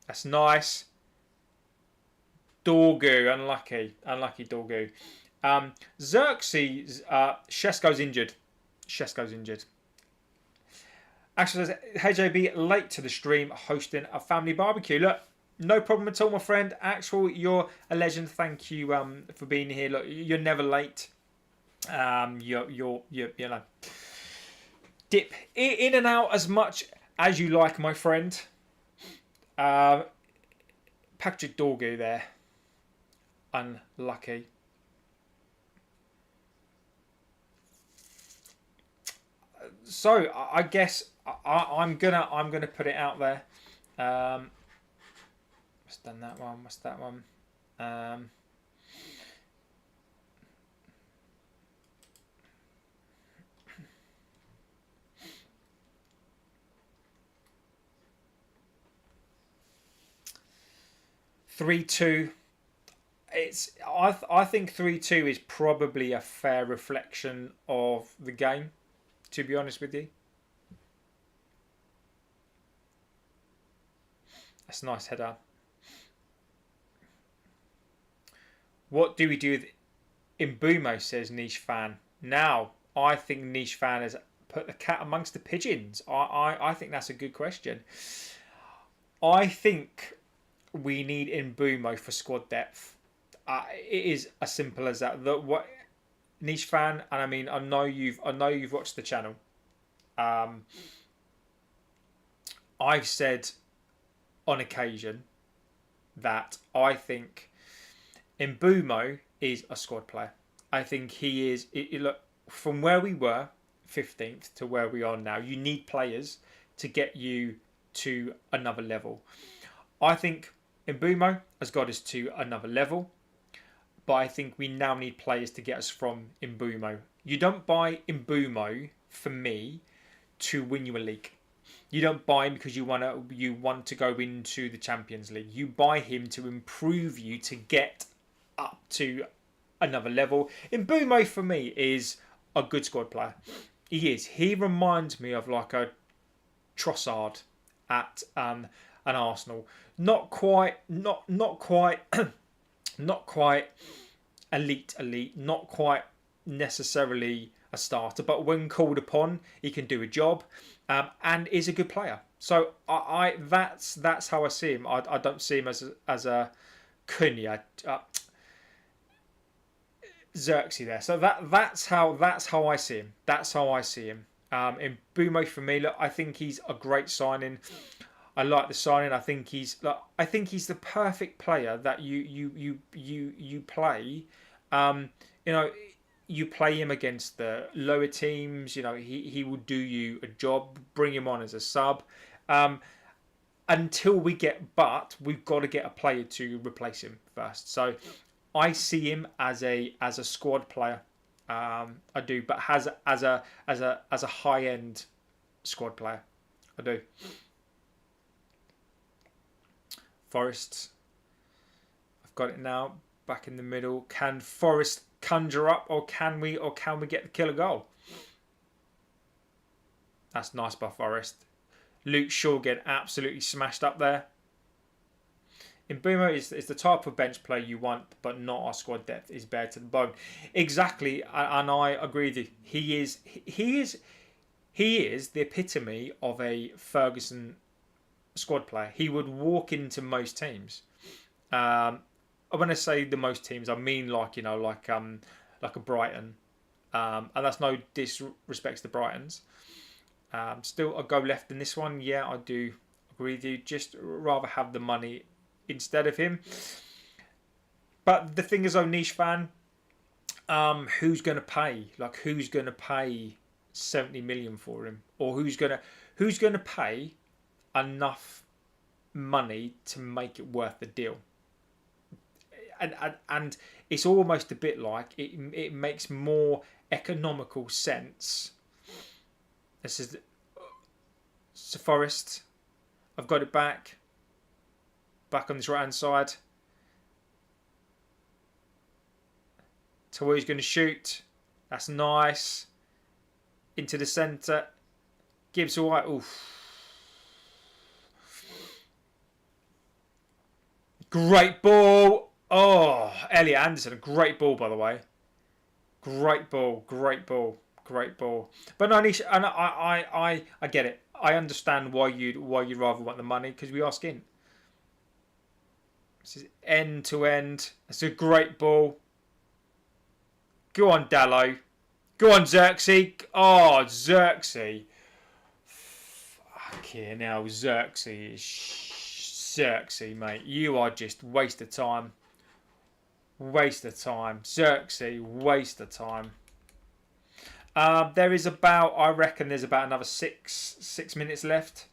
That's nice. Dorgu, unlucky Dorgu. Xerxes, Shesko's injured. Actually, says, hey JB, late to the stream, hosting a family barbecue. Look, no problem at all, my friend. Axel, you're a legend. Thank you for being here. Look, you're never late. You're you know, dip in and out as much as you like, my friend. Patrick Dorgu there, unlucky. So I guess I'm gonna put it out there. What's done that one? What's that one? 3-2. I think 3-2 is probably a fair reflection of the game, to be honest with you. That's a nice header. What do we do with Mbumo, says Niche Fan. Now, I think Niche Fan has put the cat amongst the pigeons. I think that's a good question. I think we need Mbumo for squad depth. It is as simple as that. What Niche Fan, and I mean, I know you've watched the channel. I've said on occasion that I think Mbumo is a squad player. I think he is. Look, from where we were, 15th, to where we are now, you need players to get you to another level. I think Mbumo has got us to another level, but I think we now need players to get us from Mbumo. You don't buy Mbumo, for me, to win you a league. You don't buy him because you want to go into the Champions League. You buy him to improve you to get up to another level. Mbumo, for me, is a good squad player. He is. He reminds me of like a Trossard at an Arsenal. Not quite elite. Not quite necessarily a starter, but when called upon, he can do a job, and is a good player. So that's how I see him. I don't see him as a Cunha, Xerxes there. So that's how I see him. That's how I see him. Mbumo, for me, look, I think he's a great signing. I like the signing. I think he's the perfect player that you play. You play him against the lower teams. He will do you a job. Bring him on as a sub. Until we get, but we've got to get a player to replace him first. So I see him as a squad player. I do, but as a high end squad player. I do. Forest. I've got it now. Back in the middle. Can Forest conjure up, or can we get the killer goal? That's nice by Forest. Luke Shaw getting absolutely smashed up there. Mbumo is the type of bench player you want, but not our squad depth is bare to the bone. Exactly, and I agree with you. He is the epitome of a Ferguson squad player. He would walk into most teams. When I say the most teams, I mean like a Brighton, And that's no disrespect to Brighton's. Still, I'll go left in this one. Yeah, I do agree with you. Just rather have the money instead of him. But the thing is, though, niche fan, who's going to pay? Like, who's going to pay 70 million for him, or who's going to pay enough money to make it worth the deal? And it's almost a bit like it makes more economical sense. This is Forest. I've got it back on this right hand side. To where he's going to shoot. That's nice. Into the centre. Gibbs White. Oof. Great ball. Oh, Elliot Anderson. A great ball, by the way. Great ball. Great ball. Great ball. But no, Anish, and I get it. I understand why you'd rather want the money, because we are skint. This is end to end. It's a great ball. Go on, Dallo. Go on, Xerxes. Oh, Xerxes. Fucking hell, Xerxes. Xerxes, mate. You are just waste of time. Waste of time. Xerxes, waste of time. There is about, I reckon there's about another six minutes left.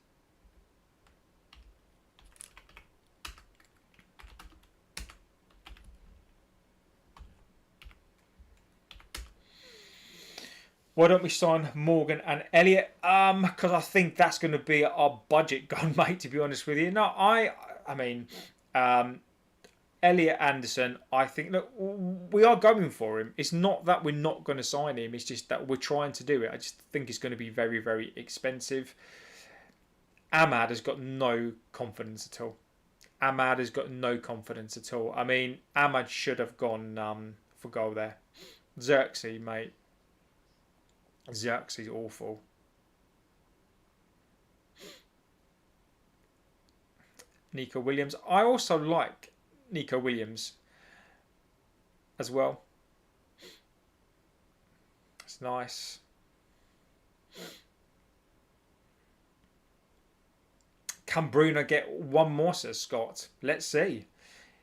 Why don't we sign Morgan and Elliot? Because I think that's going to be our budget gone, mate, to be honest with you. No, I mean, Elliot Anderson, I think, look, we are going for him. It's not that we're not going to sign him. It's just that we're trying to do it. I just think it's going to be very, very expensive. Ahmad has got no confidence at all. Ahmad has got no confidence at all. I mean, Ahmad should have gone for goal there. Xerxes, mate. Xerxes awful. Nico Williams. I also like Nico Williams as well. It's nice. Can Bruno get one more, says Scott? Let's see.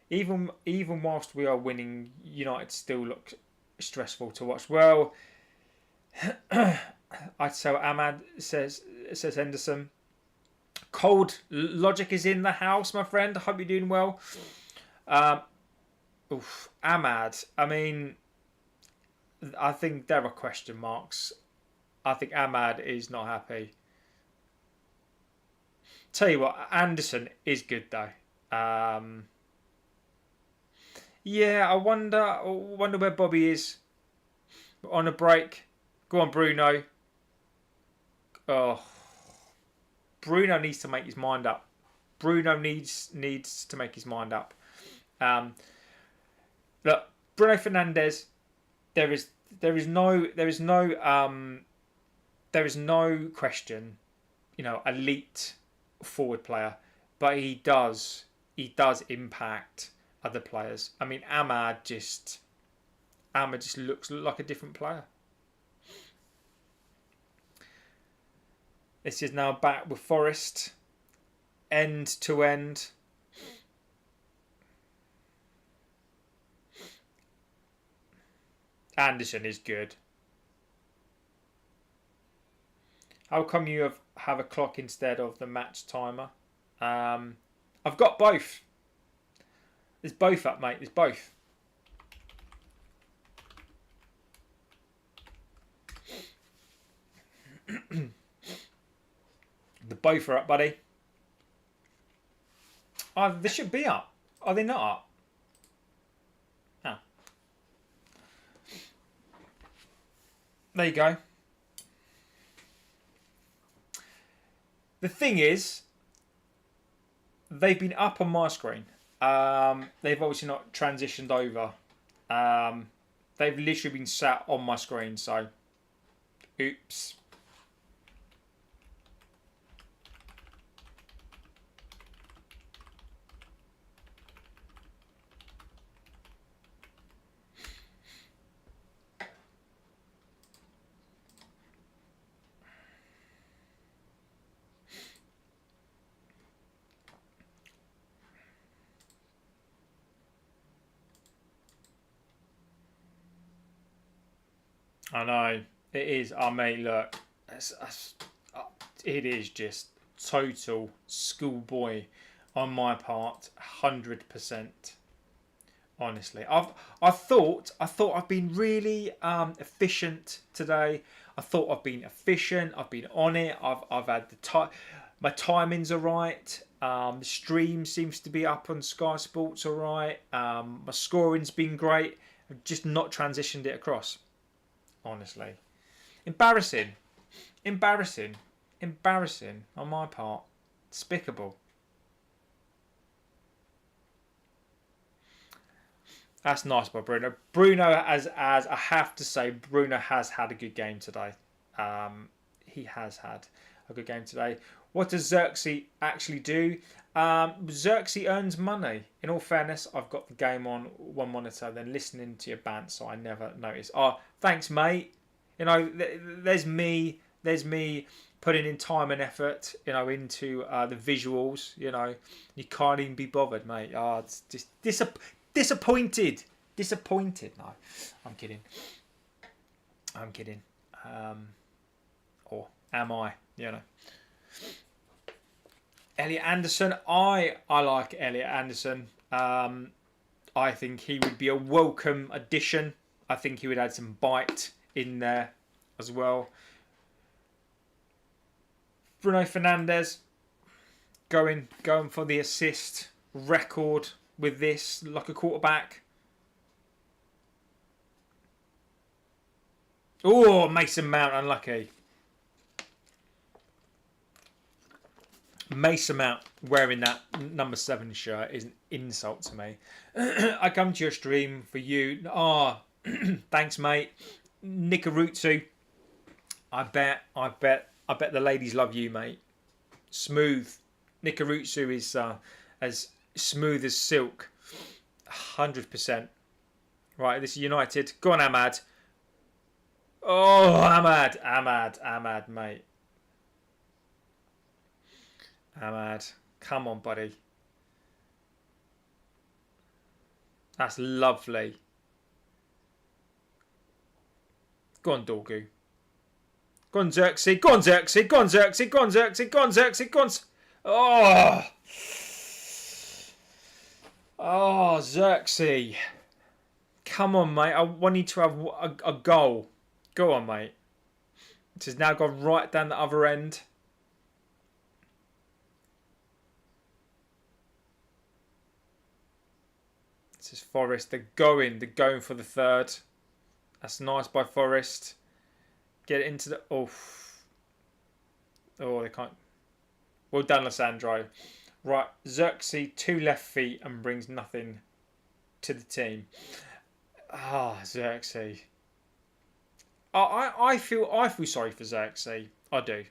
Even whilst we are winning, United still look stressful to watch. Well, I'd say Ahmad says Henderson. Cold Logic is in the house, my friend. I hope you're doing well. Ahmad. I mean, I think there are question marks. I think Ahmad is not happy. Tell you what, Anderson is good though. Yeah, I wonder where Bobby is on a break. Go on, Bruno. Oh, Bruno needs to make his mind up. Bruno needs to make his mind up. Look, Bruno Fernandes. There is no question. Elite forward player, but he does impact other players. I mean, Ahmad just looks like a different player. This is now back with Forest, end to end. Anderson is good. How come you have a clock instead of the match timer? I've got both. There's both up, mate. There's both. The both are up, buddy. Oh, they should be up. Are they not up? Oh. There you go. The thing is, they've been up on my screen. They've obviously not transitioned over. They've literally been sat on my screen, so oops. I know. It is. I mean, look, it is just total schoolboy on my part, 100%. Honestly, I thought I've been really efficient today. I thought I've been efficient. I've been on it. I've had the time. My timings are right. The stream seems to be up on Sky Sports all right. My scoring's been great. I've just not transitioned it across. Honestly, embarrassing, embarrassing, embarrassing on my part. Despicable. That's nice by Bruno. Bruno, as I have to say, Bruno has had a good game today. He has had a good game today. What does Xerxes actually do? Xerxes earns money. In all fairness, I've got the game on one monitor, then listening to your band, so I never notice. Oh, thanks, mate. You know, there's me putting in time and effort, you know, into the visuals. You know, you can't even be bothered, mate. Oh, it's just disappointed. No, I'm kidding. Or am I? You know. Elliot Anderson. I like Elliot Anderson. I think he would be a welcome addition. I think he would add some bite in there as well. Bruno Fernandes going for the assist record with this, like a quarterback. Oh, Mason Mount, unlucky. Mason Mount wearing that number 7 shirt is an insult to me. I come to your stream for you. Oh, thanks, mate. Nikarutsu. I bet the ladies love you, mate. Smooth. Nikarutsu is as smooth as silk. 100%. Right, this is United. Go on, Ahmad. Oh, Ahmad, mate. Ahmad, come on, buddy. That's lovely. Go on, Dorgu. Go on, Xerxes. Go on, Xerxes. Go on, Xerxes. Go on, Xerxes. Go on, Xerxes. Go on. Oh. Oh, Xerxes. Come on, mate. I want you to have a goal. Go on, mate. It has now gone right down the other end. This is Forest. They're going for the third. That's nice by Forest. Get it into the... Oh, they can't. Well done, Lissandro. Right, Xerxes, 2 left feet and brings nothing to the team. Ah, Xerxes. I feel sorry for Xerxes. I do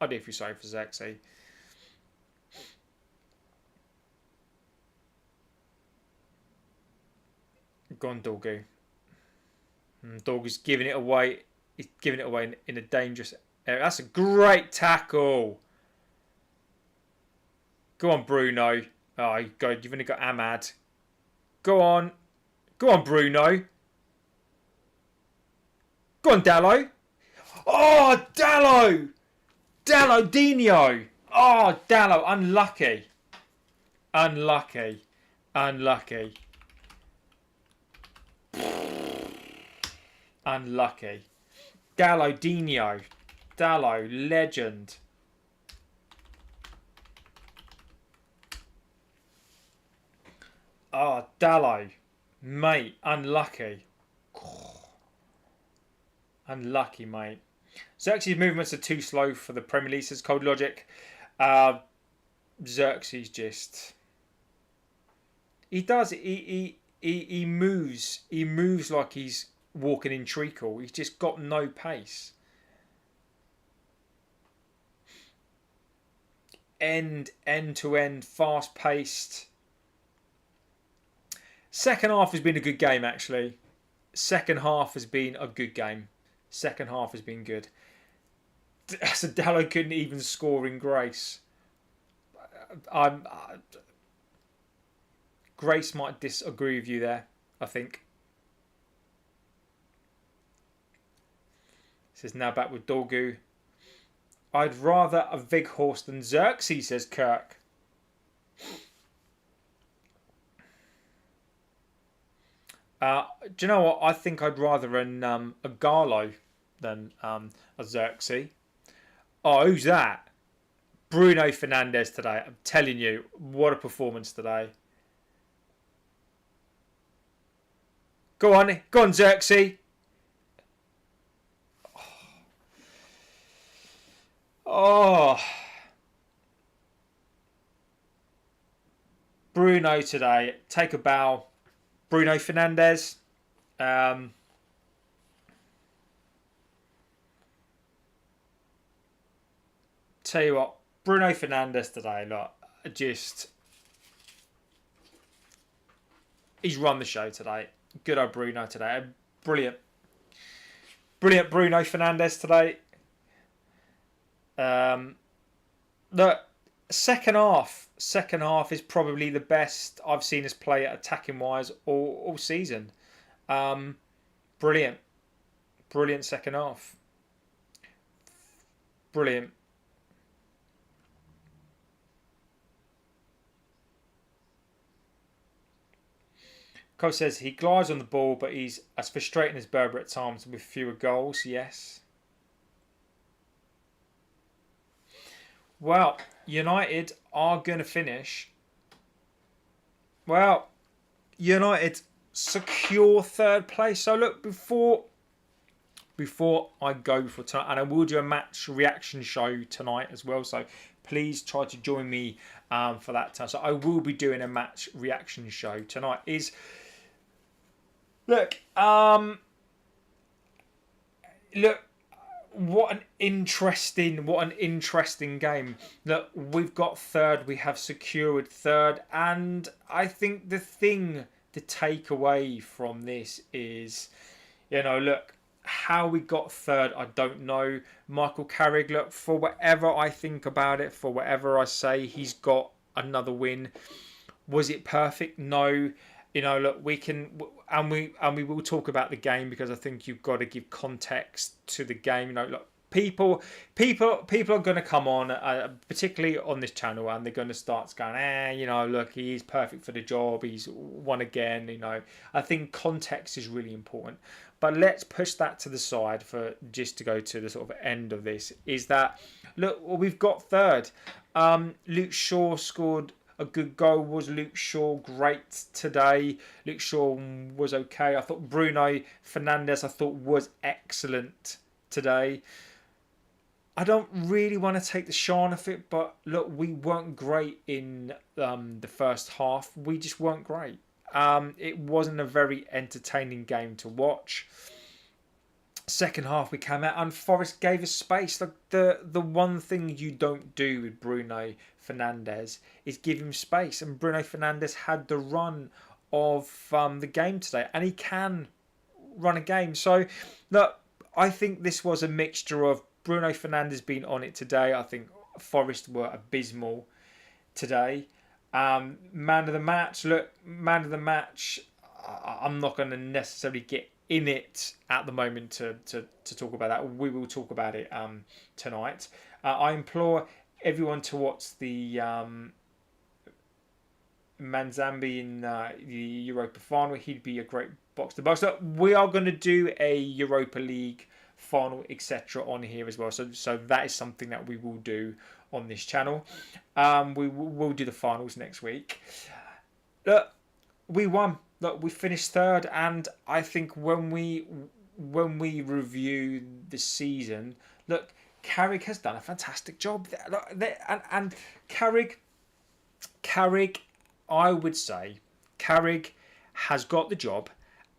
feel sorry for Xerxes. Go on, Dorgu. Dorgu's giving it away. He's giving it away in a dangerous area. That's a great tackle. Go on, Bruno. Oh, you've only got Ahmad. Go on. Go on, Bruno. Go on, Dallo. Oh, Dallo. Dallo Dino. Oh, Dallo. Unlucky. Unlucky. Unlucky. Unlucky. Dallo Dino. Dallo, legend. Oh, Dallo. Mate, unlucky. Unlucky, mate. Xerxes' movements are too slow for the Premier League, says Cold Logic. Xerxes just... He does. He moves. He moves like he's walking in treacle. He's just got no pace. End to end, fast paced. Second half has been a good game, actually. Second half has been a good game. Second half has been good. So Dallo couldn't even score in Grace. Grace might disagree with you there, I think. Says now back with Dorgu. I'd rather a Vighorst than Xerxes, says Kirk. Do you know what? I think I'd rather a Garlo than a Xerxes. Oh, who's that? Bruno Fernandes today. I'm telling you, what a performance today. Go on, Xerxes. Oh, Bruno today. Take a bow. Bruno Fernandes. Tell you what, Bruno Fernandes today, look, he's run the show today. Good old Bruno today. Brilliant Bruno Fernandes today. The second half is probably the best I've seen us play at attacking wise all season. Brilliant second half. Brilliant. Cole says he glides on the ball, but he's as frustrating as Berber at times with fewer goals. Yes. Well, United are going to finish. Well, United secure third place. So look, before I go for tonight, and I will do a match reaction show tonight as well. So please try to join me for that time. So I will be doing a match reaction show tonight. Look, what an interesting game. Look, we've got third, we have secured third, and I think the thing to take away from this is, look, how we got third, I don't know. Michael Carrick, look, for whatever I think about it, for whatever I say, he's got another win. Was it perfect? No. Look, we can, and we will talk about the game, because I think you've got to give context to the game. Look, people are going to come on, particularly on this channel, and they're going to start going, look, he's perfect for the job. He's won again. I think context is really important. But let's push that to the side for just to go to the sort of end of this. Is that, look, we've got third. Luke Shaw scored a good goal. Was Luke Shaw great today? Luke Shaw was okay. I thought Bruno Fernandes, was excellent today. I don't really want to take the shine off it, but look, we weren't great in the first half. We just weren't great. It wasn't a very entertaining game to watch. Second half we came out and Forest gave us space. The one thing you don't do with Bruno Fernandes is give him space, and Bruno Fernandes had the run of the game today, and he can run a game. So look, I think this was a mixture of Bruno Fernandes being on it today. I think Forest were abysmal today. Man of the match, I'm not going to necessarily get in it at the moment to talk about that. We will talk about it tonight. I implore everyone to watch the Manzambi in the Europa final. He'd be a great box to box. So we are going to do a Europa League final, etc. on here as well. So that is something that we will do on this channel. We will do the finals next week. Look, we won. Look, we finished third, and I think when we review the season, look, Carrick has done a fantastic job. And Carrick, I would say, Carrick has got the job,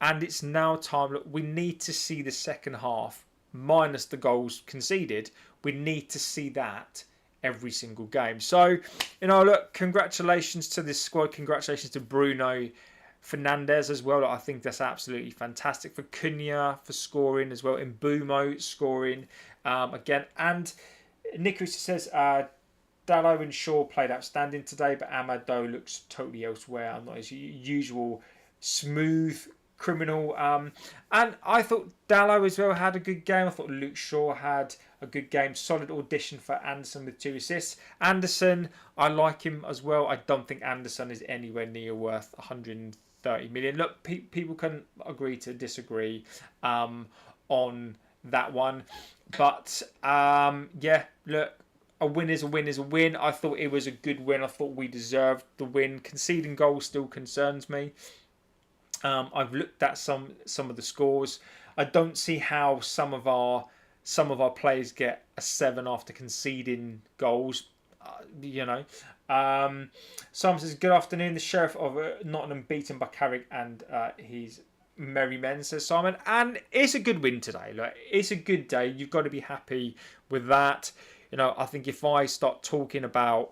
and it's now time. Look, we need to see the second half minus the goals conceded. We need to see that every single game. So, look, congratulations to this squad. Congratulations to Bruno Fernandes as well. I think that's absolutely fantastic. For Cunha for scoring as well. Mbumo scoring again. And Nicholas says Dallo and Shaw played outstanding today, but Amado looks totally elsewhere. Not his usual smooth criminal. And I thought Dallo as well had a good game. I thought Luke Shaw had a good game. Solid audition for Anderson with 2 assists. Anderson, I like him as well. I don't think Anderson is anywhere near worth 130 million. Look, people can agree to disagree on that one. But yeah, look, a win is a win is a win. I thought it was a good win. I thought we deserved the win. Conceding goals still concerns me. I've looked at some of the scores. I don't see how some of our players get a 7 after conceding goals. Simon says, good afternoon. The Sheriff of Nottingham beaten by Carrick and his merry men, says Simon. And it's a good win today. Like, it's a good day. You've got to be happy with that. I think if I start talking about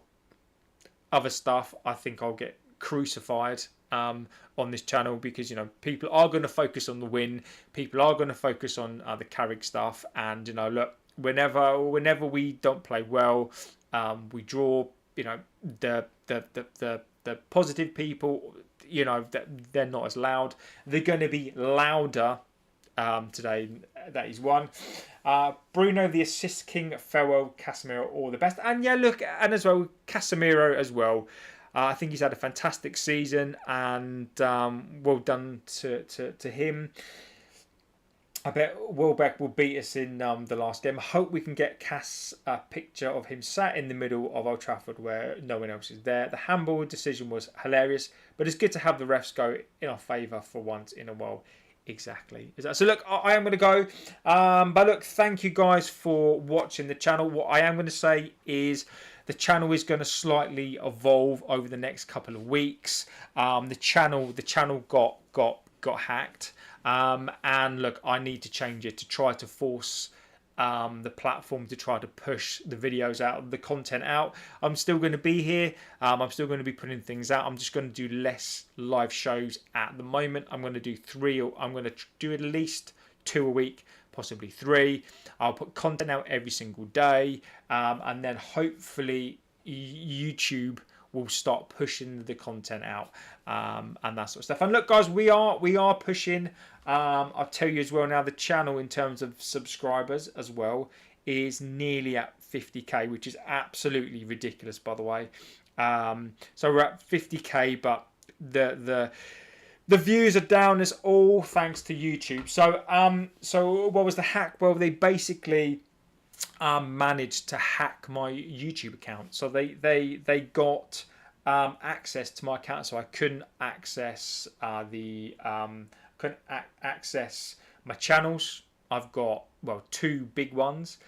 other stuff, I think I'll get crucified on this channel, because people are going to focus on the win, people are going to focus on the Carrick stuff, and look, whenever we don't play well, we draw. The positive people, that they're not as loud. They're going to be louder today. That is one. Bruno, the assist king, farewell, Casemiro, all the best. And yeah, look, and as well, Casemiro as well. I think he's had a fantastic season, and well done to him. I bet Welbeck will beat us in the last game. I hope we can get Cass a picture of him sat in the middle of Old Trafford where no one else is there. The handball decision was hilarious, but it's good to have the refs go in our favour for once in a while. Exactly. So look, I am going to go. But look, thank you guys for watching the channel. What I am going to say is the channel is going to slightly evolve over the next couple of weeks. The channel got hacked. And look, I need to change it to try to force the platform to try to push the videos out, the content out. I'm still going to be here. I'm still going to be putting things out. I'm just going to do less live shows at the moment. I'm going to do 3, or I'm going to do at least 2 a week, possibly 3. I'll put content out every single day, and then hopefully YouTube will start pushing the content out, and that sort of stuff. And look, guys, we are pushing. I'll tell you as well now, the channel in terms of subscribers as well is nearly at 50k, which is absolutely ridiculous, by the way. So we're at 50k, but the views are down. It's all thanks to YouTube. So what was the hack? Well, they basically managed to hack my YouTube account. So they got access to my account, so I couldn't access access my channels. I've got 2 big ones,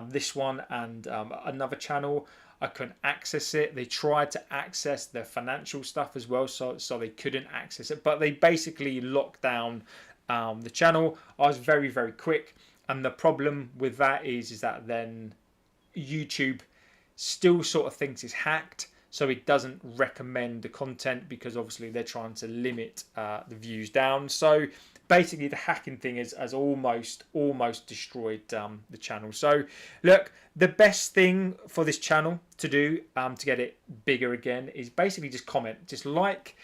this one and another channel. I couldn't access it. They tried to access the financial stuff as well, so they couldn't access it. But they basically locked down the channel. I was very, very quick. And the problem with that is that then YouTube still sort of thinks it's hacked, so it doesn't recommend the content, because obviously they're trying to limit the views down. So basically the hacking thing has almost destroyed the channel. So look, the best thing for this channel to do to get it bigger again is basically just comment, just like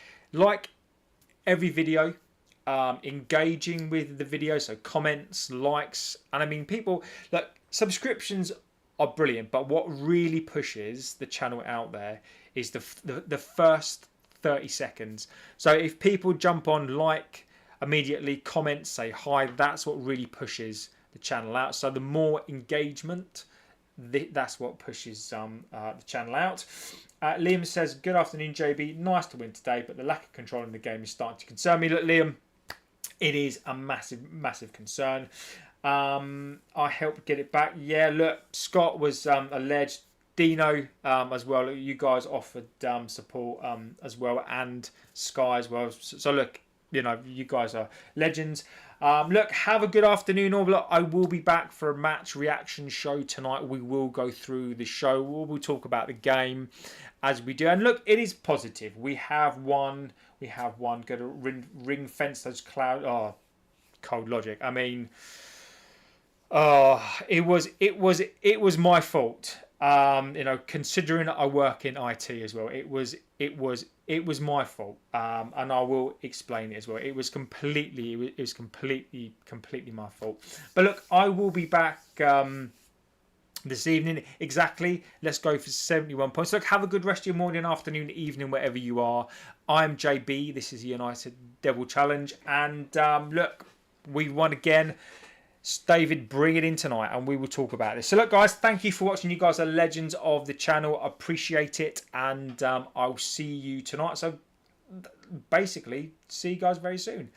every video. Engaging with the video, so comments, likes, and I mean, people, look, subscriptions are brilliant, but what really pushes the channel out there is the first 30 seconds. So if people jump on, like, immediately, comment, say hi, that's what really pushes the channel out. So the more engagement, that's what pushes the channel out. Liam says, good afternoon, JB. Nice to win today, but the lack of control in the game is starting to concern me. Look, Liam, it is a massive concern. I helped get it back. Yeah, look, Scott was alleged. Dino as well. You guys offered support as well, and Sky as well. So look, you guys are legends. Look, have a good afternoon, all. Look, I will be back for a match reaction show tonight. We will go through the show. We'll talk about the game as we do. And look, it is positive. We have won. Got to ring fence those clouds. Oh, cold logic. I mean, it was my fault. You know, considering I work in IT as well, it was my fault, and I will explain it as well. It was completely my fault. But look, I will be back this evening exactly. Let's go for 71 points. Look, have a good rest of your morning, afternoon, evening, wherever you are. I'm JB. This is the United Devil Challenge, and look, we won again. David, bring it in tonight and we will talk about this. So look, guys, thank you for watching. You guys are legends of the channel. Appreciate it, and I'll see you tonight. So basically, see you guys very soon.